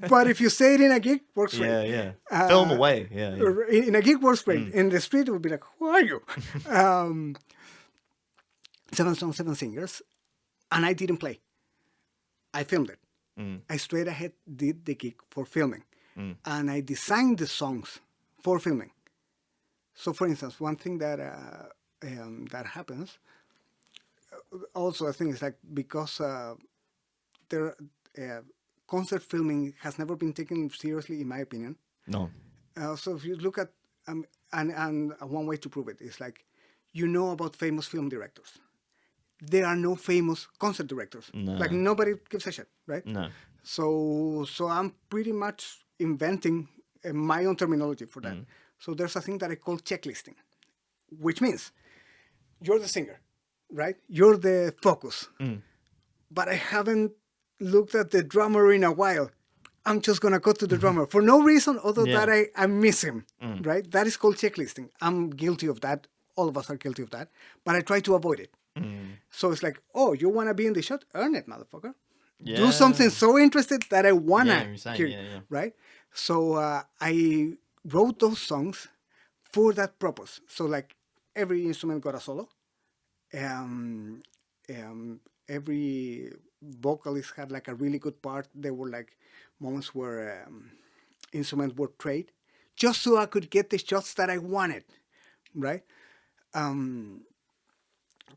Speaker 2: But if you say it in a gig, works great.
Speaker 1: Yeah. Film away. Yeah.
Speaker 2: In a gig, works great. In the street, it would be like, who are you? 7 songs, 7 singers. And I didn't play. I filmed it. I straight ahead did the gig for filming. And I designed the songs for filming. So, for instance, one thing that happens, also I think it's like because concert filming has never been taken seriously, in my opinion.
Speaker 1: No.
Speaker 2: So if you look at, and one way to prove it is like, about famous film directors. There are no famous concert directors.
Speaker 1: No.
Speaker 2: Like nobody gives a shit, right?
Speaker 1: No.
Speaker 2: So I'm pretty much inventing my own terminology for that. So there's a thing that I call checklisting, which means you're the singer, right? You're the focus. But I haven't looked at the drummer in a while. I'm just going to go to the drummer for no reason other than I miss him, right? That is called checklisting. I'm guilty of that. All of us are guilty of that. But I try to avoid it. So it's like, you want to be in the shot? Earn it, motherfucker. Yeah. Do something so interested that I want to hear, right? So I wrote those songs for that purpose. So like every instrument got a solo. Every vocalist had like a really good part. There were like moments where instruments were played just so I could get the shots that I wanted, right? And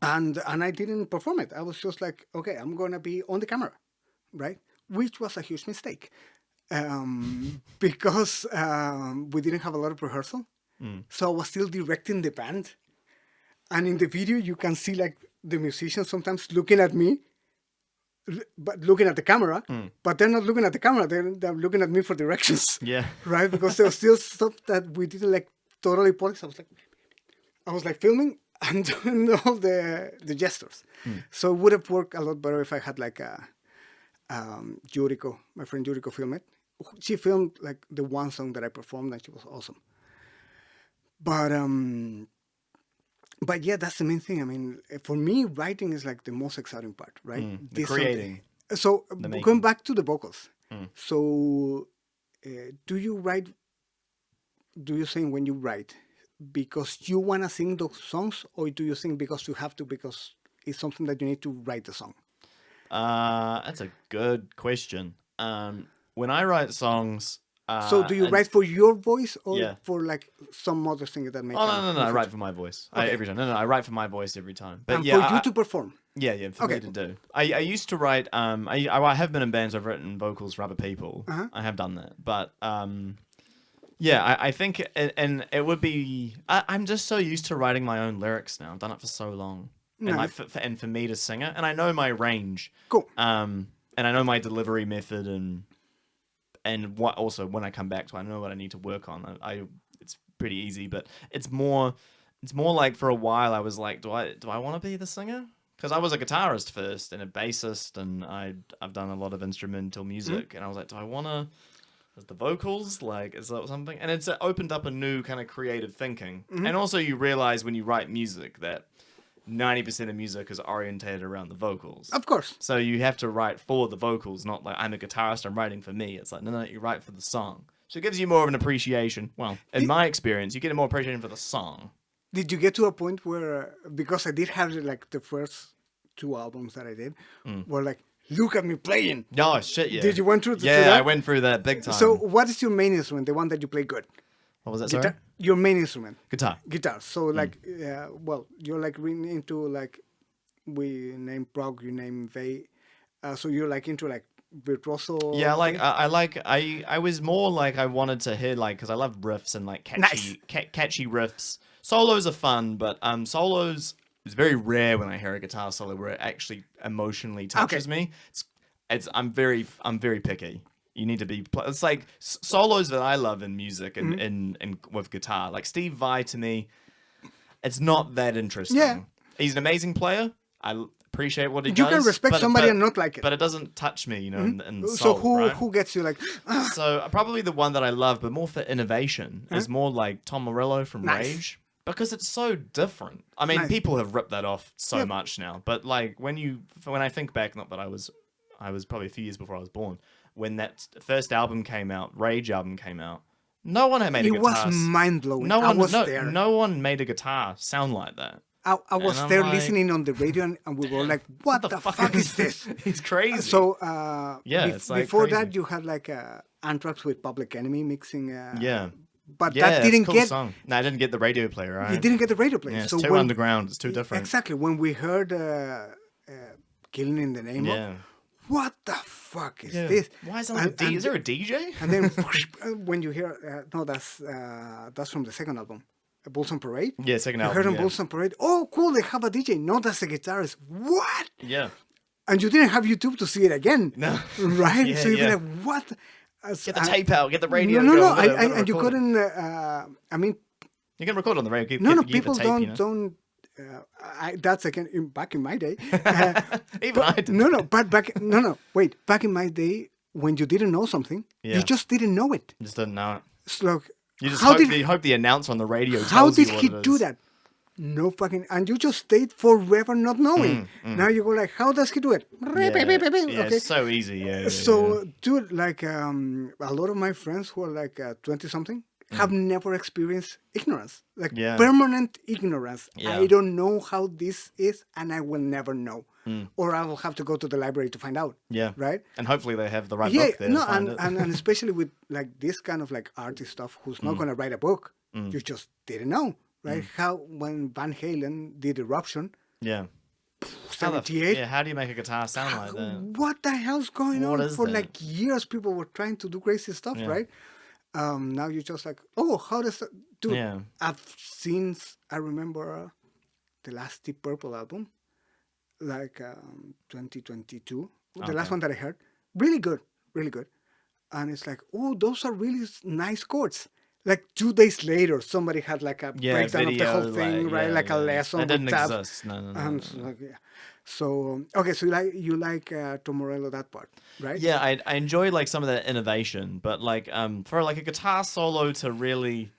Speaker 2: I didn't perform it. I was just like, okay, I'm gonna be on the camera, right? Which was a huge mistake because we didn't have a lot of rehearsal. So I was still directing the band. And in the video, you can see like the musicians sometimes looking at me, but looking at the camera, but they're not looking at the camera. They're looking at me for directions.
Speaker 1: Yeah.
Speaker 2: Right? Because there was still stuff that we didn't like totally polish. I was like filming and doing all the gestures. So it would have worked a lot better if I had like Yuriko, my friend Yuriko film it. She filmed like the one song that I performed and she was awesome. But yeah, that's the main thing. I mean, for me, writing is like the most exciting part, right?
Speaker 1: The creating.
Speaker 2: So going back to the vocals. So do you sing when you write because you want to sing those songs, or do you sing because you have to, because it's something that you need to write the song?
Speaker 1: That's a good question. When I write songs...
Speaker 2: so do you write for your voice or for like some other singer that makes?
Speaker 1: No. I write for my voice every time. No, I write for my voice every time. But
Speaker 2: and
Speaker 1: yeah,
Speaker 2: for you to perform.
Speaker 1: Yeah, for me to do. I used to write. I have been in bands. I've written vocals for other people. I have done that, but yeah, I think, and it would be. I'm just so used to writing my own lyrics now. I've done it for so long, and like for me to sing it, and I know my range.
Speaker 2: Cool.
Speaker 1: And I know my delivery method and what also when I come back to it, I know what I need to work on. It's pretty easy, but it's more like for a while I was like, do I want to be the singer? Because I was a guitarist first and a bassist, and I've done a lot of instrumental music, and I was like, do I want to? Is the vocals like, is that something? And it's opened up a new kind of creative thinking, and also you realize when you write music that 90% of music is orientated around the vocals.
Speaker 2: Of course.
Speaker 1: So you have to write for the vocals, not like I'm a guitarist, I'm writing for me. It's like, no, you write for the song. So it gives you more of an appreciation. Well, in my experience, you get a more appreciation for the song. Did
Speaker 2: you get to a point where, because I did have like the first 2 albums that I did, were like, look at me playing.
Speaker 1: Oh, shit, yeah.
Speaker 2: Did you went through that?
Speaker 1: Yeah, I went through that big time.
Speaker 2: So what is your main instrument, the one that you play good?
Speaker 1: What was that, sorry?
Speaker 2: Your main instrument.
Speaker 1: Guitar.
Speaker 2: So like, well, you're like really into like, we name prog, you name Vey. So you're like into like virtuoso.
Speaker 1: Yeah, like I was more like I wanted to hear like, because I love riffs and like catchy riffs. Solos are fun, but solos, it's very rare when I hear a guitar solo where it actually emotionally touches me. I'm very picky. You need to be. It's like solos that I love in music and in with guitar. Like Steve Vai, to me, it's not that interesting. Yeah. He's an amazing player. I appreciate what he does.
Speaker 2: You can respect somebody and not like it,
Speaker 1: but it doesn't touch me, you know. In the soul,
Speaker 2: so who gets you like?
Speaker 1: So probably the one that I love, but more for innovation, is more like Tom Morello from Rage. Because it's so different. I mean, people have ripped that off so much now. But like when I think back, not that I was probably a few years before I was born. When that first album came out, Rage album came out, no one had made a guitar.
Speaker 2: It was mind-blowing. There.
Speaker 1: No one made a guitar sound like that.
Speaker 2: I was there listening on the radio, and we were like, what the fuck is this?
Speaker 1: It's crazy.
Speaker 2: So,
Speaker 1: it's like
Speaker 2: before
Speaker 1: crazy.
Speaker 2: that, you had like Anthrax with Public Enemy mixing. But
Speaker 1: that
Speaker 2: didn't
Speaker 1: cool
Speaker 2: get...
Speaker 1: song. No, I didn't get the radio player, right?
Speaker 2: You didn't get the radio player.
Speaker 1: Yeah, it's too underground. It's too different.
Speaker 2: Exactly. When we heard Killing in the Name of... What the fuck is this?
Speaker 1: Why is that is there a DJ?
Speaker 2: And then when you hear, no, that's from the second album, Bulls on Parade.
Speaker 1: Yeah, second album.
Speaker 2: You heard on Bulls on Parade. Oh, cool! They have a DJ. No, that's a guitarist. What?
Speaker 1: Yeah.
Speaker 2: And you didn't have YouTube to see it again.
Speaker 1: No.
Speaker 2: Right? So you'd be like, what?
Speaker 1: Get the tape out. Get the radio.
Speaker 2: No. And you couldn't. I mean,
Speaker 1: you can record on the radio.
Speaker 2: No. People don't. That's again back in my day.
Speaker 1: Even I did.
Speaker 2: Wait. Back in my day, when you didn't know something, you just didn't know it.
Speaker 1: Just didn't know it.
Speaker 2: So like,
Speaker 1: you just hope the announcer on the radio tells you what it is.
Speaker 2: How did he do that? No fucking, and you just stayed forever not knowing. Now you go like, how does he do it?
Speaker 1: Yeah, it's so easy. Yeah.
Speaker 2: So, dude, like a lot of my friends who are like 20 something, have never experienced ignorance, like
Speaker 1: Yeah.
Speaker 2: permanent ignorance.
Speaker 1: Yeah.
Speaker 2: I don't know how this is, and I will never know, or I will have to go to the library to find out.
Speaker 1: Yeah.
Speaker 2: Right.
Speaker 1: And hopefully they have the right
Speaker 2: Yeah,
Speaker 1: book there
Speaker 2: no,
Speaker 1: to find
Speaker 2: and especially with like this kind of like artist stuff, who's not going to write a book, you just didn't know, right? How when Van Halen did Eruption,
Speaker 1: Yeah.
Speaker 2: 78.
Speaker 1: How do you make a guitar sound like that?
Speaker 2: What the hell's going
Speaker 1: What
Speaker 2: on?
Speaker 1: is
Speaker 2: For
Speaker 1: that?
Speaker 2: like years, people were trying to do crazy stuff, right? Now you're just like, oh, how does that do?
Speaker 1: Yeah.
Speaker 2: I remember the last Deep Purple album, like 2022, the last one that I heard, really good, really good. And it's like, oh, those are really nice chords. Like 2 days later, somebody had like a breakdown of the whole thing, right? Like a lesson.
Speaker 1: That didn't
Speaker 2: with tabs.
Speaker 1: exist. No.
Speaker 2: And so, like, so okay, so you like Tom Morello, that part, right?
Speaker 1: Yeah, I enjoy like some of that innovation, but like for like a guitar solo to really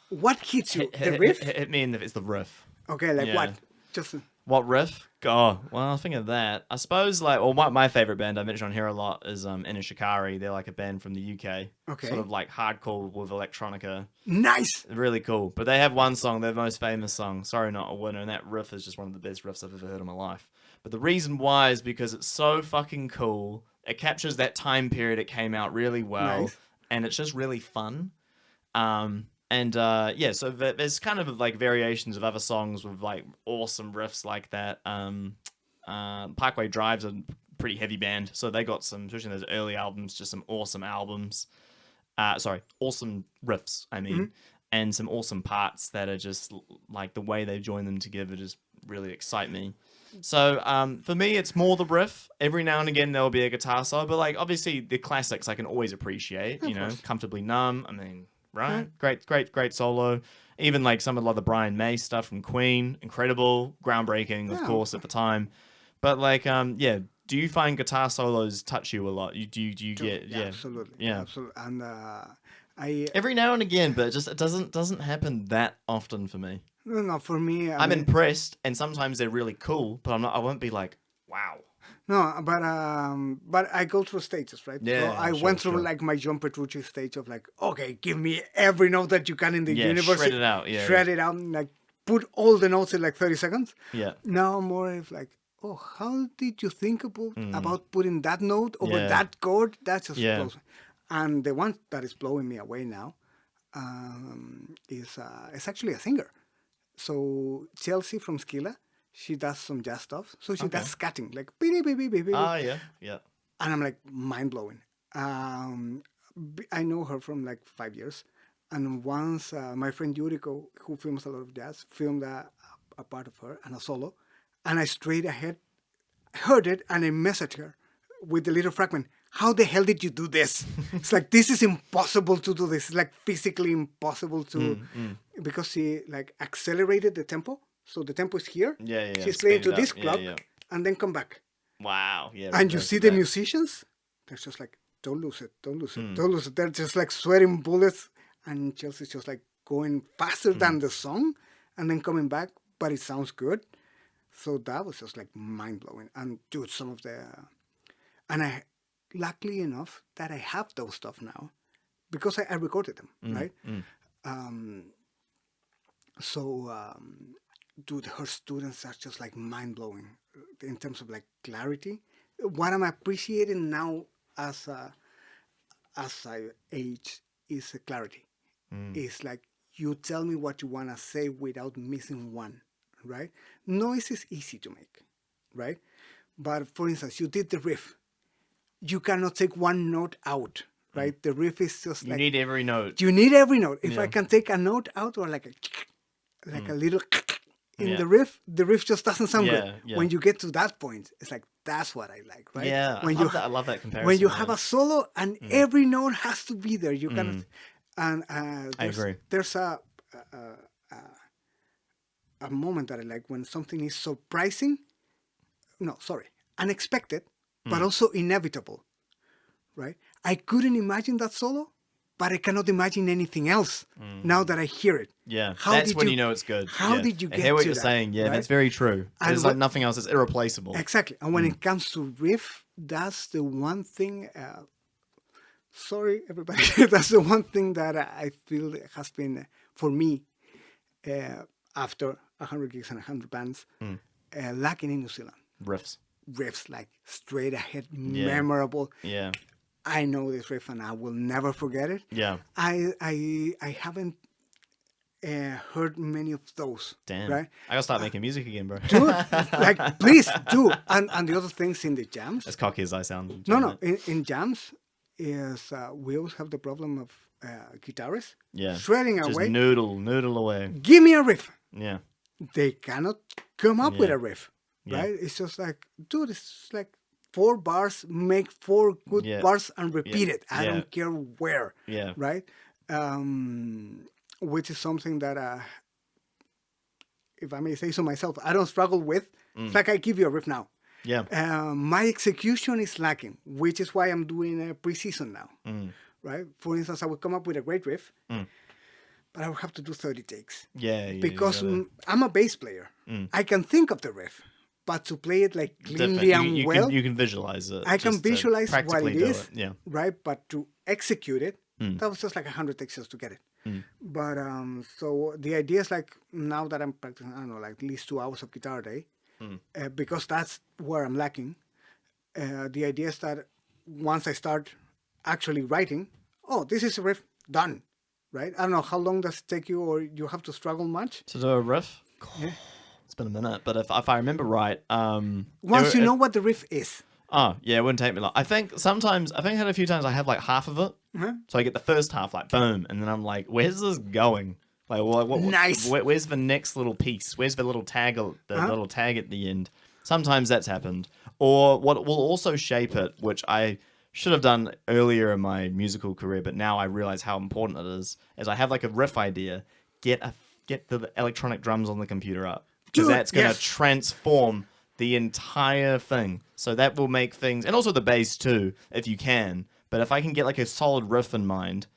Speaker 2: What hits you? The riff?
Speaker 1: hit me in it's the riff.
Speaker 2: Okay, like
Speaker 1: Yeah.
Speaker 2: what? Just
Speaker 1: What riff? Oh, well, I think of that. I suppose like, well, my favorite band I mentioned on here a lot is Inner Shikari. They're like a band from the UK.
Speaker 2: Okay.
Speaker 1: Sort of like hardcore with electronica.
Speaker 2: nice.
Speaker 1: Really cool. But they have one song, their most famous song, Sorry Not a Winner, and that riff is just one of the best riffs I've ever heard in my life. But the reason why is because it's so fucking cool. It captures that time period it came out really well.
Speaker 2: Nice.
Speaker 1: And it's just really fun. So there's kind of like variations of other songs with like awesome riffs like that. Parkway Drive's a pretty heavy band, so they got some, especially in those early albums, just some awesome albums. Awesome riffs, I mean, and some awesome parts that are just like the way they join them together just really excite me. So for me, it's more the riff. Every now and again, there'll be a guitar solo, but like obviously the classics I can always appreciate.
Speaker 2: Of
Speaker 1: You know,
Speaker 2: course.
Speaker 1: Comfortably Numb. I mean, right? Great solo. Even like some of the Brian May stuff from Queen, incredible, groundbreaking, of
Speaker 2: Yeah.
Speaker 1: course, at the time. But like, do you find guitar solos touch you a lot? Do you get
Speaker 2: Absolutely.
Speaker 1: yeah.
Speaker 2: Absolutely. And I
Speaker 1: Every now and again, but it doesn't happen that often for me.
Speaker 2: no, for me,
Speaker 1: I'm impressed, and sometimes they're really cool, but I won't be like, wow.
Speaker 2: No, but I go through stages, right?
Speaker 1: Yeah,
Speaker 2: so I
Speaker 1: sure,
Speaker 2: went through
Speaker 1: sure.
Speaker 2: like my John Petrucci stage of like, okay, give me every note that you can in the universe.
Speaker 1: Shred it out. Yeah,
Speaker 2: Shred it out, and like put all the notes in like 30 seconds.
Speaker 1: Yeah.
Speaker 2: Now more of like, oh, how did you think about putting that note over
Speaker 1: Yeah.
Speaker 2: that chord? That just
Speaker 1: Yeah.
Speaker 2: blows me. And the one that is blowing me away now is actually a singer. So Chelsea from Skilla, she does some jazz stuff. So she does scatting, like beep, beep, beep, beep, beep.
Speaker 1: Ah, yeah.
Speaker 2: And I'm like, mind blowing. I know her from like 5 years. And once my friend Yuriko, who films a lot of jazz, filmed a part of her and a solo. And I straight ahead heard it and I messaged her with the little fragment. How the hell did you do this? It's like, this is impossible to do this. It's like physically impossible to, because she like accelerated the tempo. So the tempo is here.
Speaker 1: Yeah.
Speaker 2: She's playing
Speaker 1: Speed
Speaker 2: to
Speaker 1: it
Speaker 2: this
Speaker 1: up.
Speaker 2: clock
Speaker 1: Yeah.
Speaker 2: and then come back.
Speaker 1: Wow. Yeah.
Speaker 2: And you
Speaker 1: reverse
Speaker 2: see
Speaker 1: of
Speaker 2: the
Speaker 1: that.
Speaker 2: musicians, they're just like, don't lose it. Don't lose it. They're just like sweating bullets. And Chelsea's just like going faster than the song and then coming back, but it sounds good. So that was just like mind blowing. And dude, some of the, and I, luckily enough that I have those stuff now because I recorded them, right? Dude, her students are just like mind blowing in terms of like clarity. What I'm appreciating now as I age is clarity. It's like you tell me what you want to say without missing one, right? Noise is easy to make, right? But for instance, you did the riff. You cannot take one note out, right? The riff is just
Speaker 1: You
Speaker 2: like...
Speaker 1: need every note.
Speaker 2: You need every note. If I
Speaker 1: Yeah.
Speaker 2: can take a note out or like a little in
Speaker 1: Yeah.
Speaker 2: the riff just doesn't sound good.
Speaker 1: Yeah.
Speaker 2: When you get to that point, it's like, that's what I like, right?
Speaker 1: Yeah.
Speaker 2: When
Speaker 1: I love that comparison.
Speaker 2: when you
Speaker 1: man.
Speaker 2: have a solo and every note has to be there, you cannot. And
Speaker 1: I agree.
Speaker 2: There's a moment that I like when something is surprising. No, sorry, unexpected, but also inevitable, right? I couldn't imagine that solo, but I cannot imagine anything else now that I hear it.
Speaker 1: Yeah,
Speaker 2: How
Speaker 1: that's
Speaker 2: did
Speaker 1: when
Speaker 2: you-
Speaker 1: you know it's good.
Speaker 2: how
Speaker 1: Yeah.
Speaker 2: did you
Speaker 1: I
Speaker 2: get
Speaker 1: hear what
Speaker 2: to
Speaker 1: you're
Speaker 2: that,
Speaker 1: saying. Yeah,
Speaker 2: right?
Speaker 1: that's very true.
Speaker 2: And
Speaker 1: It's like nothing else. It's irreplaceable.
Speaker 2: Exactly. And when it comes to riff, that's the one thing. sorry, everybody. That's the one thing that I feel has been, for me, after 100 gigs and 100 bands, lacking in New Zealand. Riffs, like straight ahead, memorable.
Speaker 1: Yeah.
Speaker 2: I know this riff and I will never forget it.
Speaker 1: Yeah.
Speaker 2: I haven't heard many of those.
Speaker 1: Damn.
Speaker 2: Right?
Speaker 1: I gotta start making music again, bro.
Speaker 2: Dude, like, please do. And the other things in the jams.
Speaker 1: As cocky as I sound.
Speaker 2: No. In jams, is we always have the problem of guitarists shredding
Speaker 1: just
Speaker 2: away.
Speaker 1: Noodle away.
Speaker 2: Give me a riff.
Speaker 1: Yeah.
Speaker 2: They cannot come up with a riff. Right? It's just like, dude, it's like 4 bars, make 4 good bars and repeat it. I don't care where.
Speaker 1: Yeah.
Speaker 2: Right? Which is something that, if I may say so myself, I don't struggle with. It's like I give you a riff now.
Speaker 1: Yeah.
Speaker 2: My execution is lacking, which is why I'm doing a pre-season now. Right? For instance, I would come up with a great riff, but I would have to do 30 takes.
Speaker 1: Yeah.
Speaker 2: Because I'm a bass player. I can think of the riff. But to play it like cleanly and well,
Speaker 1: you can visualize it.
Speaker 2: I can visualize what it is,
Speaker 1: yeah.
Speaker 2: Right? But to execute it, that was just like 100 takes just to get it. But so the idea is like, now that I'm practicing, I don't know, like at least 2 hours of guitar a day, because that's where I'm lacking. The idea is that once I start actually writing, this is a riff, done, right? I don't know, how long does it take you, or you have to struggle much?
Speaker 1: To do a riff? Yeah. It's been a minute, but if I remember right...
Speaker 2: once you know what the riff is.
Speaker 1: Oh, yeah, it wouldn't take me long. I think I had a few times I have like half of it. So I get the first half, like, boom, and then I'm like, where's this going? Like, what
Speaker 2: nice.
Speaker 1: Where's the next little piece? Where's the little tag, little tag at the end? Sometimes that's happened. Or what will also shape it, which I should have done earlier in my musical career, but now I realize how important it is I have like a riff idea, get the electronic drums on the computer up. Because that's going to transform the entire thing. So that will make things... And also the bass too, if you can. But if I can get like a solid riff in mind,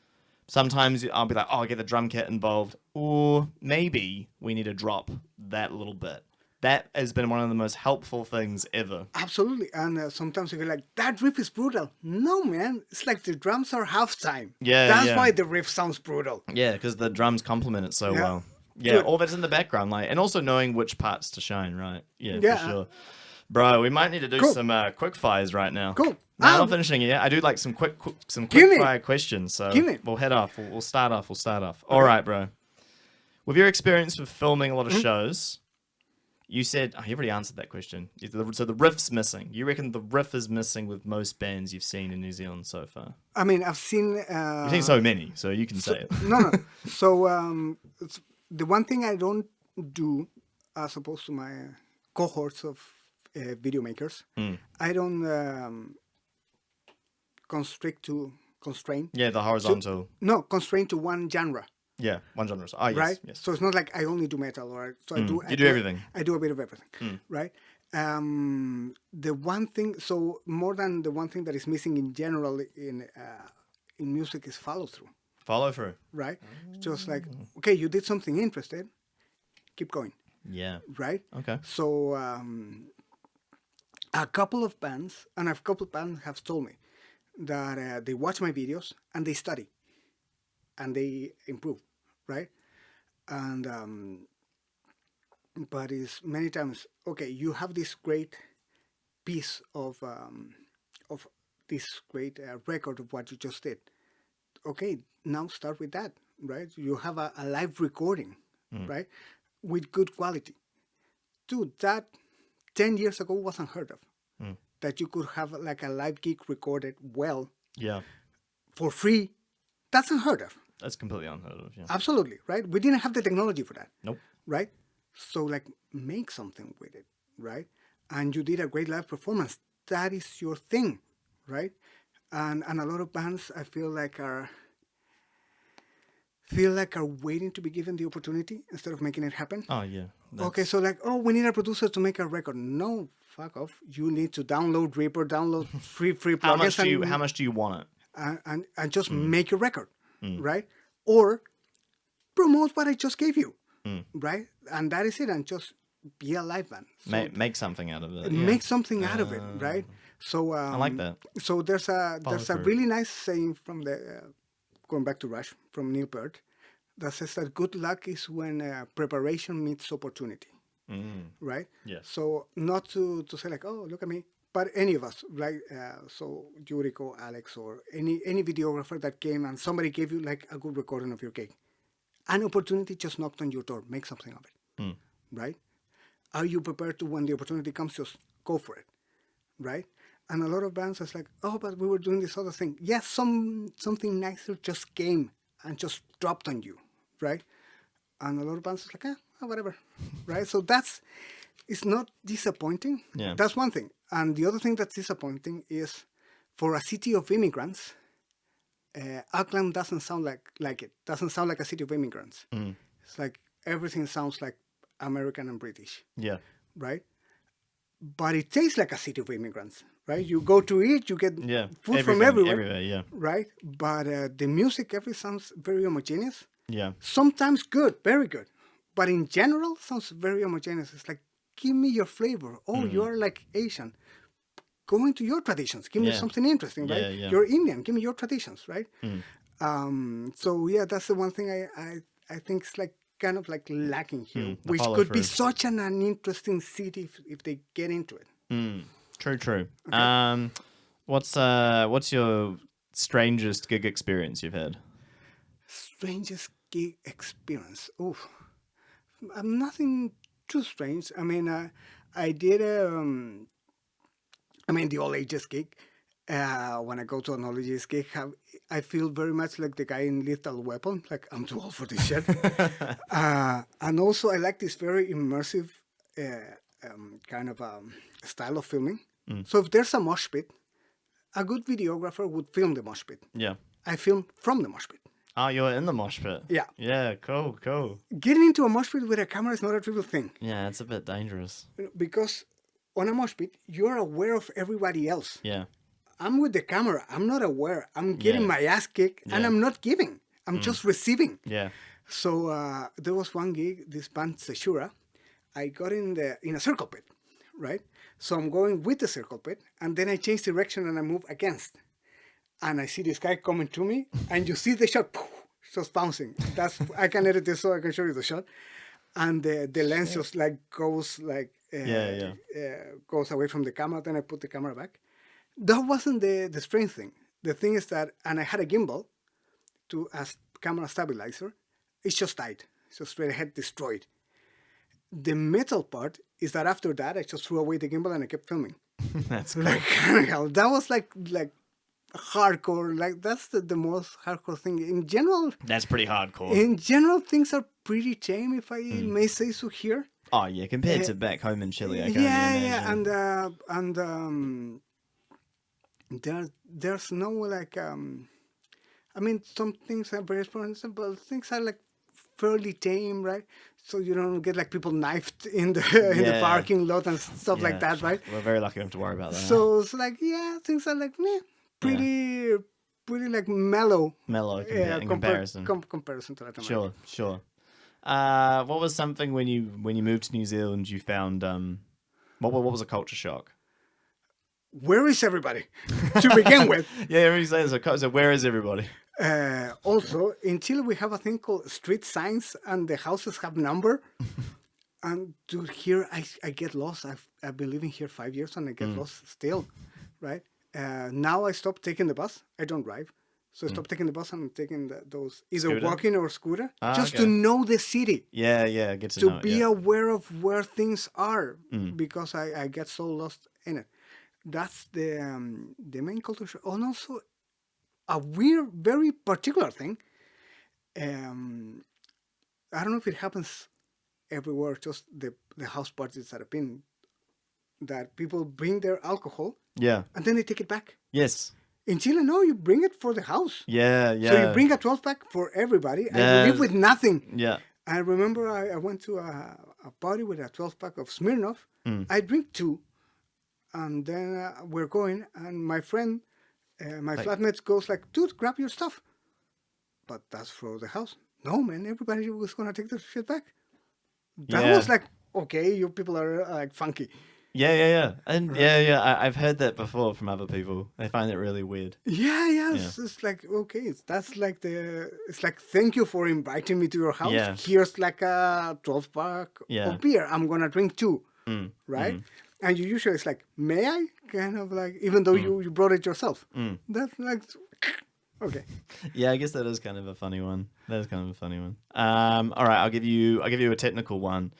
Speaker 1: sometimes I'll be like, I'll get the drum kit involved. Or maybe we need to drop that little bit. That has been one of the most helpful things ever.
Speaker 2: Absolutely. And sometimes you go like, that riff is brutal. No, man. It's like the drums are halftime.
Speaker 1: Yeah,
Speaker 2: That's why the riff sounds brutal.
Speaker 1: Yeah, because the drums complement it so well. Yeah, all that's in the background, like, and also knowing which parts to shine, right? Yeah, for sure. Bro, we might need to do some quick fires right now.
Speaker 2: Cool.
Speaker 1: No, I'm not finishing it yet. I do like some quick fire questions, so we'll head off. We'll start off. Okay. All right, bro. With your experience with filming a lot of shows, you said you've already answered that question. So the riff's missing. You reckon the riff is missing with most bands you've seen in New Zealand so far?
Speaker 2: I mean, I've seen...
Speaker 1: You've seen so many, so you can say it.
Speaker 2: No. So... the one thing I don't do, as opposed to my cohorts of video makers, I don't constrain.
Speaker 1: Yeah, the horizontal.
Speaker 2: Constrain to one genre.
Speaker 1: Yeah, one genre. Oh, yes,
Speaker 2: right?
Speaker 1: Yes.
Speaker 2: So it's not like I only do metal, or so I do.
Speaker 1: You do everything.
Speaker 2: I do a bit of everything, right? The one thing, so more than the one thing that is missing in general in music is follow through.
Speaker 1: Follow through.
Speaker 2: Right? Just like, okay, you did something interesting, keep going.
Speaker 1: Yeah.
Speaker 2: Right?
Speaker 1: Okay.
Speaker 2: So a couple of bands have told me that they watch my videos and they study and they improve, right? And but it's many times, okay, you have this great piece of this great record of what you just did. Okay, now start with that, right? You have a live recording, right? With good quality. Dude, that 10 years ago was unheard of. That you could have like a live gig recorded well.
Speaker 1: Yeah.
Speaker 2: For free. That's unheard of.
Speaker 1: That's completely unheard of, yeah.
Speaker 2: Absolutely, right? We didn't have the technology for that.
Speaker 1: Nope.
Speaker 2: Right? So like make something with it, right? And you did a great live performance. That is your thing, right? And a lot of bands I feel like are waiting to be given the opportunity instead of making it happen.
Speaker 1: Oh yeah.
Speaker 2: Okay, so like, we need a producer to make a record. No, fuck off. You need to download Reaper, download free plugins.
Speaker 1: How much do you want
Speaker 2: it? And just make your record, right? Or promote what I just gave you, right? And that is it. And just be a live band.
Speaker 1: So make something out of it.
Speaker 2: Make something out of it, right? So
Speaker 1: I like that.
Speaker 2: So there's a
Speaker 1: through.
Speaker 2: really nice saying from the going back to Rush from Neil Peart that says that good luck is when preparation meets opportunity. Right?
Speaker 1: Yeah.
Speaker 2: So not to say like, oh, look at me, but any of us, like so Yuriko, Alex, or any videographer that came and somebody gave you like a good recording of your gig, an opportunity just knocked on your door. Make something of it, right? Are you prepared to, when the opportunity comes, just go for it, right? And a lot of bands is like, oh, but we were doing this other thing. Yes, something nicer just came and just dropped on you, right? And a lot of bands is like, whatever, right? So it's not disappointing.
Speaker 1: Yeah.
Speaker 2: That's one thing. And the other thing that's disappointing is for a city of immigrants, Auckland doesn't sound like it. Doesn't sound like a city of immigrants. It's like everything sounds like American and British.
Speaker 1: Yeah.
Speaker 2: Right? But it tastes like a city of immigrants, right? You go to eat, you get food from everywhere.
Speaker 1: Yeah.
Speaker 2: Right? But the music, everything sounds very homogeneous.
Speaker 1: Yeah.
Speaker 2: Sometimes good, very good. But in general, sounds very homogeneous. It's like, give me your flavor. Oh, you're like Asian. Go into your traditions. Give me something interesting, right?
Speaker 1: Yeah.
Speaker 2: You're Indian. Give me your traditions, right? So yeah, that's the one thing I think is like kind of like lacking here, which could be such an interesting city if they get into it.
Speaker 1: True. Okay. What's your strangest gig experience you've had?
Speaker 2: Strangest gig experience. Oh, nothing too strange. I mean, I did the all ages gig. When I go to an all ages gig, I feel very much like the guy in Lethal Weapon. Like, I'm too old for this shit. And also, I like this very immersive kind of style of filming. So if there's a mosh pit, a good videographer would film the mosh pit.
Speaker 1: Yeah.
Speaker 2: I film from the mosh pit.
Speaker 1: Oh, you're in the mosh pit?
Speaker 2: Yeah.
Speaker 1: Yeah, cool.
Speaker 2: Getting into a mosh pit with a camera is not a trivial thing.
Speaker 1: Yeah, it's a bit dangerous.
Speaker 2: Because on a mosh pit, you're aware of everybody else.
Speaker 1: Yeah.
Speaker 2: I'm with the camera. I'm not aware. I'm getting my ass kicked, and I'm not giving. I'm just receiving.
Speaker 1: Yeah.
Speaker 2: So there was one gig, this band Seshura. I got in a circle pit, right? So I'm going with the circle pit, and then I change direction and I move against. And I see this guy coming to me, and you see the shot, poof, just bouncing. I can edit this so I can show you the shot. And the lens just like goes like goes away from the camera. Then I put the camera back. That wasn't the strange thing. The thing is that, and I had a gimbal as camera stabilizer. It's just died. So straight ahead destroyed. The metal part is that after that, I just threw away the gimbal and I kept filming.
Speaker 1: That's cool.
Speaker 2: Like, that was like hardcore. Like, that's the most hardcore thing. In general...
Speaker 1: That's pretty hardcore.
Speaker 2: In general, things are pretty tame, if I may say so here.
Speaker 1: Oh, yeah, compared to back home in Chile, I can imagine.
Speaker 2: Yeah, and there's no, like... I mean, some things are very expensive, but things are, like, fairly tame, right? So you don't get, like, people knifed in the parking lot and stuff like that, right?
Speaker 1: We're very lucky we don't have to worry about that.
Speaker 2: So it's like, things are, like, pretty like mellow.
Speaker 1: Mellow in comparison.
Speaker 2: Comparison to Latin America.
Speaker 1: Sure. What was something when you moved to New Zealand you found? What was a culture shock?
Speaker 2: Where is everybody? To begin with.
Speaker 1: Yeah, everybody says so. Where is everybody?
Speaker 2: Also, in Chile, we have a thing called street signs, and the houses have number. And to here, I get lost. I've been living here 5 years, and I get lost still, right? Now I stopped taking the bus. I don't drive. So I stopped taking the bus and I'm taking those either scooter? Walking or scooter, just to know the city.
Speaker 1: Yeah, get to know it.
Speaker 2: To be aware of where things are, because I get so lost in it. That's the main culture shock. And also, a weird, very particular thing. I don't know if it happens everywhere, just the house parties that have been, that people bring their alcohol.
Speaker 1: Yeah.
Speaker 2: And then they take it back.
Speaker 1: Yes.
Speaker 2: In Chile, no, you bring it for the house.
Speaker 1: Yeah.
Speaker 2: So you bring a 12-pack for everybody, and you leave with nothing.
Speaker 1: Yeah.
Speaker 2: I remember I went to a party with a 12-pack of Smirnoff. I drink 2, and then we're going, and my friend, my flatmate goes like, dude, grab your stuff. But that's for the house. No, man, everybody was going to take the shit back. That was like, okay, you people are like funky.
Speaker 1: And I've heard that before from other people. They find it really weird.
Speaker 2: Yeah. It's like, okay, that's like it's like, thank you for inviting me to your house.
Speaker 1: Yeah.
Speaker 2: Here's like a 12-pack of beer. I'm gonna drink 2, right? And you usually it's like, may I? Kind of like, even though you brought it yourself. That's like, okay.
Speaker 1: Yeah, I guess that is kind of a funny one. All right, I'll give you a technical one.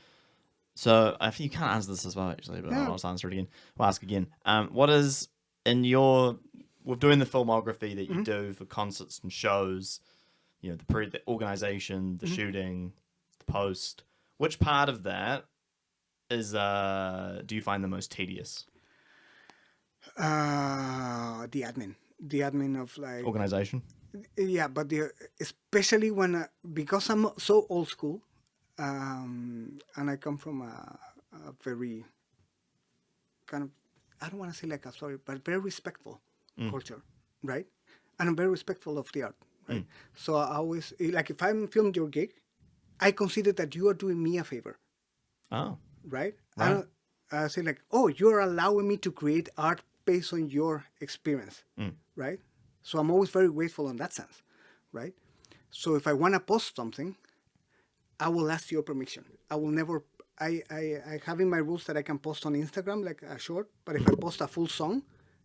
Speaker 1: So I think you can't answer this as well, actually, but I'll answer it again. I'll ask again. What is with doing the filmography that you do for concerts and shows, the organization, the shooting, the post, which part of that is do you find the most tedious?
Speaker 2: The admin of like
Speaker 1: organization.
Speaker 2: Yeah, but especially when because I'm so old school. And I come from a very kind of, I don't want to say like but very respectful culture, right? And I'm very respectful of the art, right? So I always, like, if I'm filming your gig, I consider that you are doing me a favor.
Speaker 1: Oh.
Speaker 2: Right? I say like, oh, you're allowing me to create art based on your experience, right? So I'm always very grateful in that sense, right? So if I want to post something, I will ask your permission. I will never. I have in my rules that I can post on Instagram like a short, but if I post a full song,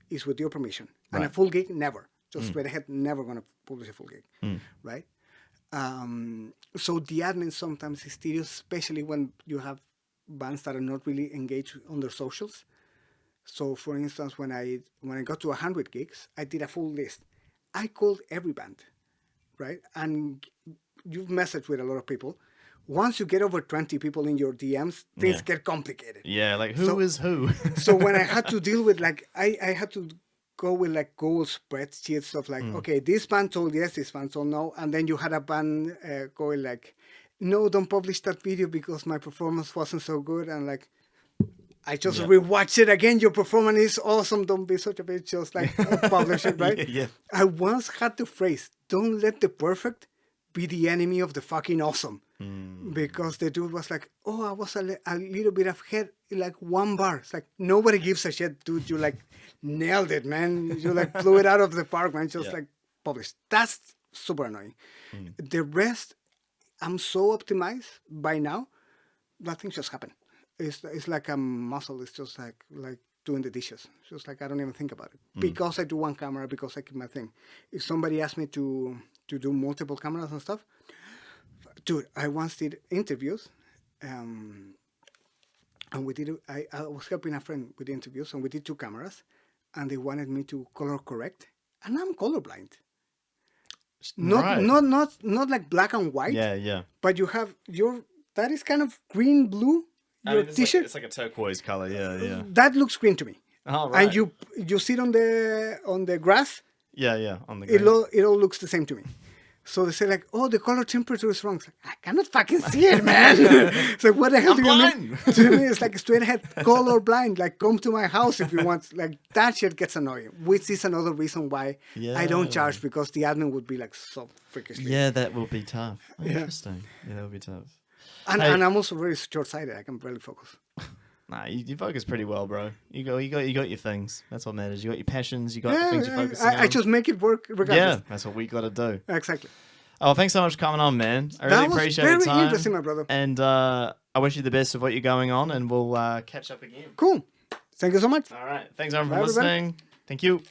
Speaker 2: it's with your permission. And a full gig, never. Just straight ahead, never gonna publish a full gig, right? So the admin sometimes is tedious, especially when you have bands that are not really engaged on their socials. So, for instance, when I got to 100 gigs, I did a full list. I called every band, right? And you've messaged with a lot of people. Once you get over 20 people in your DMs, things get complicated.
Speaker 1: Yeah, like who is who?
Speaker 2: So when I had to deal with like, I had to go with like Google spreadsheets of like, okay, this band told yes, this band told no. And then you had a band going like, no, don't publish that video because my performance wasn't so good. And like, I just rewatched it again. Your performance is awesome. Don't be such a bitch. Just like publish it, right? I once had the phrase, don't let the perfect be the enemy of the fucking awesome. Because the dude was like, oh, I was a little bit ahead, like 1 bar. It's like, nobody gives a shit, dude. You like nailed it, man. You like blew it out of the park, man. Just like published. That's super annoying. The rest, I'm so optimized by now that things just happen. It's like a muscle. It's just like doing the dishes. It's just like I don't even think about it. Because I do one camera, because I keep my thing. If somebody asked me to do multiple cameras and stuff, dude, I once did interviews, and we did. I was helping a friend with the interviews, and we did 2 cameras, and they wanted me to color correct, and I'm colorblind. Not like black and white.
Speaker 1: Yeah.
Speaker 2: But you have that is kind of green blue. Your t-shirt.
Speaker 1: It's like a turquoise color. Yeah.
Speaker 2: That looks green to me.
Speaker 1: Oh, right.
Speaker 2: And you sit on the grass.
Speaker 1: Yeah. On the grass.
Speaker 2: It all looks the same to me. So they say like, oh, the color temperature is wrong. It's like, I cannot fucking see it, man. It's like, what the hell do you mean? To me, it's like straight ahead, color blind. Like, come to my house if you want. Like, that shit gets annoying. Which is another reason why I don't charge, because the admin would be like so freakishly.
Speaker 1: Yeah, that will be tough. Interesting. Yeah, that would be tough.
Speaker 2: And I'm also very short-sighted. I can barely focus.
Speaker 1: Nah, you focus pretty well, bro. You got your things. That's what matters. You got your passions. You got the things you're focusing on.
Speaker 2: I just make it work regardless.
Speaker 1: Yeah, that's what we got to do.
Speaker 2: Exactly.
Speaker 1: Oh, thanks so much for coming on, man. I really appreciate your time.
Speaker 2: Very interesting, my brother.
Speaker 1: And I wish you the best of what you're going on, and we'll catch up again.
Speaker 2: Cool. Thank you so much.
Speaker 1: All right. Thanks, everyone, for listening. Thank you.